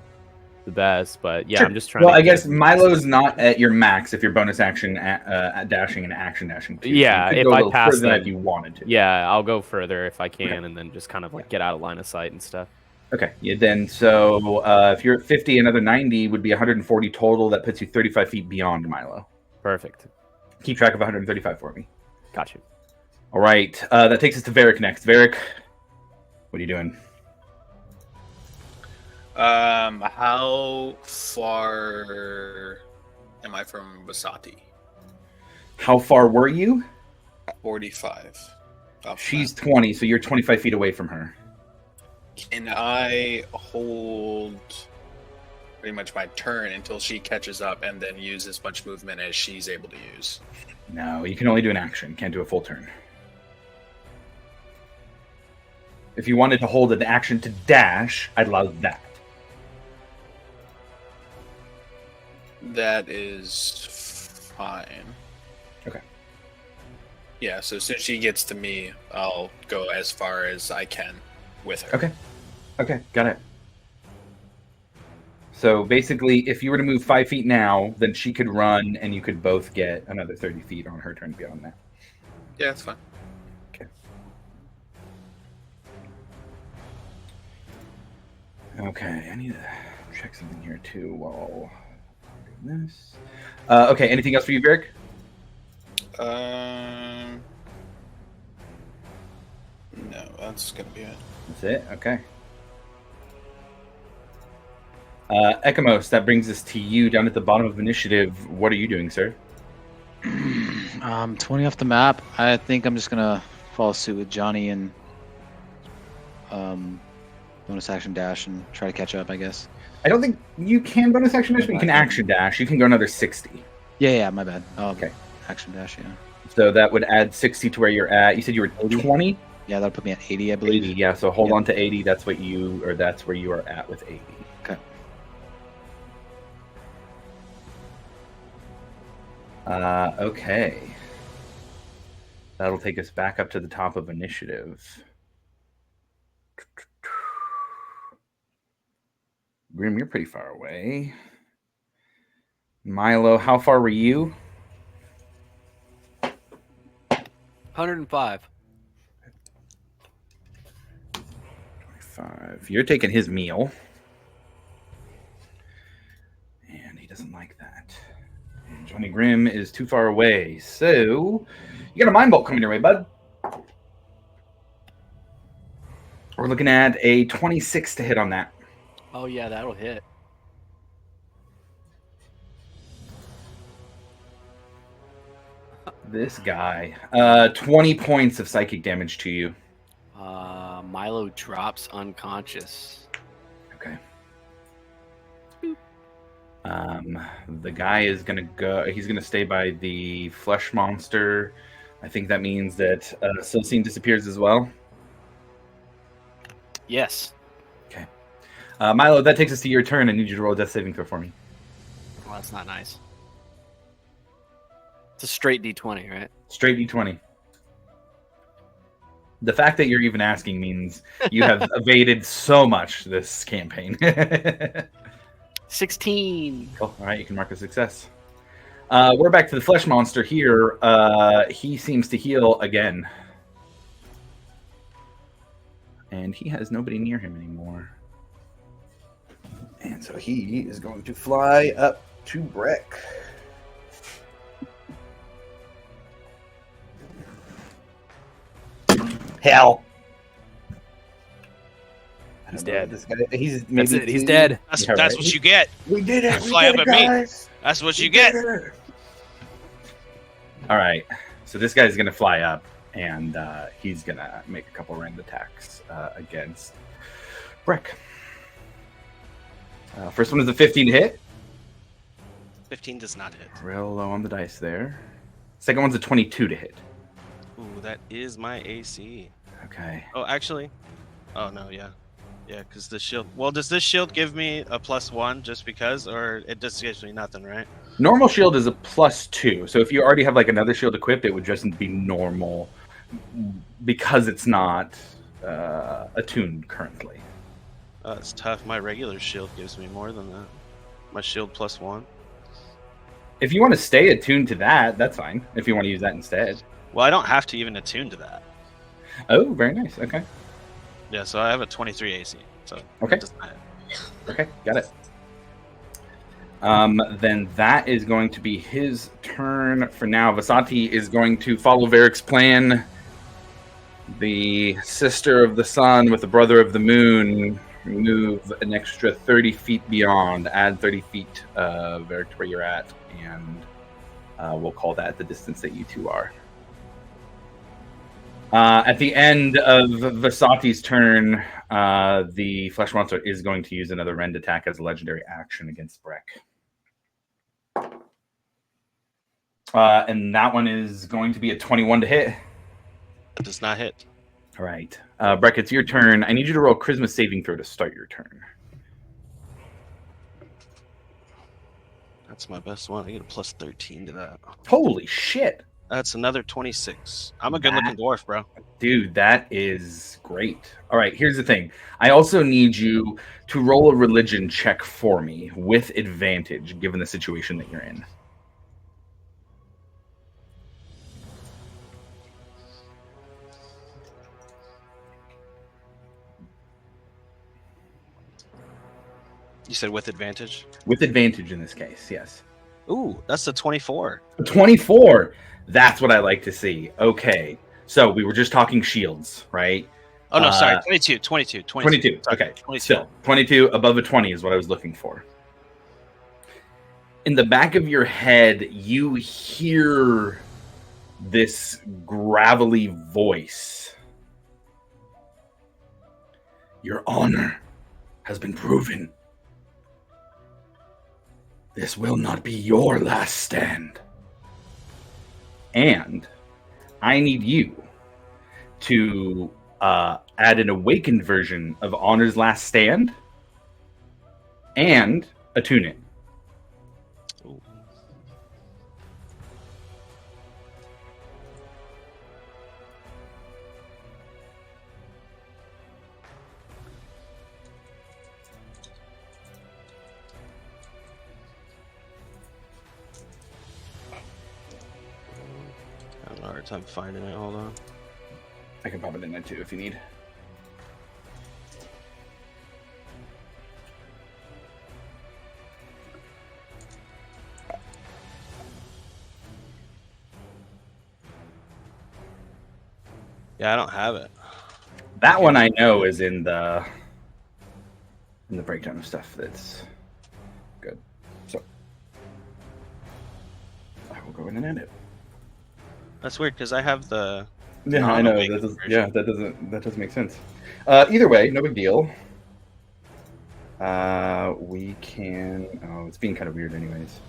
the best. But yeah, Sure. I'm just trying. Well, to I guess get- Milo's not at your max if you're bonus action at dashing and action dashing. Too. Yeah, so you could if go a I little pass further than that them- if you wanted to. Yeah, I'll go further if I can, Okay. and then just kind of like get out of line of sight and stuff. Okay. Yeah. Then so if you're at 50, another 90 would be 140 total. That puts you 35 feet beyond Milo. Perfect. Keep track of 135 for me. Got you. All right. That takes us to Varric next. Varric, what are you doing? How far am I from Basati? How far were you? 45. off the She's map. 20, so you're 25 feet away from her. Can I hold pretty much my turn until she catches up and then use as much movement as she's able to use? No, you can only do an action. Can't do a full turn. If you wanted to hold an action to dash, I'd allow that. That is fine. Okay. Yeah, so as soon as she gets to me, I'll go as far as I can with her. Okay. Okay, got it. So basically, if you were to move 5 feet now, then she could run and you could both get another 30 feet on her turn beyond that. Yeah, that's fine. Okay, I need to check something here too while doing this. Okay, anything else for you, Varric? No, that's gonna be it. That's it? Okay. Ekamos, that brings us to you down at the bottom of initiative. What are you doing, sir? 20 off the map. I think I'm just gonna follow suit with Johnny and bonus action dash and try to catch up, I guess. I don't think you can bonus action dash, but you can action dash. You can go another 60. Yeah, my bad. Oh, Okay. Action dash, yeah. So that would add 60 to where you're at. You said you were 20? Yeah, that'll put me at 80, I believe. 80, yeah. So hold Yep. on to 80. That's what you, or that's where you are at with 80. Okay. Okay. That'll take us back up to the top of initiative. Grim, you're pretty far away. Milo, how far were you? 105. 25. You're taking his meal. And he doesn't like that. And Johnny Grimm is too far away. So, you got a Mind Bolt coming your way, bud. We're looking at a 26 to hit on that. Oh yeah, that'll hit. This guy. 20 points of psychic damage to you. Milo drops unconscious. Okay. The guy is gonna go. He's gonna stay by the flesh monster. I think that means that Silcine disappears as well. Yes. Milo, that takes us to your turn. I need you to roll a death saving throw for me. Well, that's not nice. It's a straight D20, right? Straight D20. The fact that you're even asking means you have evaded so much this campaign. 16. Cool. All right, you can mark a success. We're back to the flesh monster here. He seems to heal again. And he has nobody near him anymore. And so he is going to fly up to Breck. Hell. I He's don't know dead. This guy, he's That's maybe it. He's two- dead. That's, Yeah, that's right. what you get. We did it. You fly up at me. That's what you get. All right. So this guy's going to fly up, and he's going to make a couple ranged attacks against Breck. First one is a 15 to hit. 15 does not hit. Real low on the dice there. Second one's a 22 to hit. Ooh, that is my AC. Okay. Oh, actually. Oh, no, yeah. Yeah, because the shield. Well, does this shield give me a +1 just because, or it just gives me nothing, right? Normal shield is a +2. So if you already have like another shield equipped, it would just be normal because it's not attuned currently. It's tough. My regular shield gives me more than that. My shield +1. If you want to stay attuned to that, that's fine. If you want to use that instead. Well, I don't have to even attune to that. Oh, very nice. Okay. Yeah, so I have a 23 AC. So Okay. it doesn't matter. Okay, got it. Then that is going to be his turn for now. Vasati is going to follow Varric's plan. The sister of the sun with the brother of the moon move an extra 30 feet beyond. Add 30 feet, Varric, to where you're at, and we'll call that the distance that you two are. At the end of Vasati's turn, the Flesh Monster is going to use another Rend attack as a legendary action against Breck. And that one is going to be a 21 to hit. It does not hit. All right. Breck, it's your turn. I need you to roll Charisma saving throw to start your turn. That's my best one. I get a +13 to that. Holy shit. That's another 26. I'm a good-looking dwarf, bro. Dude, that is great. All right, here's the thing. I also need you to roll a religion check for me with advantage, given the situation that you're in. You said with advantage? With advantage in this case, yes. Ooh, that's a 24. 24. That's what I like to see. Okay. So we were just talking shields, right? Oh, no, sorry. 22. 22. Okay. 22. Still, 22 above a 20 is what I was looking for. In the back of your head, you hear this gravelly voice. Your honor has been proven. This will not be your last stand. And I need you to add an awakened version of Honor's Last Stand and attune it. Ooh. I have a hard time finding it. Hold on. I can pop it in there too if you need. Yeah, I don't have it. That one I know is in the breakdown of stuff. That's good. So I will go in and end it. That's weird because I have the. Yeah, I know. Non-awakened That doesn't make sense. Either way, no big deal. We can. Oh, it's being kind of weird, anyways.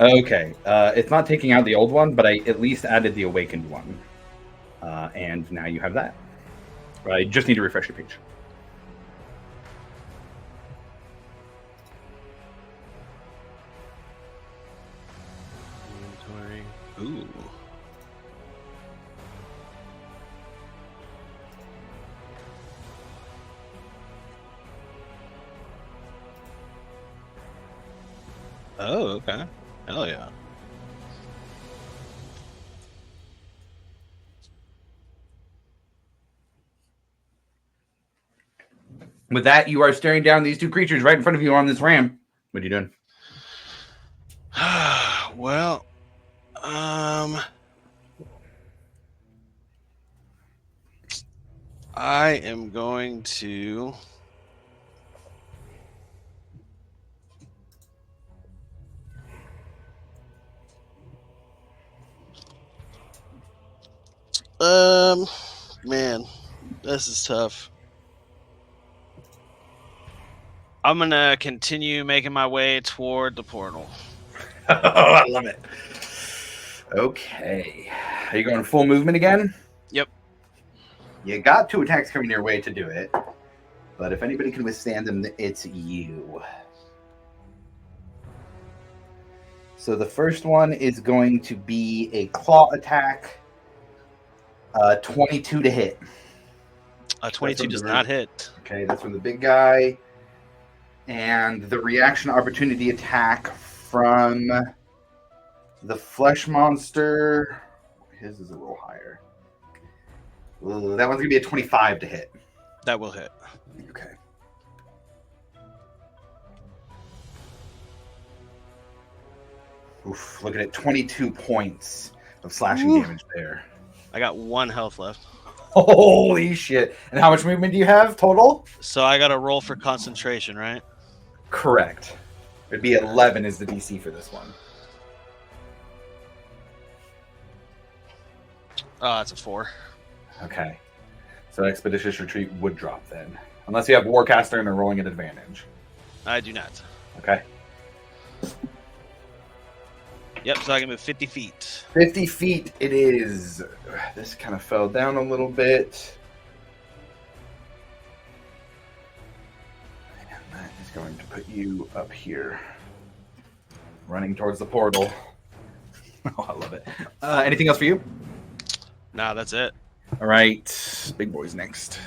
Okay, it's not taking out the old one, but I at least added the awakened one, and now you have that. I just need to refresh your page. Inventory. Ooh. Oh, okay. Hell yeah. With that, you are staring down these two creatures right in front of you on this ramp. What are you doing? Well, I am going to. Man, this is tough. I'm gonna continue making my way toward the portal. Oh, I love it. Okay. Are you going full movement again? Yep. You got two attacks coming your way to do it. But if anybody can withstand them, it's you. So the first one is going to be a claw attack. 22 to hit. 22 does not hit. Okay, that's from the big guy. And the reaction opportunity attack from the flesh monster. His is a little higher. Ooh, that one's going to be a 25 to hit. That will hit. Okay. Oof, look at it. 22 points of slashing damage there. I got 1 health left. Holy shit. And how much movement do you have total? So I got to roll for concentration, right? Correct. It'd be 11 is the DC for this one. It's a 4. Okay. So Expeditious Retreat would drop then. Unless you have Warcaster and are rolling at advantage. I do not. Okay. Yep, so I can move 50 feet. 50 feet it is. This kind of fell down a little bit. And that is going to put you up here. Running towards the portal. Oh, I love it. Anything else for you? Nah, that's it. All right. Big boy's next.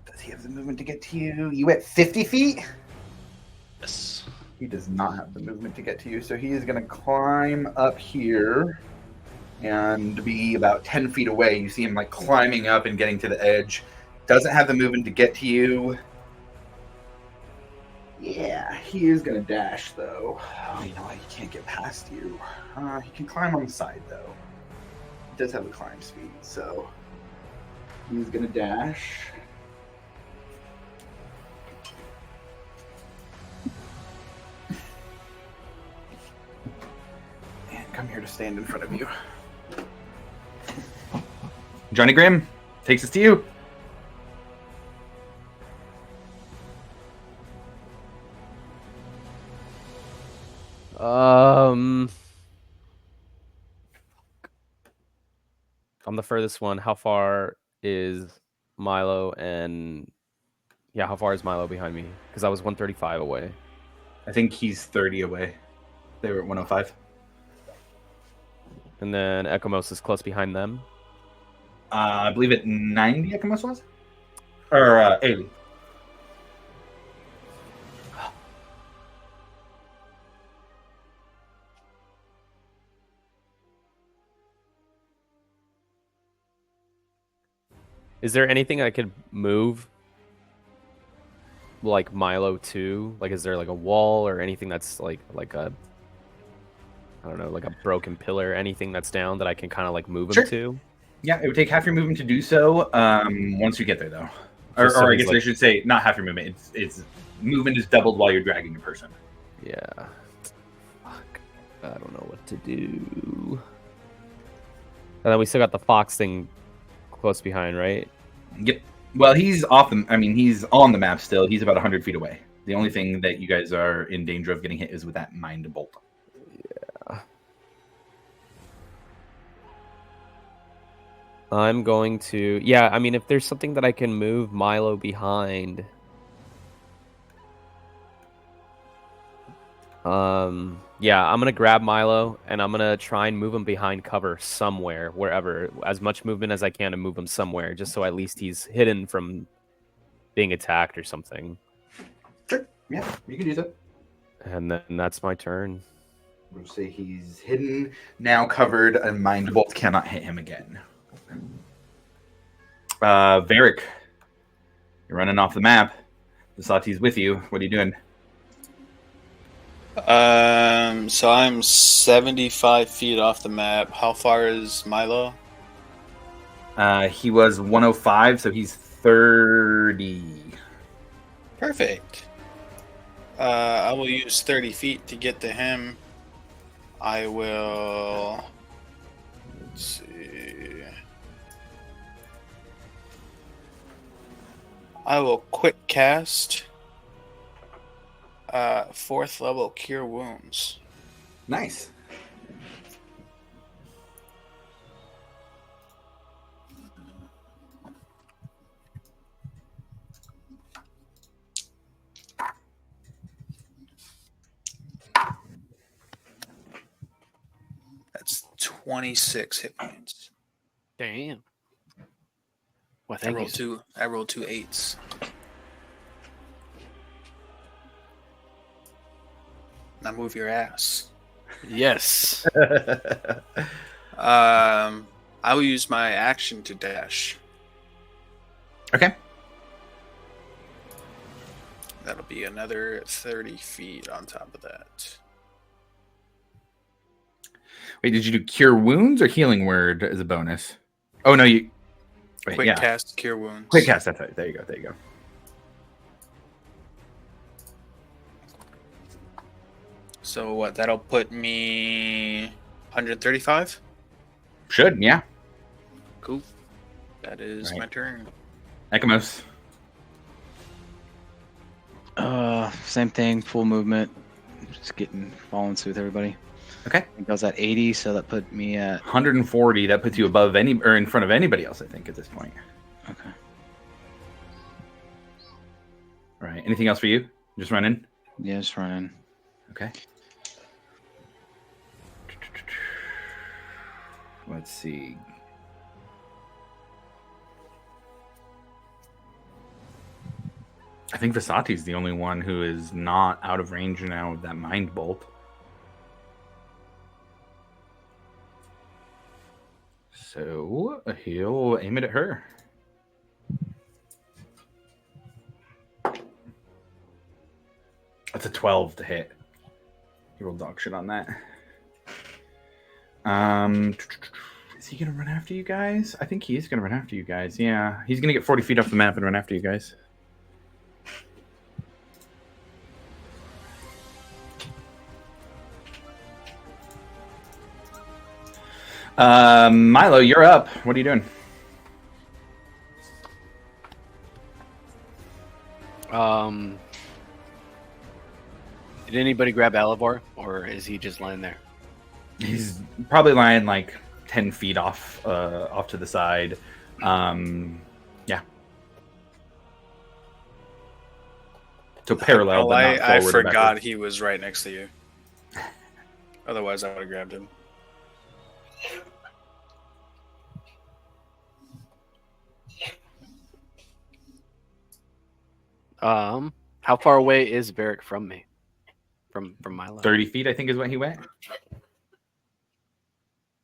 Does he have the movement to get to you? You at 50 feet? Yes. He does not have the movement to get to you, so he is going to climb up here and be about 10 feet away. You see him like climbing up and getting to the edge. Doesn't have the movement to get to you. Yeah, he is going to dash, though. Oh, you know what? He can't get past you. He can climb on the side, though. He does have a climb speed, so he's going to dash. And come here to stand in front of you. Johnny Grimm takes us to you. I'm the furthest one. How far is Milo? And yeah, how far is Milo behind me? Because I was 135 away. I think he's 30 away. They were at 105. And then Ekamos is close behind them. I believe at 90 Ekamos was? Or 80. Is there anything I could move like Milo to? Like, is there like a wall or anything that's like a, I don't know, like a broken pillar, anything that's down that I can kind of like move him to? Yeah, it would take half your movement to do so. Once you get there, though, Just so or I he's guess I should say, not half your movement. It's movement is doubled while you're dragging a person. Yeah. Fuck. I don't know what to do. And then we still got the fox thing close behind, right? Yep. Well, he's off the. I mean, he's on the map still. He's about 100 feet away. The only thing that you guys are in danger of getting hit is with that mind bolt. Yeah. I'm going to. Yeah, I mean, if there's something that I can move Milo behind. Yeah, I'm gonna grab Milo and I'm gonna try and move him behind cover somewhere, wherever, as much movement as I can to move him somewhere, just so at least he's hidden from being attacked or something. Sure. Yeah, you can do that. And then that's my turn. We'll say he's hidden, now covered, and mind bolt cannot hit him again. Varric, you're running off the map. The Sati's with you. What are you doing? So I'm 75 feet off the map. How far is Milo? He was 105, so he's 30. Perfect. I will use 30 feet to get to him. I will. Let's see. I will quick cast 4th level Cure Wounds. Nice. 26 hit points. Damn. Well, I thank rolled you. I rolled 2 8s. Now move your ass. Yes. I will use my action to dash. Okay. That'll be another 30 feet on top of that. Wait, did you do cure wounds or healing word as a bonus? Oh no, you. Wait, Quick yeah. cast, cure wounds. Quick cast. That's right. There you go. There you go. So what? That'll put me 135. Should, yeah. Cool. That is Right. my turn. Ekamos. Same thing, full movement. Just following suit with everybody. Okay. I think I was at 80, so that put me at 140. That puts you above any or in front of anybody else, I think, at this point. okay. All right. Anything else for you? Just run in. Yeah, just running. Okay. Let's see. I think Vasati's the only one who is not out of range now of that mind bolt. So he'll aim it at her. That's a 12 to hit. He rolled dog shit on that. Is he gonna run after you guys? I think he is gonna run after you guys. Yeah, he's gonna get 40 feet off the map and run after you guys. Milo, you're up. What are you doing? Did anybody grab Alivor, or is he just lying there? He's probably lying like 10 feet off to the side. Yeah. So parallel, but not I forward or forgot backwards. he was right next to you. Otherwise, I would have grabbed him. How far away is Varric from me? From Milo? 30 feet, I think, is what he went.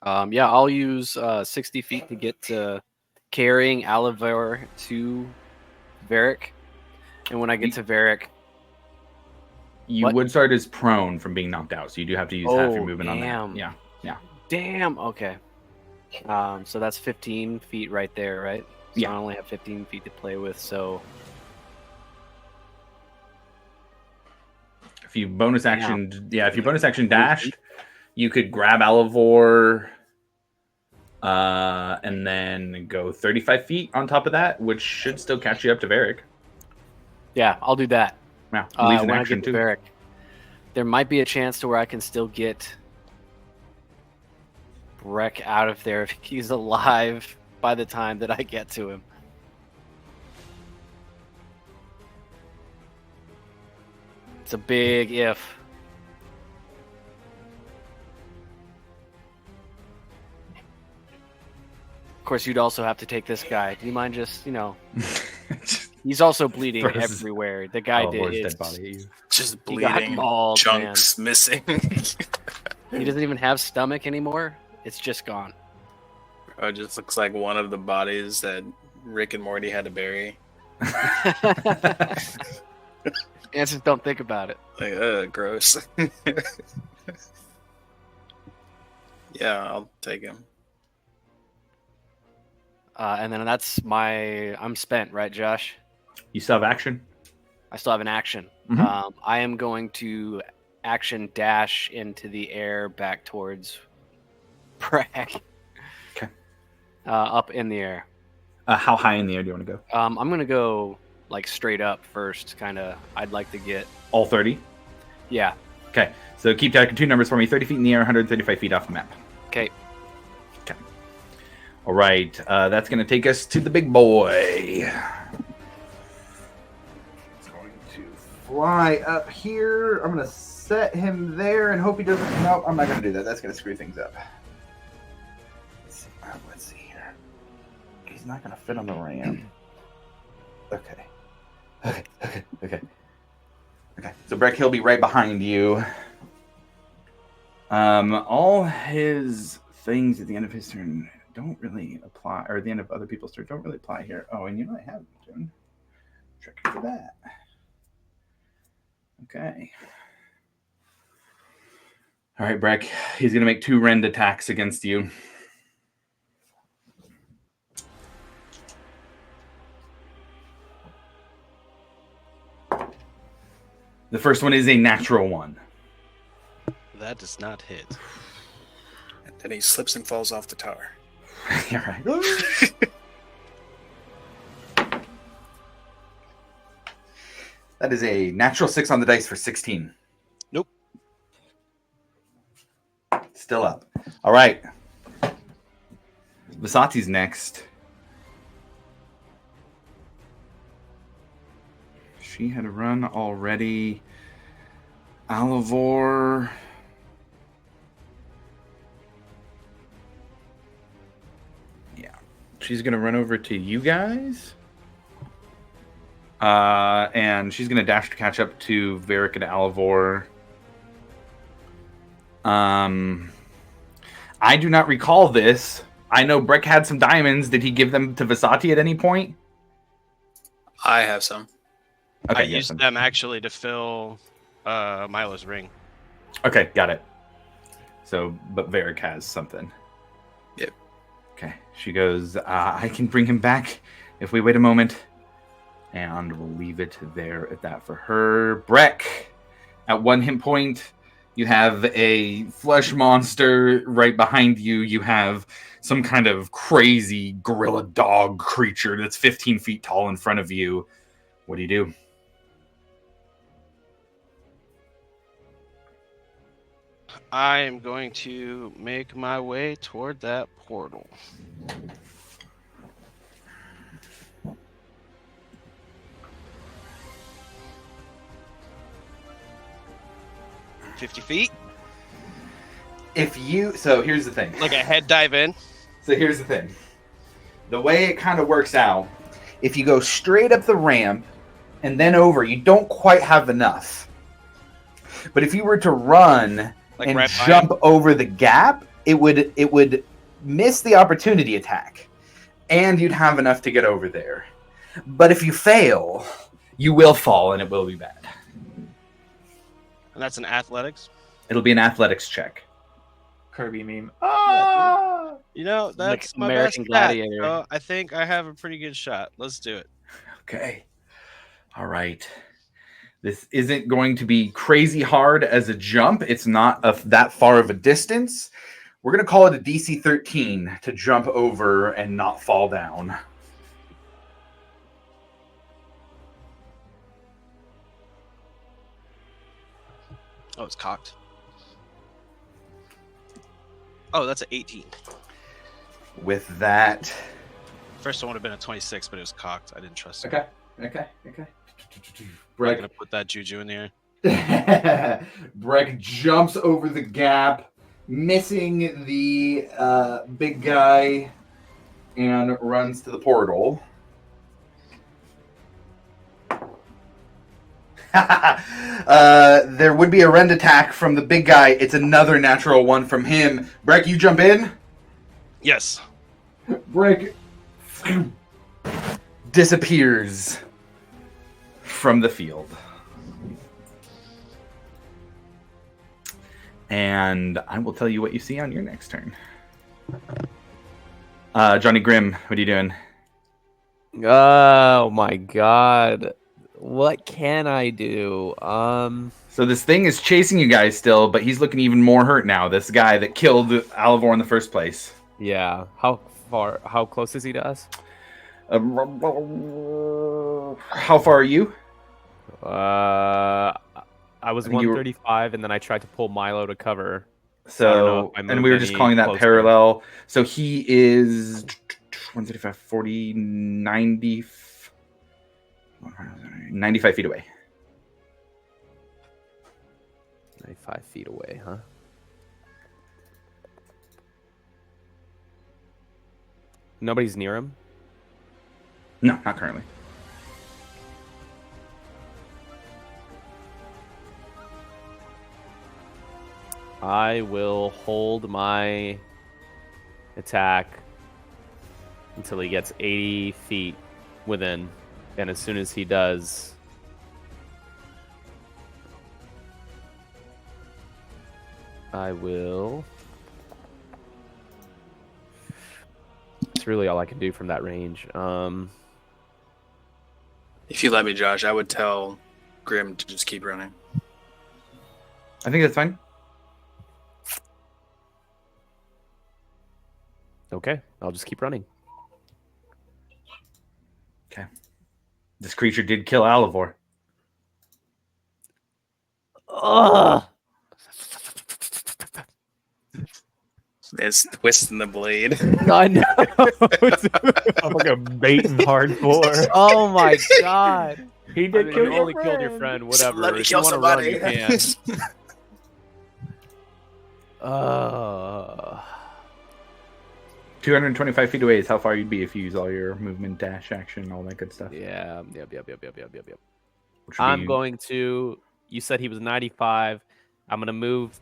Yeah, I'll use 60 feet to get to carrying Alivor to Varric. And when I get to Varric, You What? would start as prone from being knocked out, so you do have to use half your movement on damn. that. Yeah. damn, okay. So that's 15 feet right there, right? So Yeah. I only have 15 feet to play with, so If you bonus action, if you bonus action dashed, you could grab Alivor, and then go 35 feet on top of that, which should still catch you up to Varric. yeah, I'll do that. Yeah, leaves an When I action get to too. Varric, there might be a chance to where I can still get Breck out of there if he's alive by the time that I get to him. It's a big if. Of course, you'd also have to take this guy. Do you mind just, he's also bleeding Throws his- everywhere. The guy Alivor's did. dead body at you. Just He got bleeding, mauled, chunks missing. He doesn't even have stomach anymore. It's just gone. It just looks like one of the bodies that Rick and Morty had to bury. Just don't think about it. Like, gross. Yeah, I'll take him. And then I'm spent, right, Josh? You still have action. I still have an action. Mhm. I am going to action dash into the air back towards Bragg. Okay. Up in the air. How high in the air do you want to go? I'm going to go like straight up first, kind of. I'd like to get. All 30? Yeah. Okay, so keep track of two numbers for me. 30 feet in the air, 135 feet off the map. Okay. All right, that's going to take us to the big boy. It's going to fly up here. I'm going to set him there and hope he doesn't... Nope, I'm not going to do that. That's going to screw things up. he's not going to fit on the ramp. Okay. Okay. So Breck, he'll be right behind you. All his things at the end of his turn don't really apply, or at the end of other people's turn don't really apply here. Oh, and you know I have been tricky for that. Okay. All right, Breck. He's going to make 2 rend attacks against you. The first one is a natural 1. That does not hit. And then he slips and falls off the tower. All right. That is a natural 6 on the dice for 16. Nope. Still up. All right. Vasati's next. She had a run already. Alivor. Yeah. She's going to run over to you guys. And she's going to dash to catch up to Varric and Alivor. I do not recall this. I know Breck had some diamonds. Did he give them to Vasati at any point? I have some. Okay, I used them actually to fill Milo's ring. Okay, got it. So, but Varric has something. Yep. Okay, she goes, I can bring him back if we wait a moment. And we'll leave it there at that for her. Breck, at 1 hit point, you have a flesh monster right behind you. You have some kind of crazy gorilla dog creature that's 15 feet tall in front of you. What do you do? I am going to make my way toward that portal. $50 feet? So here's the thing. Like a head dive in? So here's the thing. The way it kind of works out, if you go straight up the ramp and then over, you don't quite have enough. But if you were to run Like and right jump over the gap, it would miss the opportunity attack. And you'd have enough to get over there. But if you fail, you will fall and it will be bad. And that's an athletics? It'll be an athletics check. Kirby meme. Ah! You know, that's Like my American best stat, Gladiator. so I think I have a pretty good shot. Let's do it. Okay. All right. This isn't going to be crazy hard as a jump. It's not that far of a distance. We're going to call it a DC 13 to jump over and not fall down. Oh, it's cocked. Oh, that's an 18. With that... First one would have been a 26, but it was cocked. I didn't trust it. Okay. I'm Breck, gonna put that juju in the air. Breck jumps over the gap, missing the big guy, and runs to the portal. There would be a rend attack from the big guy. It's another natural 1 from him. Breck, you jump in. Yes. Breck disappears from the field. And I will tell you what you see on your next turn. Johnny Grimm, what are you doing? Oh my god. What can I do? So this thing is chasing you guys still, but he's looking even more hurt now. This guy that killed Alivor in the first place. Yeah. How close is he to us? How far are you? I was I think you were- 135, and then I tried to pull Milo to cover. I don't know So, if I and moved we were just any calling that closer. parallel. So he is 135, 40, 90, 95 feet away. 95 feet away, huh? Nobody's near him? No, not currently. I will hold my attack until he gets 80 feet within. And as soon as he does, I will... It's really all I can do from that range. If you let me, Josh, I would tell Grim to just keep running. I think that's fine. Okay, I'll just keep running. Okay. This creature did kill Alivor. Ugh! It's twisting the blade. I know. I'm like a baiting hardcore. Oh my god. He I did mean, kill you your only killed your friend, whatever. Let me If kill you want to run, somebody. you can. 225 feet away is how far you'd be if you use all your movement, dash, action, all that good stuff. Yeah, yep. Which would I'm be- going to. You said he was 95. I'm gonna move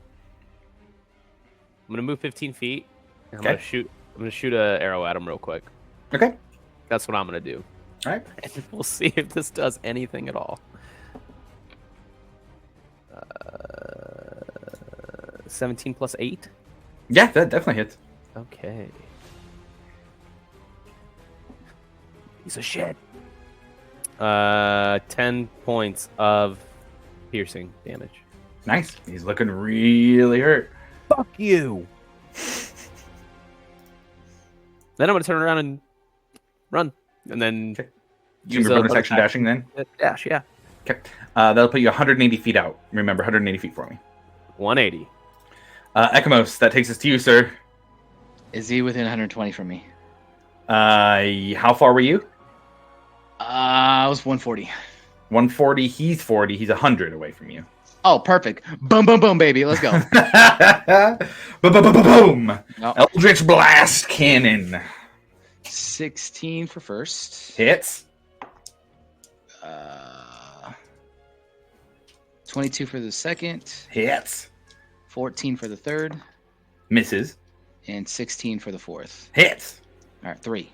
15 feet. And Okay. I'm gonna shoot an arrow at him real quick. Okay. That's what I'm gonna do. All right. And we'll see if this does anything at all. 17 plus 8. Yeah, that definitely hits. Okay. Piece of shit. 10 points of piercing damage. Nice. He's looking really hurt. Fuck you. Then I'm gonna turn around and run, and then Okay. use Use your a bonus bonus action dashing then. dash. Yeah, Okay. That'll put you 180 feet out. Remember, 180 feet for me. 180. Ekamos, that takes us to you, sir. Is he within 120 from me? How far were you? I was 140. 140. He's 40. He's 100 away from you. Oh, perfect. Boom, boom, boom, baby. Let's go. Boom! No. Eldritch Blast Cannon 16 for first. hits. 22 for the second. Hits. 14 for the third. Misses. And 16 for the fourth. Hits. All right, 3.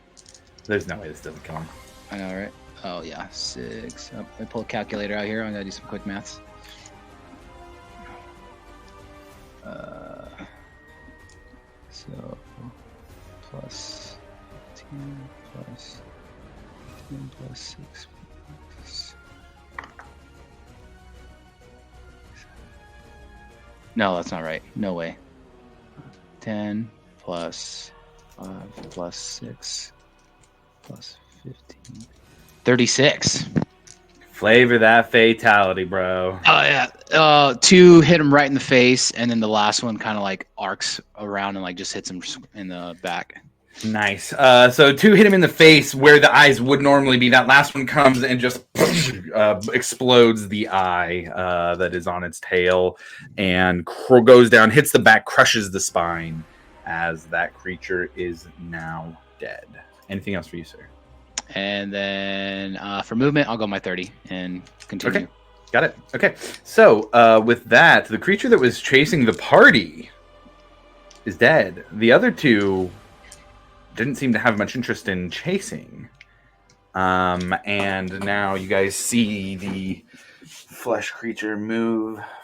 There's no way this doesn't kill him. I know, right? Oh, yeah. 6. Oh, I pull a calculator out here. I gotta do some quick maths. So, plus 10 plus 10 plus 6 plus... No, that's not right. No way. 10 plus 5 plus 6 plus 15. 36. Flavor that fatality, bro. Oh yeah. 2 hit him right in the face, and then the last one kind of like arcs around and like just hits him in the back. Nice. So 2 hit him in the face where the eyes would normally be. That last one comes and just explodes the eye that is on its tail and goes down, hits the back, crushes the spine as that creature is now dead. Anything else for you, sir? And then for movement, I'll go my 30 and continue. Okay. Got it. Okay. So with that, the creature that was chasing the party is dead. The other 2 didn't seem to have much interest in chasing. And now you guys see the flesh creature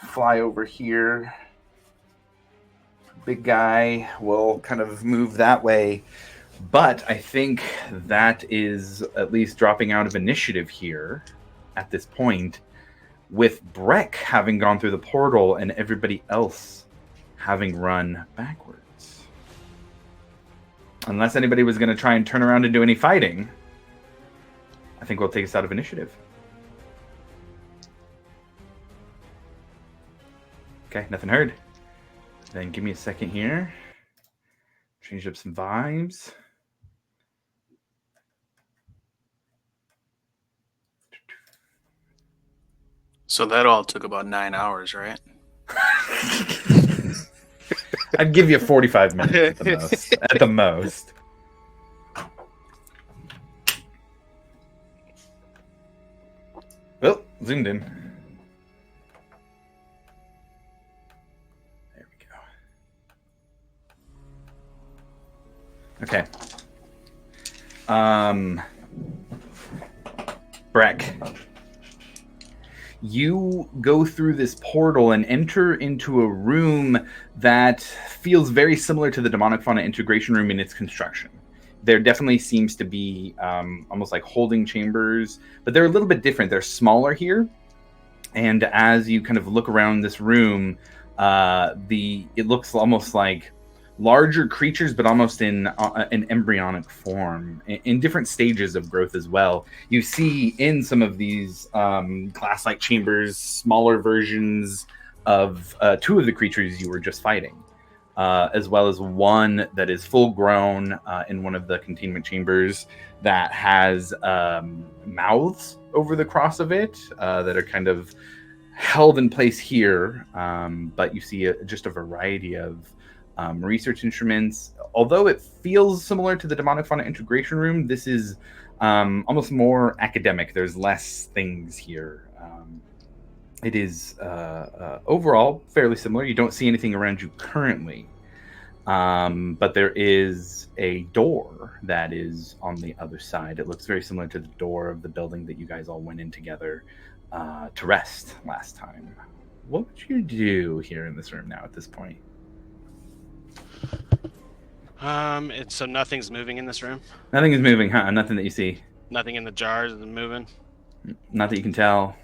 fly over here. Big guy will kind of move that way. But I think that is at least dropping out of initiative here at this point, with Breck having gone through the portal and everybody else having run backwards. Unless anybody was going to try and turn around and do any fighting, I think we'll take us out of initiative. Okay, nothing heard. Then give me a second here. Change up some vibes. So that all took about 9 hours, right? I'd give you 45 minutes at the most. At the most. zoomed in. There we go. Okay. Breck, you go through this portal and enter into a room that feels very similar to the Demonic Fauna integration room in its construction. There definitely seems to be almost like holding chambers, but they're a little bit different. They're smaller here. And as you kind of look around this room, it looks almost like larger creatures, but almost in an embryonic form, in different stages of growth as well. You see in some of these glass-like chambers, smaller versions of two of the creatures you were just fighting, as well as one that is full-grown in one of the containment chambers that has mouths over the cross of it that are kind of held in place here. But you see just a variety of research instruments. Although it feels similar to the Demonic Fauna integration room, this is almost more academic. There's less things here. It is overall fairly similar. You don't see anything around you currently, but there is a door that is on the other side. It looks very similar to the door of the building that you guys all went in together to rest last time. What would you do here in this room now at this point? So nothing's moving in this room? Nothing is moving, huh? Nothing that you see? Nothing in the jars is moving? Not that you can tell.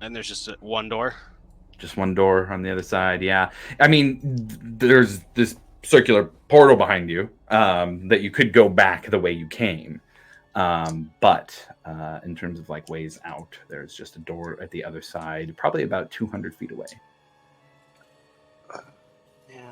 And there's just one door? Just one door on the other side, yeah. I mean, there's this circular portal behind you that you could go back the way you came. But in terms of like ways out, there's just a door at the other side, probably about 200 feet away. Yeah.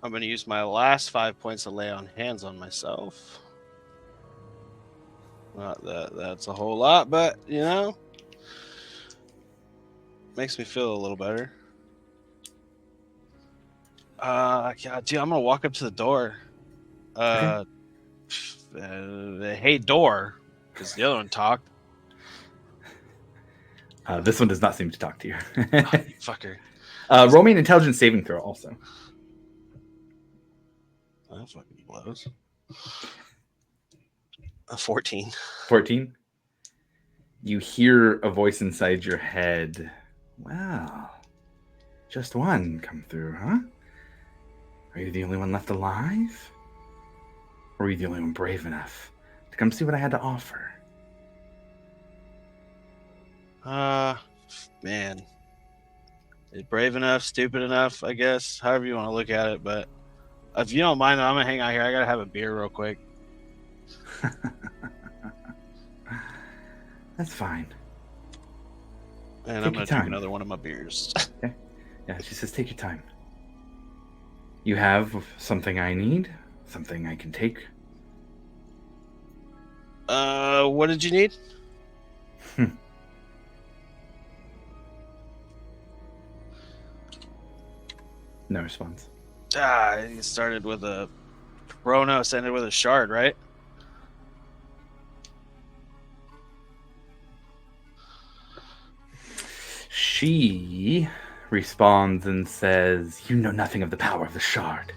I'm going to use my last 5 points to lay on hands on myself. Not that that's a whole lot, but, you know, makes me feel a little better. Yeah, dude, I'm going to walk up to the door. Hey, door, because the other one talked. This one does not seem to talk to you. Fucker. Roll me an intelligence saving throw also. That fucking blows. 14. 14. You hear a voice inside your head. Wow. Just one come through, huh? Are you the only one left alive? Or are you the only one brave enough to come see what I had to offer? Man. Brave enough, stupid enough, I guess. However you want to look at it, but if you don't mind, I'm gonna hang out here. I gotta have a beer real quick. That's fine. And I'm gonna drink another one of my beers. Okay. Yeah, she says, take your time. You have something I need? Something I can take? What did you need? No response. It started with a Chronos, ended with a shard, right? She responds and says, you know nothing of the power of the shard.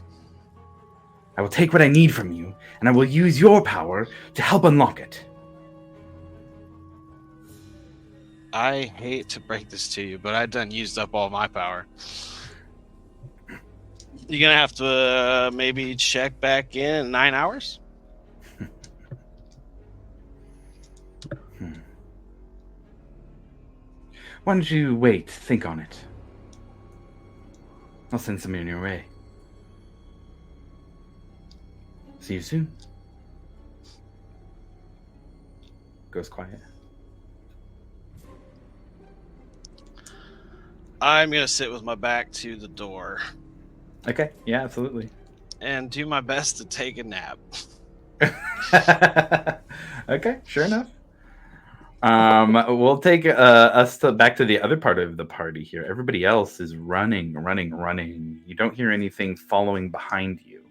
I will take what I need from you, and I will use your power to help unlock it. I hate to break this to you, but I done used up all my power. You're gonna have to maybe check back in 9 hours? Why don't you wait, think on it. I'll send some in your way. See you soon. Goes quiet. I'm gonna sit with my back to the door. Okay, yeah, absolutely. And do my best to take a nap. Okay, sure enough. We'll take back to the other part of the party here. Everybody else is running. You don't hear anything following behind you.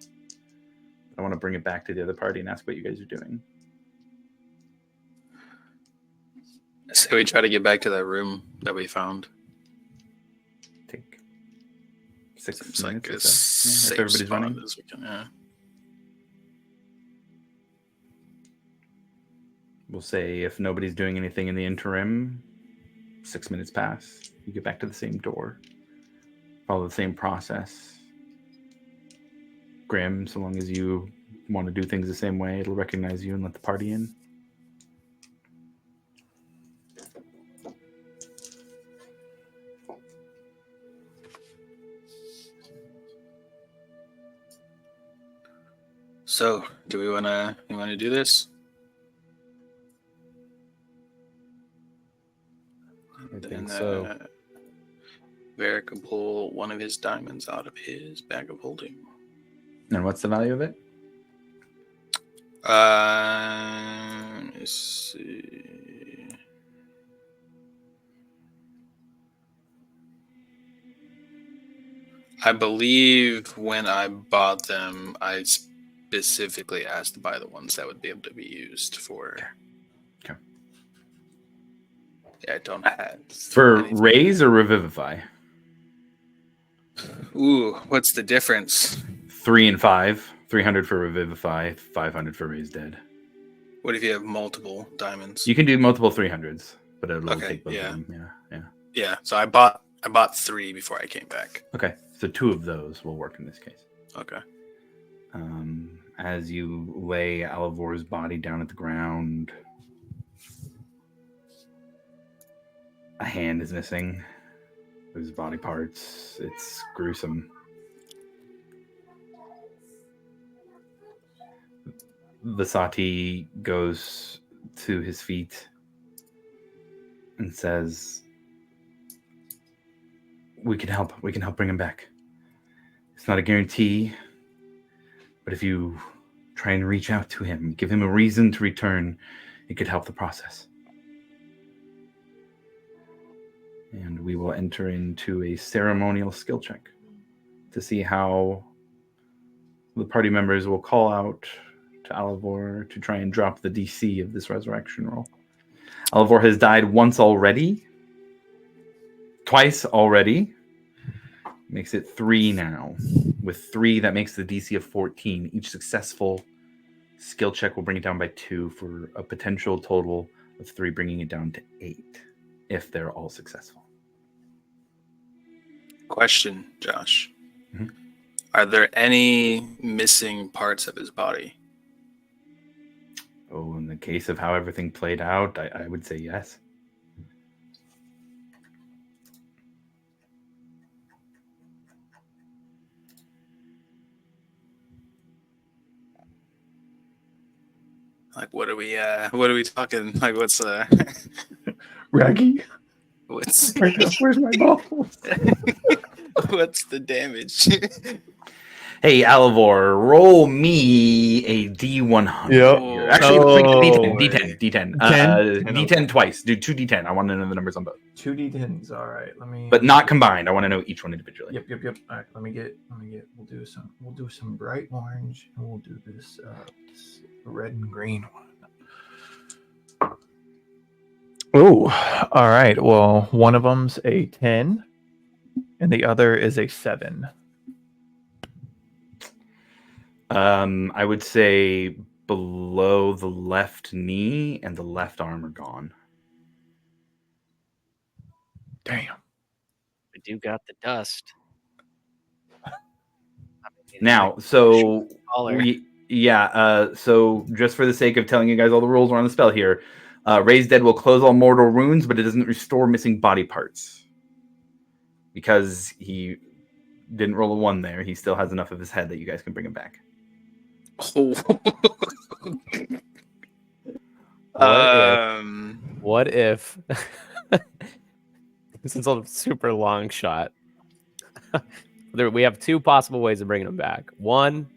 I want to bring it back to the other party and ask what you guys are doing. So we try to get back to that room that we found. Take 6 Seems minutes like or a so. Yeah, safe if everybody's spot running. as we can, yeah. We'll say if nobody's doing anything in the interim, 6 minutes pass. You get back to the same door. Follow the same process. Grim, so long as you want to do things the same way, it'll recognize you and let the party in. So, do we wanna do this? I think so. Varric can pull one of his diamonds out of his bag of holding. And what's the value of it? Let's see. I believe when I bought them, I specifically asked to buy the ones that would be able to be used for. Okay. Yeah, I don't have. For anything. raise or revivify? Ooh, what's the difference? 3 and 5. 300 for revivify, 500 for raise dead. What if you have multiple diamonds? You can do multiple 300s, but it'll Okay, take both yeah. of them. Yeah. Yeah, so I bought 3 before I came back. Okay, so 2 of those will work in this case. Okay. As you lay Alivor's body down at the ground, a hand is missing. There's body parts. It's gruesome. Vasati goes to his feet and says, we can help bring him back. It's not a guarantee, but if you try and reach out to him, give him a reason to return, it could help the process. And we will enter into a ceremonial skill check to see how the party members will call out to Alivor to try and drop the DC of this resurrection roll. Alivor has died once already. Twice already. Makes it 3 now. With 3, that makes the DC of 14. Each successful skill check will bring it down by 2 for a potential total of 3, bringing it down to 8 if they're all successful. Question, Josh. Mhm. Are there any missing parts of his body? Oh, in the case of how everything played out, I would say yes. Like, what are we talking? Like, what's Raggy, what's where's my balls? what's the damage? Hey, Alivor, roll me a D100. Yep. Actually, Oh, D10. Ten? D10 twice. Do 2 D10. I want to know the numbers on both. 2 D10s. All right, let me. But not combined. I want to know each one individually. Yep. All right, let me get. We'll do some bright orange, and we'll do this red and green one. Oh, all right. Well, one of them's a 10, and the other is a 7. I would say below the left knee and the left arm are gone. Damn. We do got the dust. Now, so Collar. so just for the sake of telling you guys all the rules around the spell here, Raise Dead will close all mortal wounds, but it doesn't restore missing body parts. Because he didn't roll a 1 there, he still has enough of his head that you guys can bring him back. What if this is a super long shot? We have 2 possible ways of bringing him back. One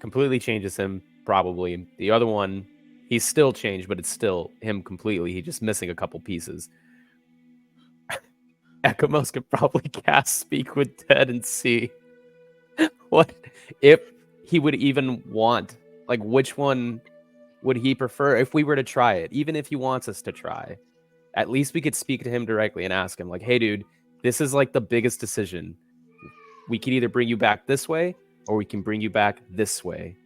completely changes him, probably. The other one, He's still changed, but it's still him completely. He's just missing a couple pieces. Ekamos could probably cast Speak with Dead and see what if he would even want. Like, which one would he prefer if we were to try it? Even if he wants us to try, at least we could speak to him directly and ask him, like, hey, dude, this is like the biggest decision. We can either bring you back this way or we can bring you back this way.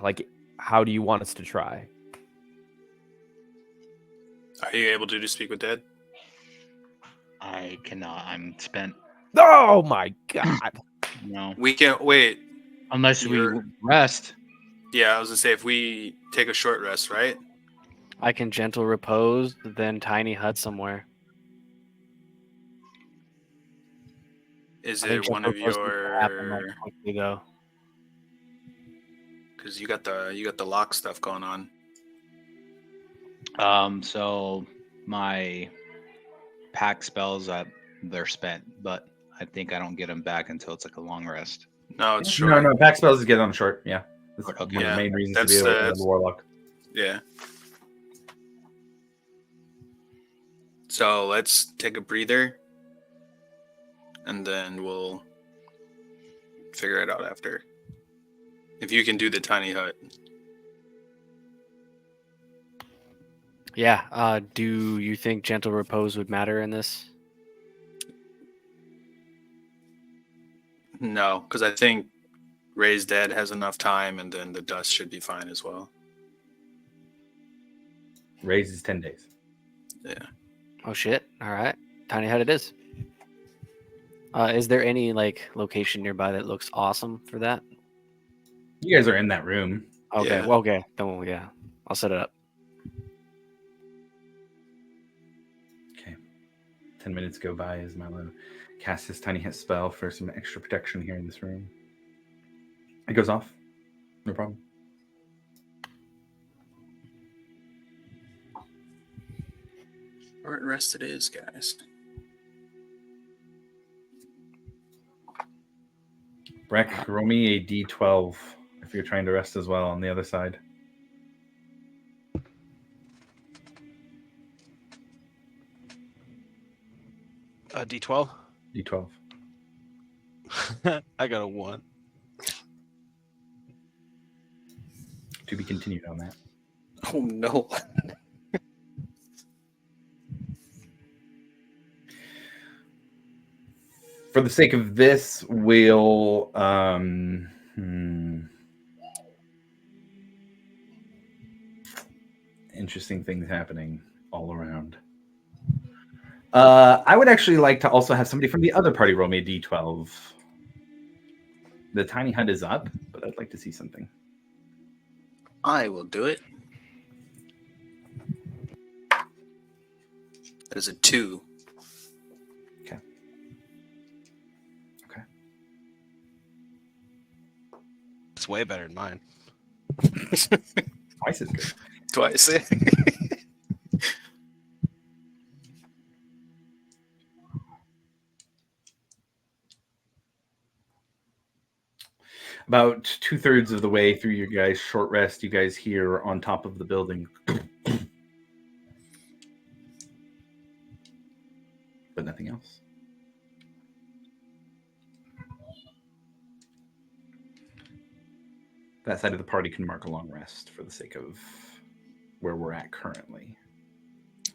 Like, how do you want us to try? Are you able to speak with Dead? I cannot. I'm spent. Oh my god. No. We can't wait. Unless we You're- rest. Yeah, I was gonna say if we take a short rest, right? I can gentle repose, then tiny hut somewhere. Is I think it one gentle of repose can happen your? like quickly, though. Because you got the lock stuff going on. So my pack spells they're spent, but I think I don't get them back until it's like a long rest. No, it's short. No, pack spells is get on short. Yeah. That's Okay. one of Yeah, the main reasons that's to be able to the- have the warlock. Yeah. So let's take a breather, and then we'll figure it out after. If you can do the tiny hut. Yeah. Do you think gentle repose would matter in this? No, because I think Ray's Dead has enough time, and then the dust should be fine as well. Raises 10 days. Oh shit! All right, tiny hut it is. Is there any like location nearby that looks awesome for that? You guys are in that room. Okay. Yeah. Well, okay. Then yeah, I'll set it up. Okay. 10 minutes go by as Milo casts his tiny hit spell for some extra protection here in this room. It goes off. No problem. Short rest it is, guys. Breck, roll me a d12 if you're trying to rest as well on the other side. D12. D12. I got a 1. To be continued on that. Oh no. For the sake of this, we'll interesting things happening all around. I would actually like to also have somebody from the other party roll me a d12. The tiny hut is up, but I'd like to see something. I will do it. That is a 2. It's way better than mine. Twice as good. Twice. About 2/3 of the way through your guys' short rest, you guys hear on top of the building. But nothing else. That side of the party can mark a long rest for the sake of where we're at currently.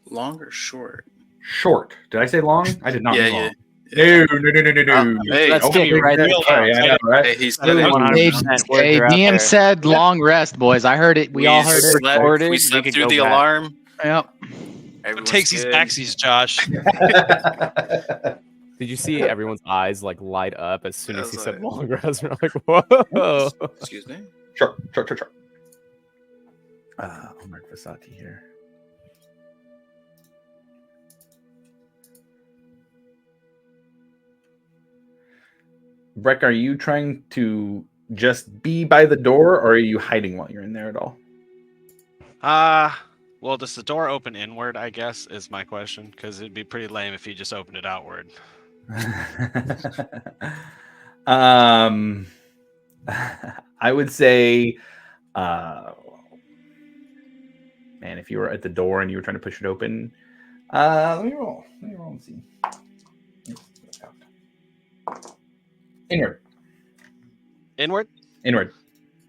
Long or short? Short. Did I say long? I did not Yeah, mean yeah. long. No. Hey, Let's Okay, get right there. sorry, I know, right? Hey, he's Really hey, 100% word Hey, they're out DM there. said long rest, boys. I heard it. We all heard it. slept, recorded, we we slept could through go the back. alarm. Yep. Who Everyone's takes these good. backsies, Josh? Did you see everyone's eyes like light up as soon I as he was said like- long rest? We're like, whoa. Excuse me? Sure. I'll mark Vasati here. Breck, are you trying to just be by the door, or are you hiding while you're in there at all? Well, does the door open inward, I guess, is my question, because it'd be pretty lame if you just opened it outward. I would say And if you were at the door and you were trying to push it open, let me roll and see. Inward. Inward.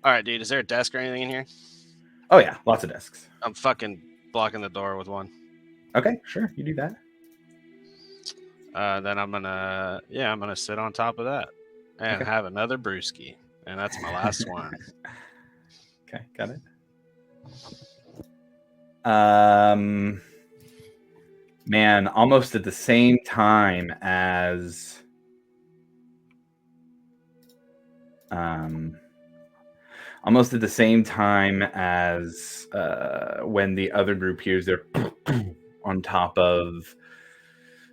All right, dude. Is there a desk or anything in here? Oh yeah, lots of desks. I'm fucking blocking the door with one. Okay, sure, you do that. Then I'm gonna sit on top of that and Okay. have another brewski, and that's my last one. Okay, got it. Man, almost at the same time as when the other group hears their on top of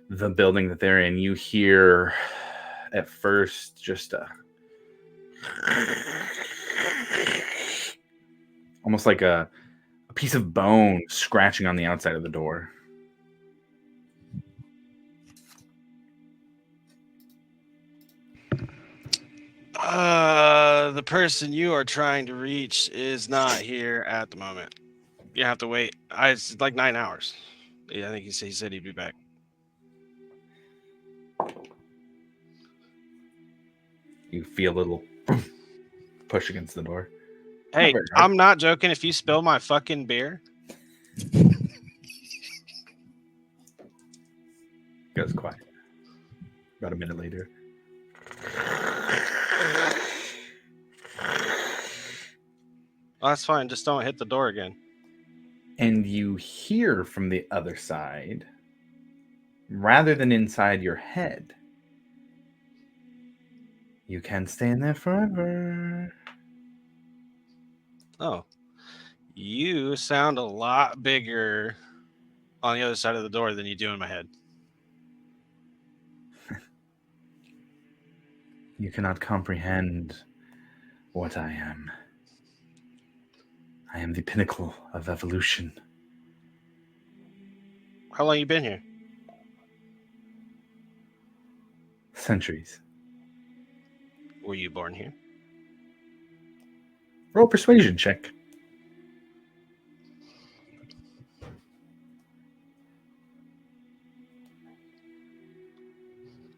the building that they're in, you hear at first just almost like a piece of bone scratching on the outside of the door. The person you are trying to reach is not here at the moment. You have to wait. It's like 9 hours. Yeah, I think he said he'd be back. You feel a little push against the door. Hey, very hard. I'm not joking. If you spill my fucking beer, Goes quiet. About a minute later. oh, that's fine. Just don't hit the door again. And you hear from the other side, rather than inside your head, you can't stay in there forever. Oh, you sound a lot bigger on the other side of the door than you do in my head. You cannot comprehend what I am. I am the pinnacle of evolution. How long you been here? Centuries. Were you born here? Roll persuasion check.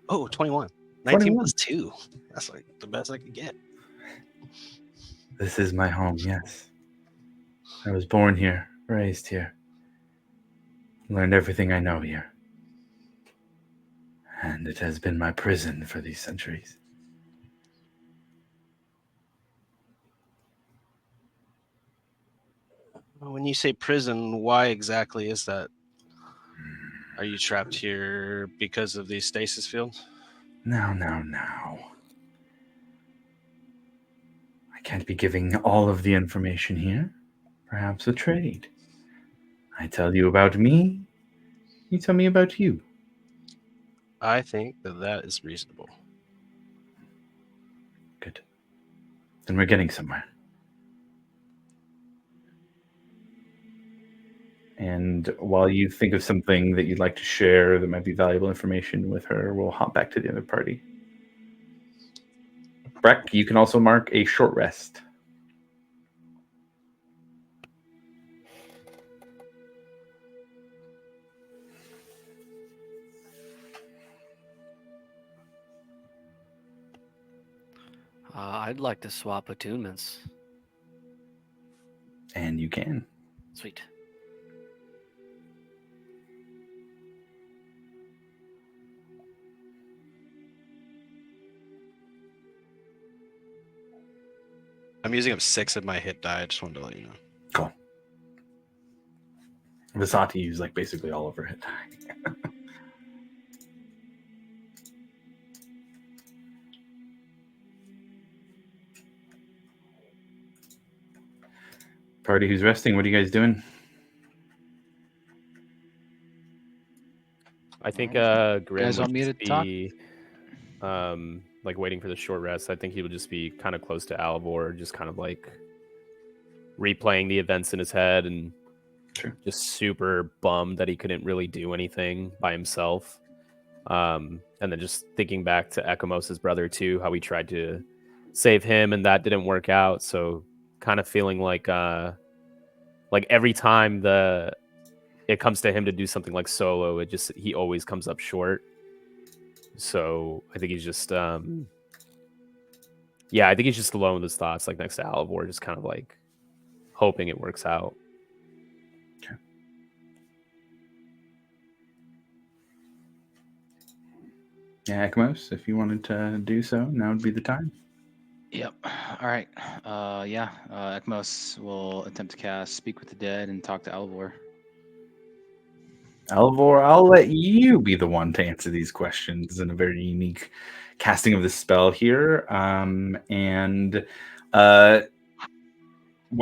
Oh, 21. 19 21. plus 2. That's like the best I could get. This is my home, yes. I was born here, raised here, learned everything I know here. And it has been my prison for these centuries. When you say prison, why exactly is that? Are you trapped here because of these stasis fields? Now. I can't be giving all of the information here. Perhaps a trade. I tell you about me, you tell me about you. I think that is reasonable. Good. Then we're getting somewhere. And while you think of something that you'd like to share that might be valuable information with her, we'll hop back to the other party. Breck, you can also mark a short rest. I'd like to swap attunements. And you can. Sweet. I'm using up 6 of my hit die. I just wanted to let you know. Cool. Visati used like basically all of her hit die. Party who's resting, what are you guys doing? I think Grim guys want would me just to talk? be like waiting for the short rest. I think he would just be kind of close to Alvor, just kind of like replaying the events in his head and Sure. just super bummed that he couldn't really do anything by himself. And then just thinking back to Ekamos' brother too, how he tried to save him and that didn't work out. So kind of feeling like like every time it comes to him to do something like solo, he always comes up short. So I think he's just I think he's just alone with his thoughts, like next to Alivor, just kind of like hoping it works out. Okay. Yeah, Ekmos, if you wanted to do so, now would be the time. Yep. All right. Ekmos will attempt to cast Speak with the Dead and talk to Alivor. Alivor, I'll let you be the one to answer these questions in a very unique casting of this spell here. Why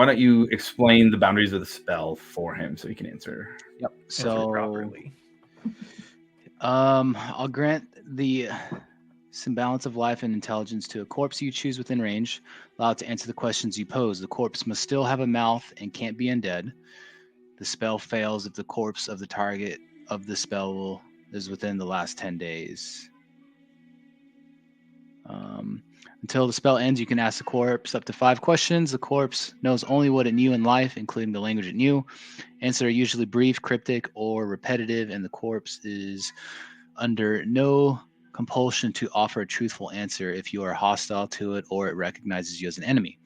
don't you explain the boundaries of the spell for him so he can answer? Yep. Answer So properly. I'll grant the semblance of life and intelligence to a corpse you choose within range, allowed to answer the questions you pose. The corpse must still have a mouth and can't be undead. The spell fails if the corpse of the target of the spell is within the last 10 days. Until the spell ends, you can ask the corpse up to 5 questions. The corpse knows only what it knew in life, including the language it knew. Answers are usually brief, cryptic, or repetitive, and the corpse is under no compulsion to offer a truthful answer if you are hostile to it or it recognizes you as an enemy.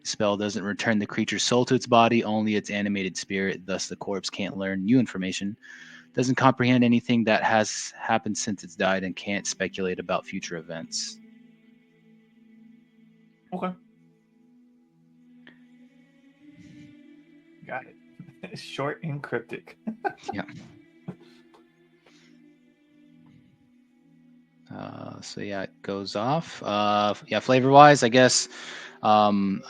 The spell doesn't return the creature's soul to its body, only its animated spirit. Thus, the corpse can't learn new information, doesn't comprehend anything that has happened since it's died, and can't speculate about future events. Okay. Got it. Short and cryptic. Yeah. So yeah, it goes off. Flavor wise, I guess Ekmos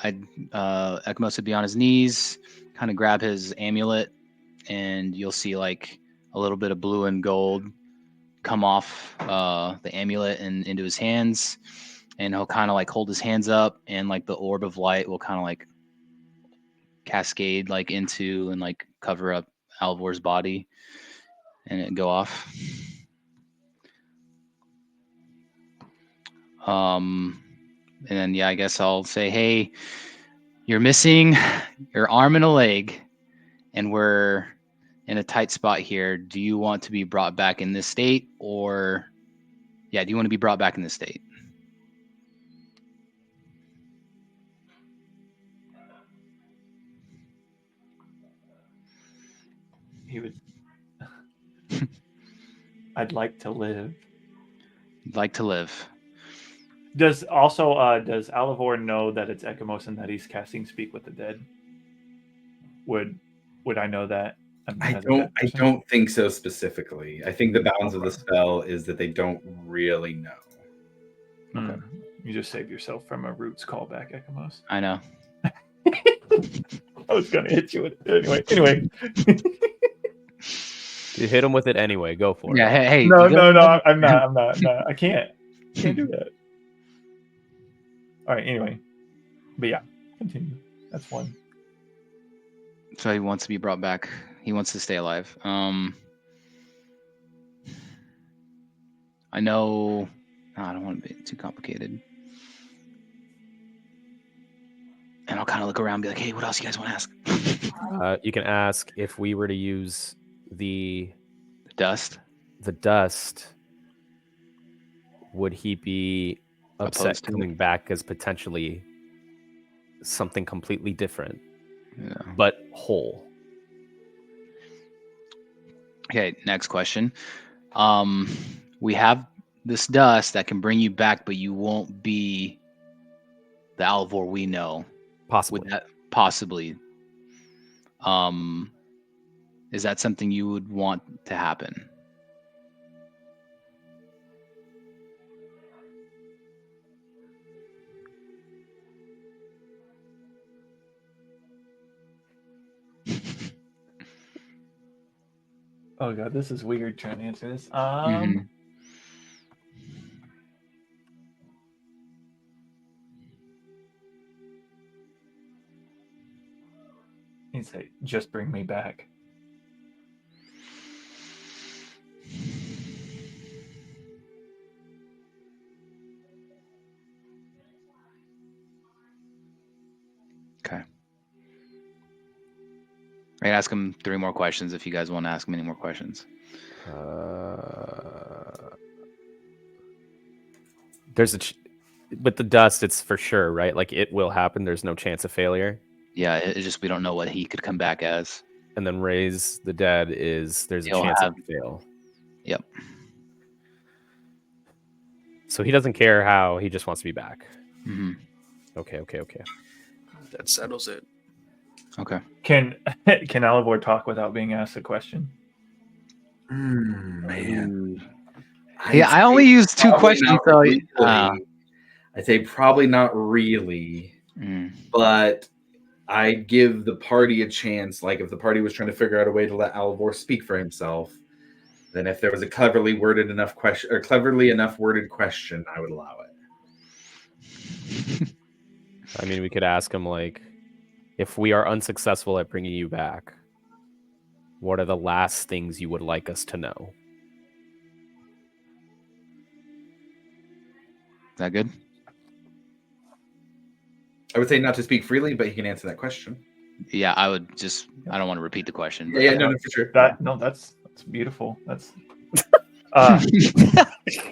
would be on his knees, kind of grab his amulet, and you'll see like a little bit of blue and gold come off the amulet and into his hands, and he'll kind of like hold his hands up, and like the orb of light will kind of like cascade like into and like cover up Alivor's body, and it go off. And then I guess I'll say, hey, you're missing your arm and a leg, and we're in a tight spot here. Do you want to be brought back in this state, or do you want to be brought back in this state? He would. I'd like to live. You'd like to live. Does Alivor know that it's Ekmos and that he's casting Speak with the Dead? Would I know that? I don't think so specifically. I think the balance of the spell is that they don't really know. Okay. You just saved yourself from a Roots callback, Ekmos. I know. I was gonna hit you with it anyway. You hit him with it anyway. Go for it. Yeah. Hey. No. I'm not. No, I can't do that. All right. Anyway, but yeah, continue. That's one. So he wants to be brought back. He wants to stay alive. I know. I don't want to be too complicated. And I'll kind of look around and be like, hey, what else you guys want to ask? You can ask if we were to use the Dust. Would he be upset Opposed to coming it? back as potentially something completely different, Yeah. but whole? Okay, next question. We have this dust that can bring you back, but you won't be the Alivor we know. Possibly. Would that possibly? Is that something you would want to happen? Oh god, this is weird trying to answer this. Mhm. He'd say, "Just bring me back." Okay. I can ask him 3 more questions if you guys want to ask him any more questions. There's with the dust, it's for sure, right? Like it will happen. There's no chance of failure. Yeah, it's just we don't know what he could come back as. And then raise the dead there's a He'll chance have- of fail. Yep. So he doesn't care how. He just wants to be back. Hmm. Okay. That settles it. Okay. Can Alivor talk without being asked a question? Man. Yeah, I only used 2 questions. So, I'd say probably not really, but I'd give the party a chance. Like if the party was trying to figure out a way to let Alivor speak for himself, then if there was a cleverly worded enough question or cleverly enough worded question, I would allow it. I mean, we could ask him like, if we are unsuccessful at bringing you back, what are the last things you would like us to know? Is that good? I would say not to speak freely, but he can answer that question. Yeah, I would just. I don't want to repeat the question. but- Yeah, no, for sure. That's beautiful. That's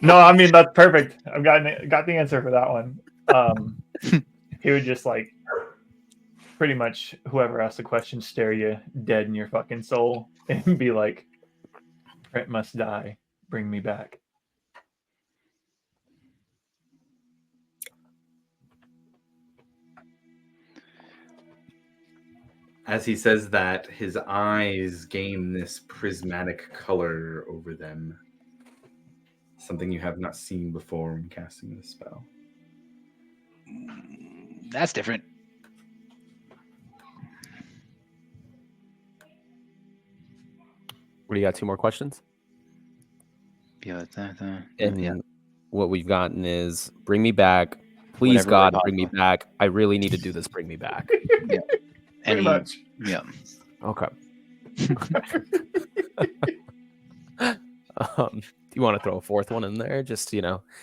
no, I mean that's perfect. I've got the answer for that one. He would just like pretty much whoever asked the question stare you dead in your fucking soul and be like, "Brett must die. Bring me back." As he says that, his eyes gain this prismatic color over them. Something you have not seen before when casting this spell. That's different. What do you got? 2 more questions? Yeah. And yeah. what we've gotten is bring me back. Please, Whatever God, way bring me back. I really need to do this. Bring me back. Pretty much. Yeah. Okay. Do you want to throw a 4th one in there? Just,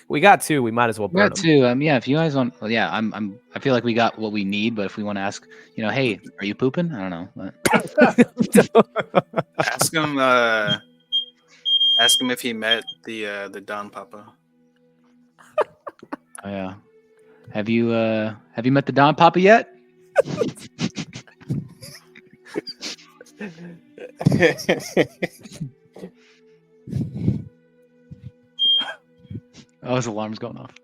we got 2. We might as well We burn got them. 2. Yeah. If you guys want, well, yeah. I feel like we got what we need. But if we want to ask, hey, are you pooping? I don't know. But... Ask him. Ask him if he met the Don Papa. Oh, yeah. Have you met the Don Papa yet? Oh, his alarm's going off.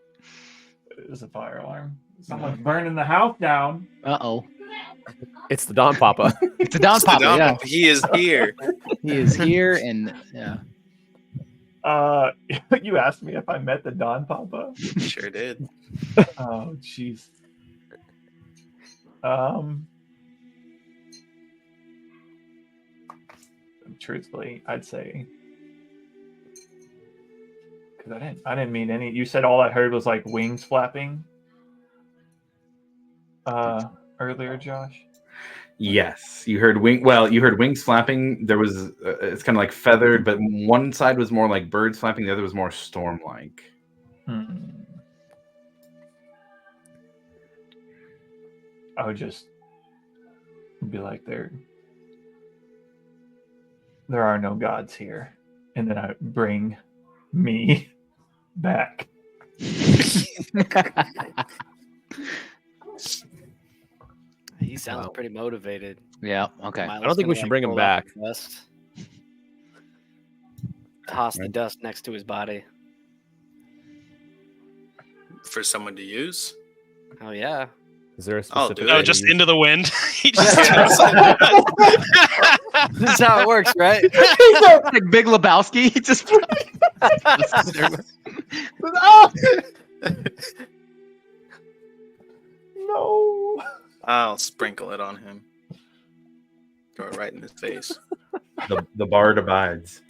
There's a fire alarm. Someone's burning the house down. Uh-oh. It's the Don Papa. It's the Don Papa, Don yeah. Papa, he is here. He is here, and yeah. You asked me if I met the Don Papa. Sure did. Oh, jeez. Truthfully, I'd say because I didn't mean any. You said all I heard was like wings flapping. Earlier, Josh. Yes, you heard you heard wings flapping. There was it's kind of like feathered, but one side was more like birds flapping. The other was more storm-like. I would just be like, there are no gods here, and then I would bring me back. He sounds pretty motivated. Yeah, okay. I don't think we should bring him back. Toss the dust next to his body. For someone to use. Oh yeah. Is there a I'll specific? do it. way Oh, to just use- into the wind. He just This is how it works, right? Like Big Lebowski. He just No. I'll sprinkle it on him. Throw it right in his face. The bard abides.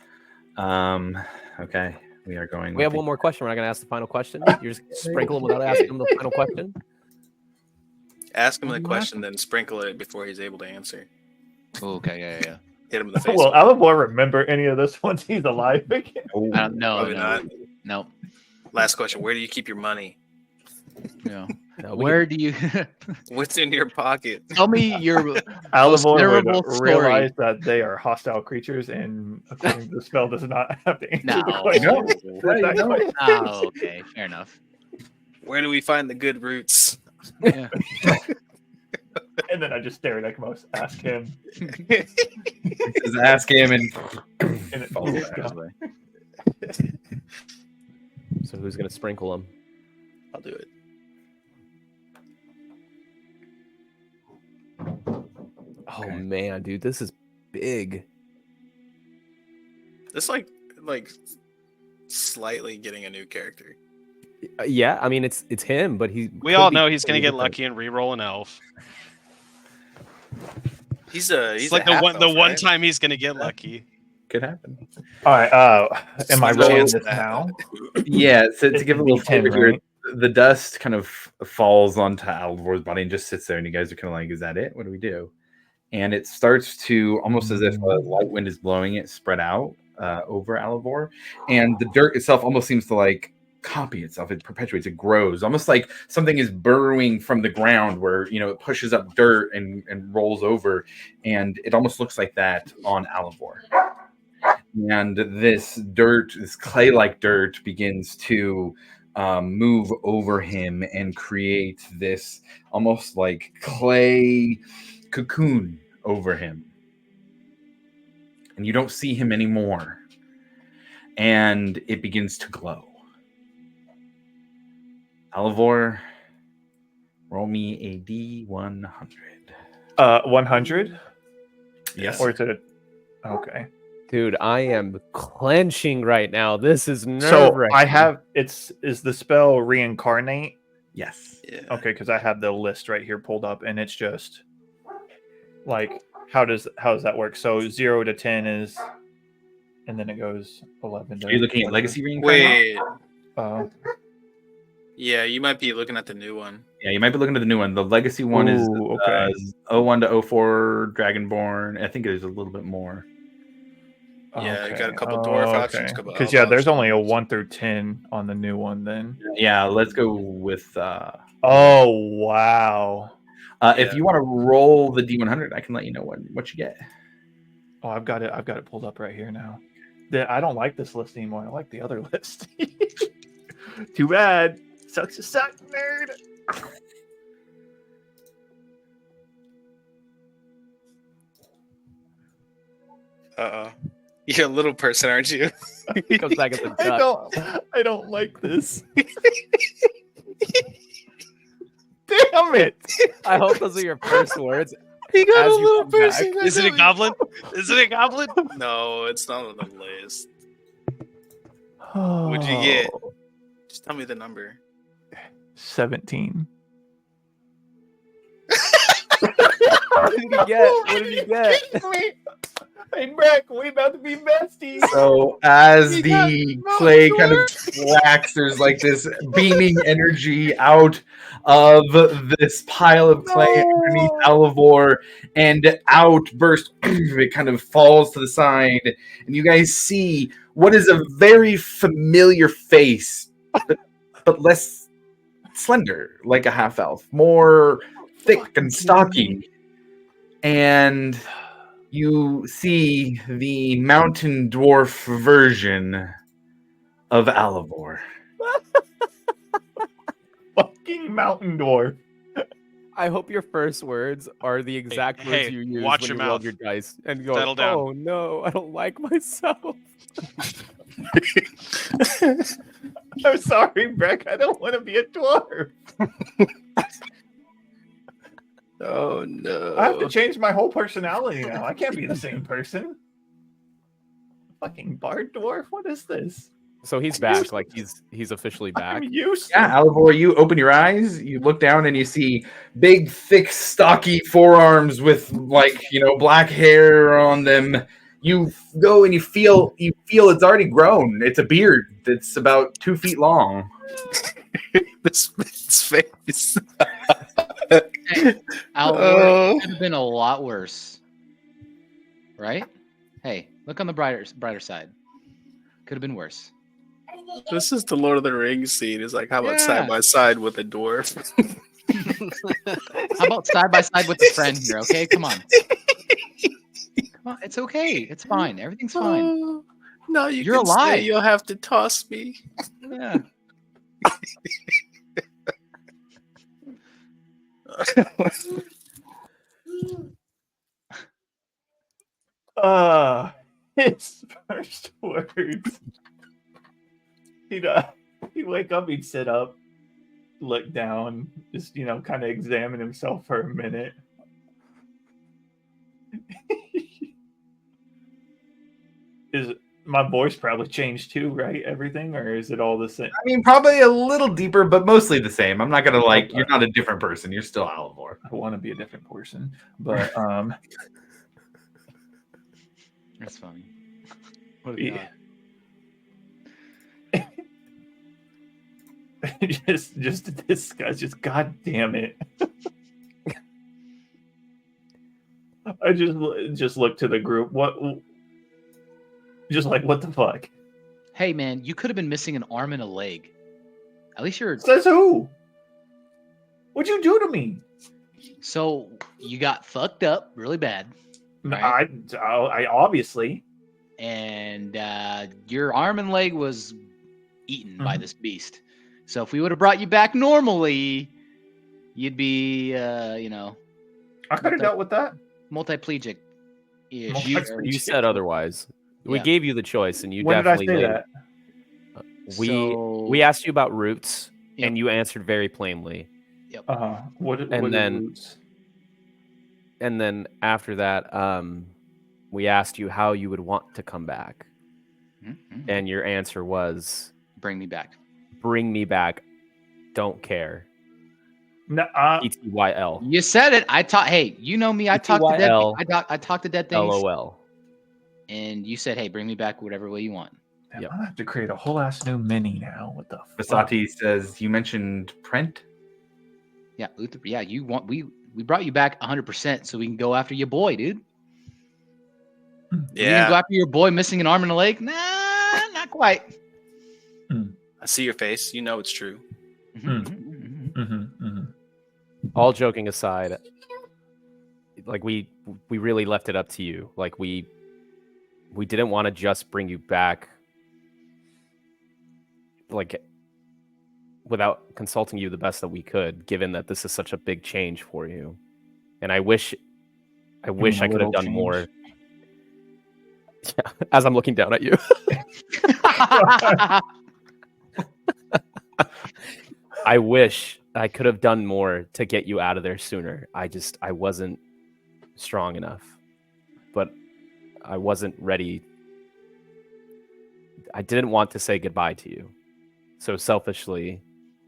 Okay, we are going. We have one more question. We're not going to ask the final question. You're just sprinkle him without asking him the final question. Ask him the question, then sprinkle it before he's able to answer. Okay, yeah. Hit him in the face. Will Alivor remember any of this once he's alive again? No, Probably not. no. Last question: where do you keep your money? Yeah. No, we Where do you What's in your pocket? tell me your most Alivor memorable would story? realize that they are hostile creatures, and according to the spell, does not have to answer the No. question. No. with Right, that no. question. Oh, okay, fair enough. Where do we find the good roots? Yeah. And then I just stare at Ekmos, ask him, Just ask him, and and it falls falls back. down. So who's gonna sprinkle him? I'll do it. Oh Okay. man, dude, this is big. It's like slightly getting a new character. Yeah, I mean it's him, but We could all be know he's gonna totally get different. lucky and re-roll an elf. He's It's like a half the elf, one right? time he's gonna get lucky. Could happen. All right, am I Slim rolling chance this of that. now? Yeah, to It's give a little D10, flavor here, right? the dust kind of falls onto Alvor's body and just sits there, and you guys are kind of like, "Is that it? What do we do?" And it starts to almost as if a light wind is blowing it, spread out over Alivor, and the dirt itself almost seems to like copy itself. It perpetuates, it grows, almost like something is burrowing from the ground, where it pushes up dirt and rolls over, and it almost looks like that on Alivor. And this dirt, this clay-like dirt, begins to move over him and create this almost like clay cocoon over him. And you don't see him anymore. And it begins to glow. Alivor, roll me a D100. 100? Yes. Or is it okay? Dude, I am clenching right now. This is So nerve-wracking. I have is the spell reincarnate? Yes. Yeah. Okay, because I have the list right here pulled up, and it's just like how does that work? So 0 to 10 is, and then it goes 11 to. Are you looking at Legacy Reincarnate? Wait. Yeah, you might be looking at the new one. Yeah, you might be looking at the new one. The Legacy one is okay. 01 to 04 Dragonborn. I think there's a little bit more. Yeah, you got a couple dwarf options, couple Because elf there's only a options. 1 through 10 on the new one. Then. Yeah, let's go with. Oh wow! If you want to roll the D100, I can let you know what you get. Oh, I've got it pulled up right here now. I don't like this list anymore. I like the other list. Too bad. Sucks to suck, nerd. Uh-oh. You're a little person, aren't you? He comes back as a duck. I don't like this. Damn it! I hope those are your first words. He got As a you little come back. person. Is it a goblin? Is it a goblin? No, it's not on the list. What'd you get? Just tell me the number. 17. What did he get? What did he get? Hey, Breck, we about to be besties. So as You the got clay no kind of wax, there's like this beaming energy out of this pile of clay underneath Alivor, and outburst. It kind of falls to the side, and you guys see what is a very familiar face, but less slender, like a half elf, more thick and stocky. And you see the mountain dwarf version of Alivor. Fucking mountain dwarf. I hope your first words are the exact words hey, you use watch when your you roll mouth. your dice and go, Settle down. "Oh no, I don't like myself." I'm sorry, Breck. I don't want to be a dwarf. Oh no. I have to change my whole personality now. I can't be the same person. Fucking bard dwarf? What is this? So he's back, like he's officially back. I'm used. Yeah, Alivor, you open your eyes, you look down, and you see big, thick, stocky forearms with black hair on them. You go and you feel it's already grown. It's a beard that's about 2 feet long. This man's face. Alvor could have been a lot worse, right? Hey, look on the brighter side. Could have been worse. This is the Lord of the Rings scene. It's like, how about Yeah. side by side with a dwarf? How about side by side with the friend here? Okay, come on. Come on, it's okay. It's fine. Everything's fine. No, you You're can stay. alive. You'll have to toss me. Yeah. His first words. He'd wake up, he'd sit up, look down, just kind of examine himself for a minute. Is my voice probably changed too, right? Everything, or is it all the same? I mean, probably a little deeper, but mostly the same. I'm not gonna you're not a different person. You're still Alivor. I want to be a different person, but That's funny. What do we yeah. got? just this guy's just god damn it. I just look to the group. What? Just like, what the fuck? Hey man, you could have been missing an arm and a leg. At least you're. Says who? What'd you do to me? So you got fucked up really bad, right? I obviously. And your arm and leg was eaten by this beast. So if we would have brought you back normally, you'd be, I could have dealt with that. multiplegic. You said otherwise. We Yeah. gave you the choice, and you When did I definitely say laid- that? We asked you about roots, Yep. and you answered very plainly. What And are then- roots? And then after that, we asked you how you would want to come back, Mhm. and your answer was, Bring me back. "Bring me back. Don't care." No, ETYL. You said it. Hey, you know me. I talk to dead. ETYL. I talk to dead things. LOL. And you said, hey, bring me back whatever way you want. damn, Yep. I'm gonna have to create a whole ass new mini now. What the fuck? Basati says you mentioned Prent. Yeah, Uther, yeah. We brought you back 100%, so we can go after your boy, dude. You can go Yeah, after your boy missing an arm and a leg? Nah, not quite. I see your face. You know it's true. All joking aside, like we really left it up to you. Like we didn't want to just bring you back, like, without consulting you the best that we could, given that this is such a big change for you. And I wish I could have little done change. more. Yeah, as I'm looking down at you. I wish I could have done more to get you out of there sooner. I wasn't strong enough. But I wasn't ready. I didn't want to say goodbye to you. So selfishly,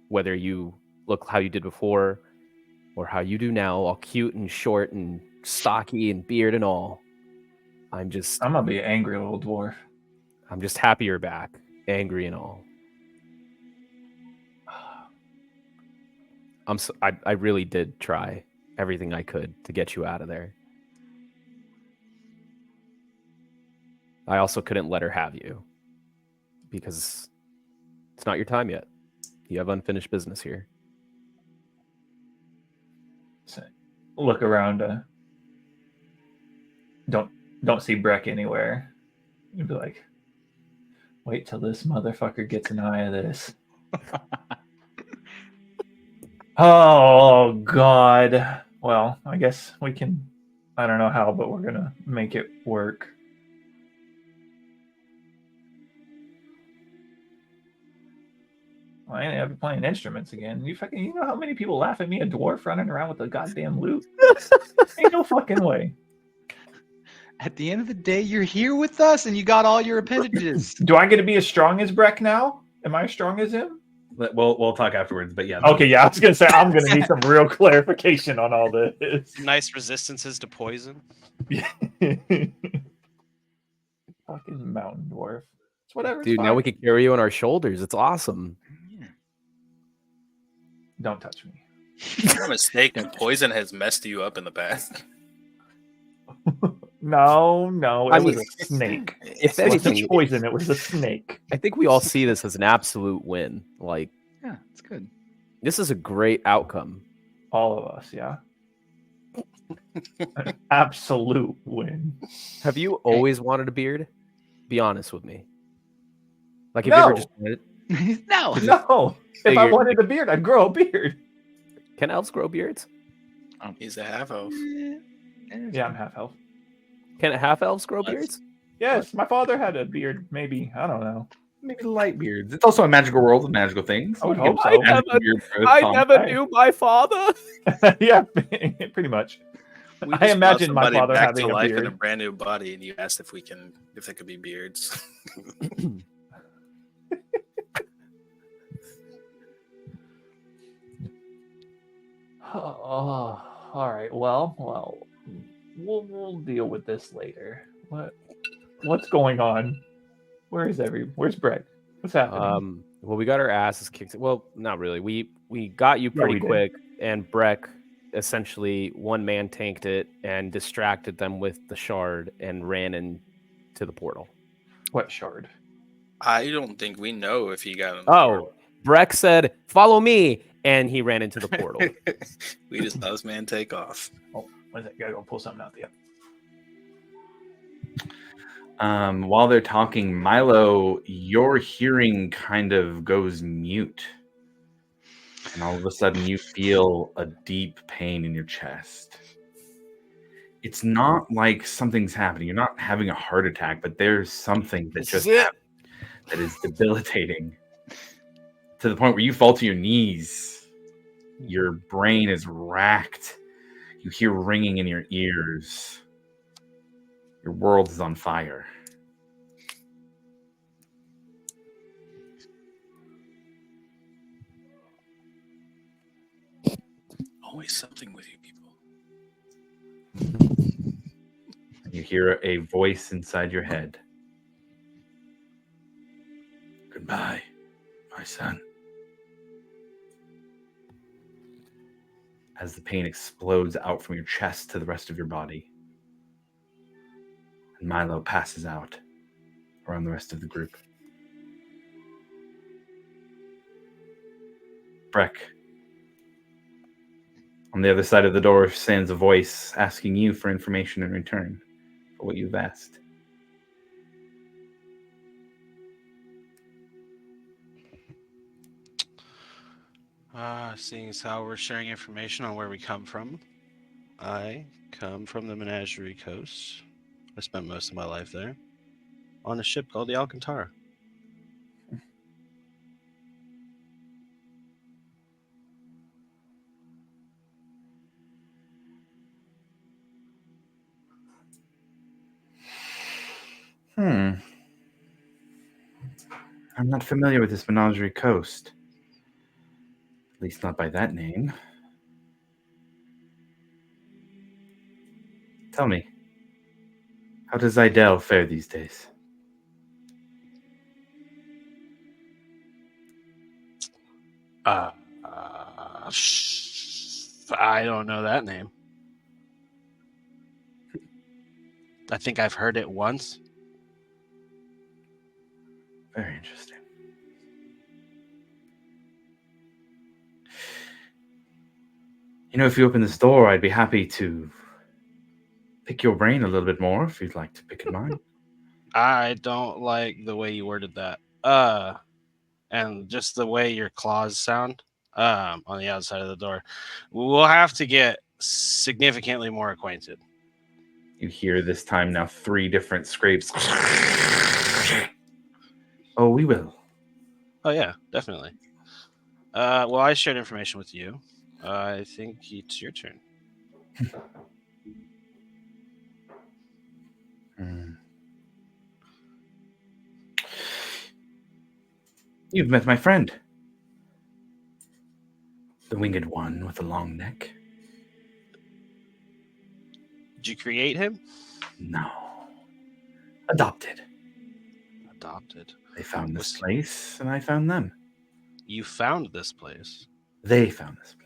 whether you look how you did before or how you do now, all cute and short and stocky and beard and all, I'm gonna be an angry little dwarf. I'm just happy you're back, angry and all. I really did try everything I could to get you out of there. I also couldn't let her have you because it's not your time yet. You have unfinished business here. So, look around. Don't see Breck anywhere. You'd be like, wait till this motherfucker gets an eye of this. Oh God. Well, I guess we can. I don't know how, but we're gonna make it work. Well, I ain't ever playing instruments again. You know how many people laugh at me, a dwarf running around with a goddamn lute? Ain't no fucking way. At the end of the day, you're here with us and you got all your appendages. Do I get to be as strong as Breck now? Am I as strong as him? We'll talk afterwards, but yeah. Okay, yeah, I was gonna say I'm gonna need some real clarification on all this. Nice resistances to poison. Fucking mountain dwarf. It's whatever. Dude, now we can carry you on our shoulders. It's awesome. Don't touch me. If I'm not mistaken, poison has messed you up in the past. No, it I was mean, a snake. If It wasn't anything, poison, it was a snake. I think we all see this as an absolute win. Like, Yeah, it's good. this is a great outcome. All of us, yeah. An absolute win. Have you always wanted a beard? Be honest with me. Like, have No. you ever just wanted it? No. No. If I figured- wanted a beard, I'd grow a beard. Can elves grow beards? He's a half elf. Yeah, I'm half elf. Can half elves grow What? beards? Yes, my father had a beard. Maybe, I don't know. Maybe light beards. It's also a magical world with magical things. I would You can hope so. have magical beard growth I on- never Hey. knew my father. Yeah, pretty much. We I just imagine brought my somebody father back having to a life in beard. a brand new body, and you asked if they could be beards. Oh, all right. Well, we'll deal with this later. What's going on? Where's Brett? What's happening? Well, we got our asses kicked. Well, not really. We got you Yeah, pretty we did. quick, and Breck essentially one man tanked it and distracted them with the shard and ran into the portal. What shard? I don't think we know if he got him. Oh, Breck said, "Follow me," and he ran into the portal. We just saw this man take off. Oh, what's that? Gotta go pull something out there. While they're talking, Milo, your hearing kind of goes mute. And all of a sudden you feel a deep pain in your chest. It's not like something's happening. You're not having a heart attack, but there's something that just that is debilitating. To the point where you fall to your knees. Your brain is racked. You hear ringing in your ears. Your world is on fire. Always something with you people. You hear a voice inside your head. Goodbye, my son. As the pain explodes out from your chest to the rest of your body. And Milo passes out around the rest of the group. Breck. On the other side of the door stands a voice asking you for information in return for what you've asked. Seeing as how we're sharing information on where we come from, I come from the Menagerie Coast. I spent most of my life there on a ship called the Alcantara. I'm not familiar with this Menagerie Coast. At least not by that name. Tell me, how does Idel fare these days? I don't know that name. I think I've heard it once. Very interesting. You know, if you open this door, I'd be happy to pick your brain a little bit more if you'd like to pick mine. I don't like the way you worded that. And just the way your claws sound on the outside of the door. We'll have to get significantly more acquainted. You hear this time now 3 different scrapes. Oh, we will. Oh yeah, definitely. Well, I shared information with you. I think it's your turn. You've met my friend. The winged one with the long neck. Did you create him? No. Adopted. Adopted. They found this place, and I found them. You found this place. They found this place.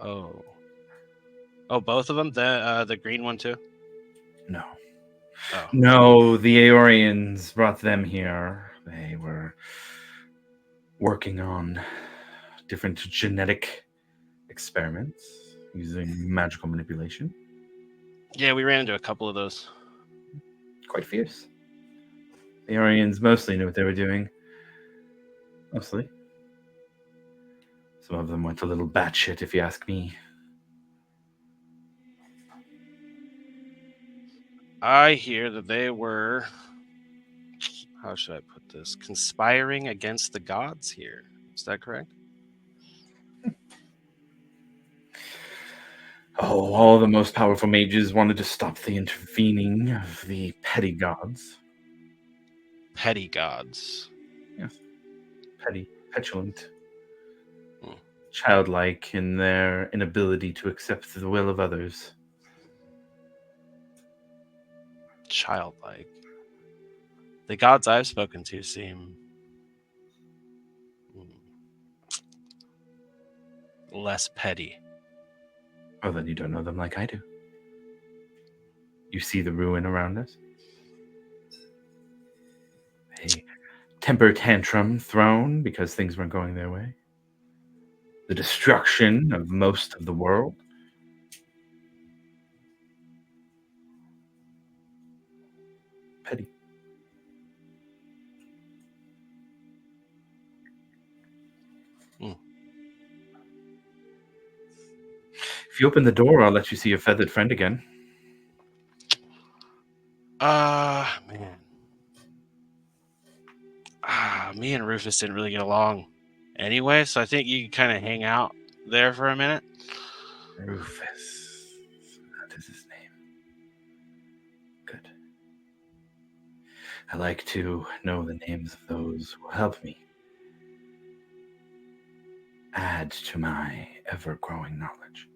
Oh. Oh, both of them? The green one too? No. Oh. No, the Aeorians brought them here. They were working on different genetic experiments using magical manipulation. Yeah, we ran into a couple of those. Quite fierce. The Aryans mostly knew what they were doing. Mostly. Some of them went a little batshit, if you ask me. I hear that they were, how should I put this, conspiring against the gods here. Is that correct? Oh, all the most powerful mages wanted to stop the intervening of the petty gods. Petty gods. Yes. Petty, petulant, Hmm. childlike in their inability to accept the will of others. Childlike. The gods I've spoken to seem less petty. Oh, then you don't know them like I do. You see the ruin around us? A temper tantrum thrown because things weren't going their way. The destruction of most of the world. Petty. If you open the door, I'll let you see your feathered friend again. Man. Me and Rufus didn't really get along anyway, so I think you can kind of hang out there for a minute. Rufus. That is his name. Good. I like to know the names of those who help me add to my ever-growing knowledge.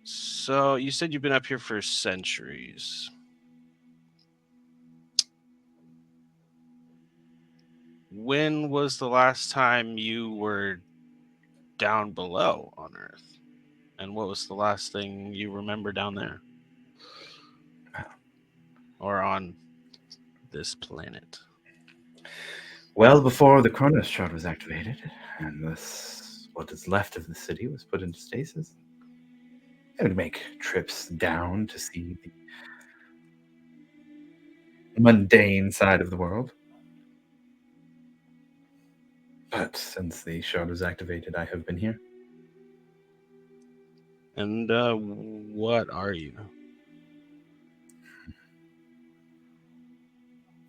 So you said you've been up here for centuries. When was the last time you were down below on Earth? And what was the last thing you remember down there? Or on this planet? Well before the Kronos shard was activated, and what is left of the city was put into stasis. I would make trips down to see the mundane side of the world. But since the shard was activated, I have been here. And what are you?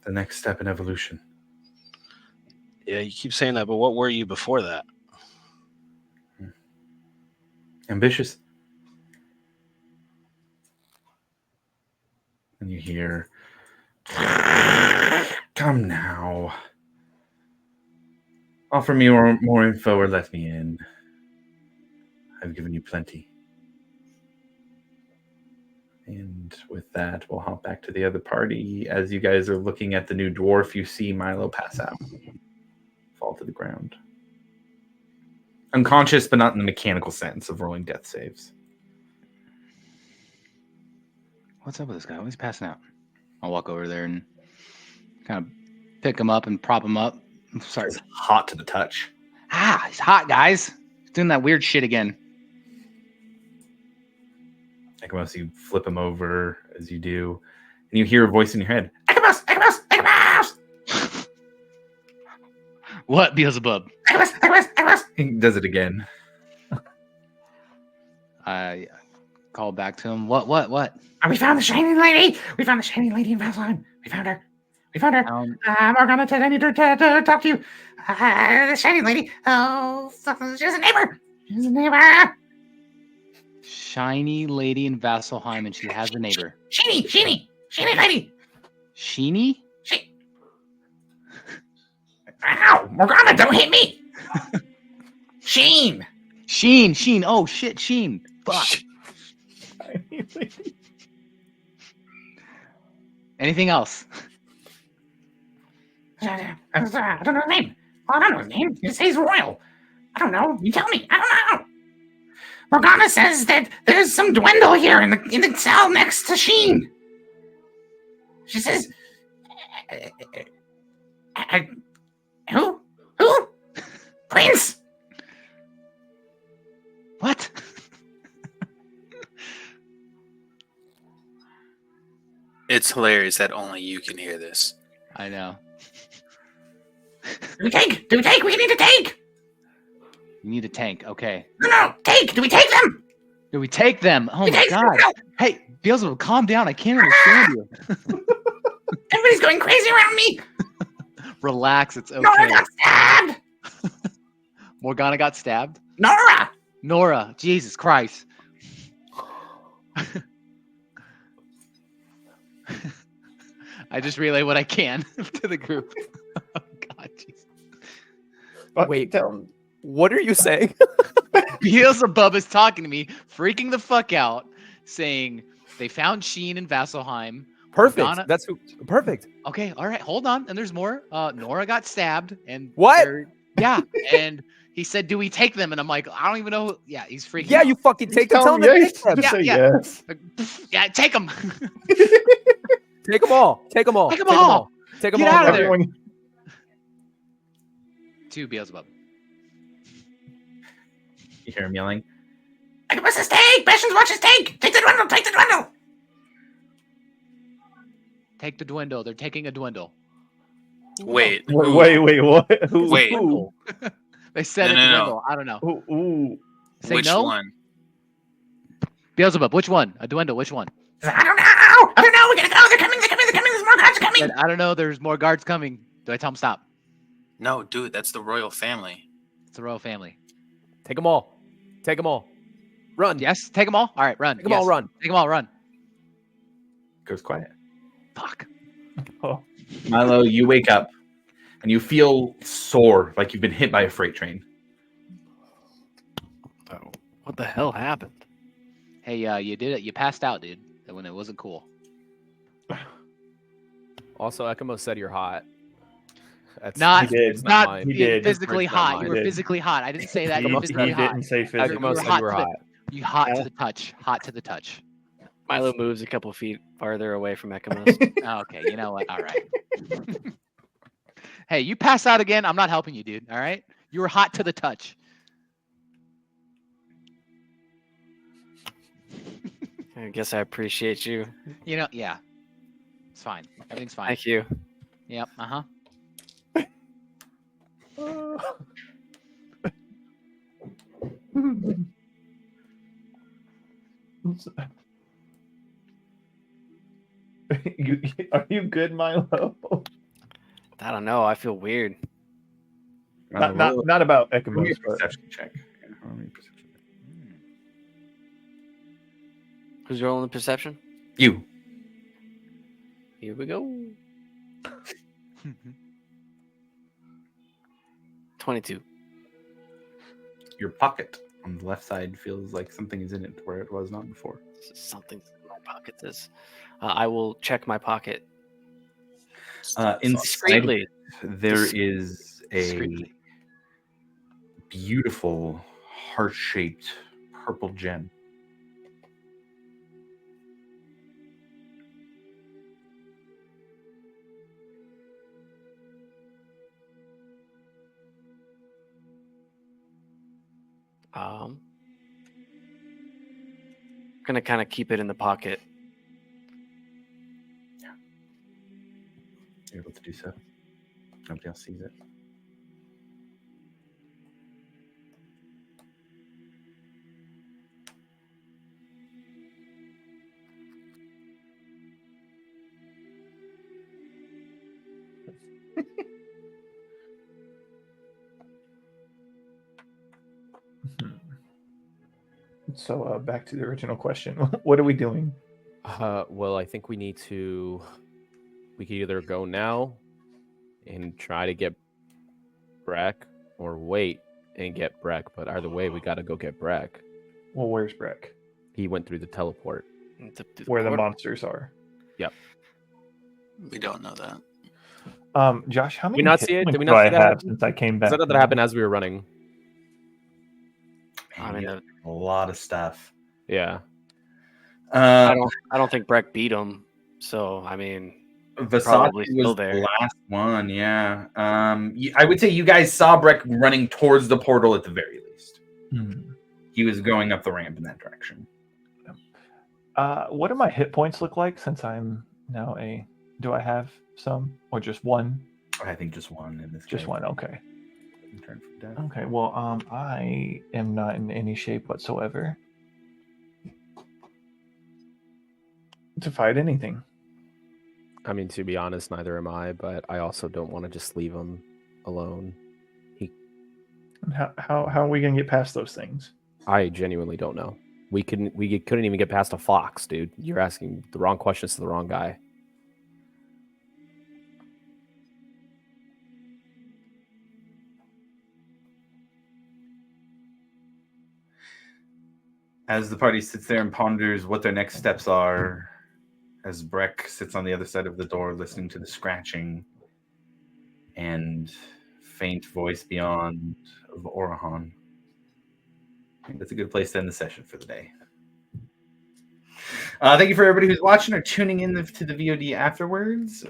The next step in evolution. Yeah, you keep saying that, but what were you before that? Ambitious. And you hear, come now. Offer me more info or let me in. I've given you plenty. And with that, we'll hop back to the other party. As you guys are looking at the new dwarf, you see Milo pass out. Fall to the ground. Unconscious, but not in the mechanical sense of rolling death saves. What's up with this guy? He's passing out. I'll walk over there and kind of pick him up and prop him up. Sorry. It's hot to the touch. He's hot, guys. He's doing that weird shit again. Ekamos, you flip him over as you do, and you hear a voice in your head. Ekamos! Ekamos! Ekamos! What, Beelzebub? Ekamos! Ekamos! Ekamos! He does it again. I call back to him. What? We found the Shining Lady! We found the Shining Lady in Valheim. We found her. Morgana, Ted, I need to talk to you. The Shining Lady. Oh, she's a neighbor. Shiny lady in Vasselheim, and she has a neighbor. Sheeny lady. Sheeny? Ow, Morgana, don't hit me. Sheen. Oh, shit, Sheen. Fuck. Anything else? I don't know his name. I don't know his name. He says he's royal. I don't know. You tell me. I don't know. Morgana says that there's some dwindle here in the cell next to Sheen. She says, who? Prince? What? It's hilarious that only you can hear this. I know. Do we take? We need to take. You need a tank. Okay. No, take. Do we take them? Do we take them? Oh We my take them? god. No. Hey, Beelzebub, calm down. I can't understand you. Everybody's going crazy around me. Relax. It's okay. Nora got stabbed. Morgana got stabbed. Nora. Jesus Christ. I just relay what I can to the group. Oh God, Jesus. Wait, what are you saying? Beelzebub is talking to me, freaking the fuck out, saying they found Sheen in Vasselheim. Perfect. Morgana- That's perfect. Okay, all right, hold on. And there's more. Nora got stabbed, and What? Yeah, and he said, "Do we take them?" And I'm like, I don't even know. Yeah, he's freaking. Yeah, out. you fucking take them. Tell Tell them to yes. take them. Just Yeah, say yeah. yes. Yeah, take them. Take them all. Take them all. Take 'em all. Take them Get all. out of there. Everyone, To Beelzebub. You hear him yelling. What's his take? Bastion's watch his take. Take the dwindle. Take the dwindle. Take the dwindle. They're taking a dwindle. Wait. wait, what? Who? Wait. Who? They said No, a no, no. dwindle. I don't know. Ooh. Say Which no. one? Beelzebub, which one? A dwindle, which one? I don't know. We gotta go. They're coming. There's more guards coming. Said, I don't know. There's more guards coming. Do I tell them stop? No, dude, that's the royal family. It's the royal family. Take them all. Take them all. Run. Yes, take them all. All right, run. Take them all. Yes. Run. Take them all. Run. Goes quiet. Fuck. Oh, Milo, you wake up and you feel sore, like you've been hit by a freight train. Oh, what the hell happened? Hey, you did it. You passed out, dude. When it wasn't cool. Also, Ekimo said you're hot. That's Not, He did. it's not mine. He being did. physically It's not hot. mine. You were He did. physically hot. I didn't say that. he, You were he physically hot. didn't say Ekimo physical. said hot you were to the- hot. You hot to the touch. Hot to the touch. Milo moves a couple feet farther away from Ekimos. Oh, okay, you know what? All right. Hey, you pass out again. I'm not helping you, dude. All right. You were hot to the touch. I guess I appreciate you. You know, yeah. It's fine. Everything's fine. Thank you. Yep. Uh huh. Are you good, Milo? I don't know. I feel weird. Not about Roll me a Ekimos, but perception check. Yeah, roll me a perception check. Who's rolling the perception? You. Here we go. 22. Your pocket on the left side feels like something is in it where it was not before. Something's in my pocket. I will check my pocket. Inside Discreetly. there is a Discreetly. beautiful heart-shaped purple gem. Gonna kind of keep it in the pocket. You're able to do so. Nobody else sees it. so back to the original question. What are we doing? Well, I think we need to. We could either go now and try to get Breck, or wait and get Breck. But either way, we got to go get Breck. Well, where's Breck? He went through the teleport. Where the portal. monsters are. We don't know that. Josh, how many not hit see it? Did points we not do see I that have happen? since I came back? That happen as we were running. I mean, Yeah. A lot of stuff. Yeah. I don't think Breck beat him. So I mean, Vasaki probably was still the there. last one, yeah. I would say you guys saw Breck running towards the portal at the very least. He was going up the ramp in that direction. What do my hit points look like since I'm now a... Do I have some? Or just one? I think just one in this case. Just one, okay. Turn from death. Okay, well, I am not in any shape whatsoever to fight anything. I mean, to be honest, neither am I, but I also don't want to just leave him alone. How are we gonna get past those things? I genuinely don't know. We couldn't even get past a fox, dude. You're asking the wrong questions to the wrong guy. As the party sits there and ponders what their next steps are, as Breck sits on the other side of the door listening to the scratching and faint voice beyond of Orahan, I think that's a good place to end the session for the day. Thank you for everybody who's watching or tuning in to the VOD afterwards.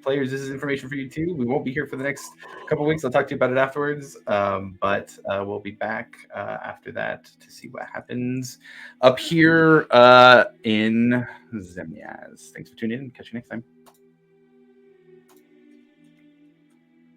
Players, this is information for you too. We won't be here for the next couple weeks. I'll talk to you about it afterwards. But we'll be back after that to see what happens up here in Zemniaz. Thanks for tuning in. Catch you next time.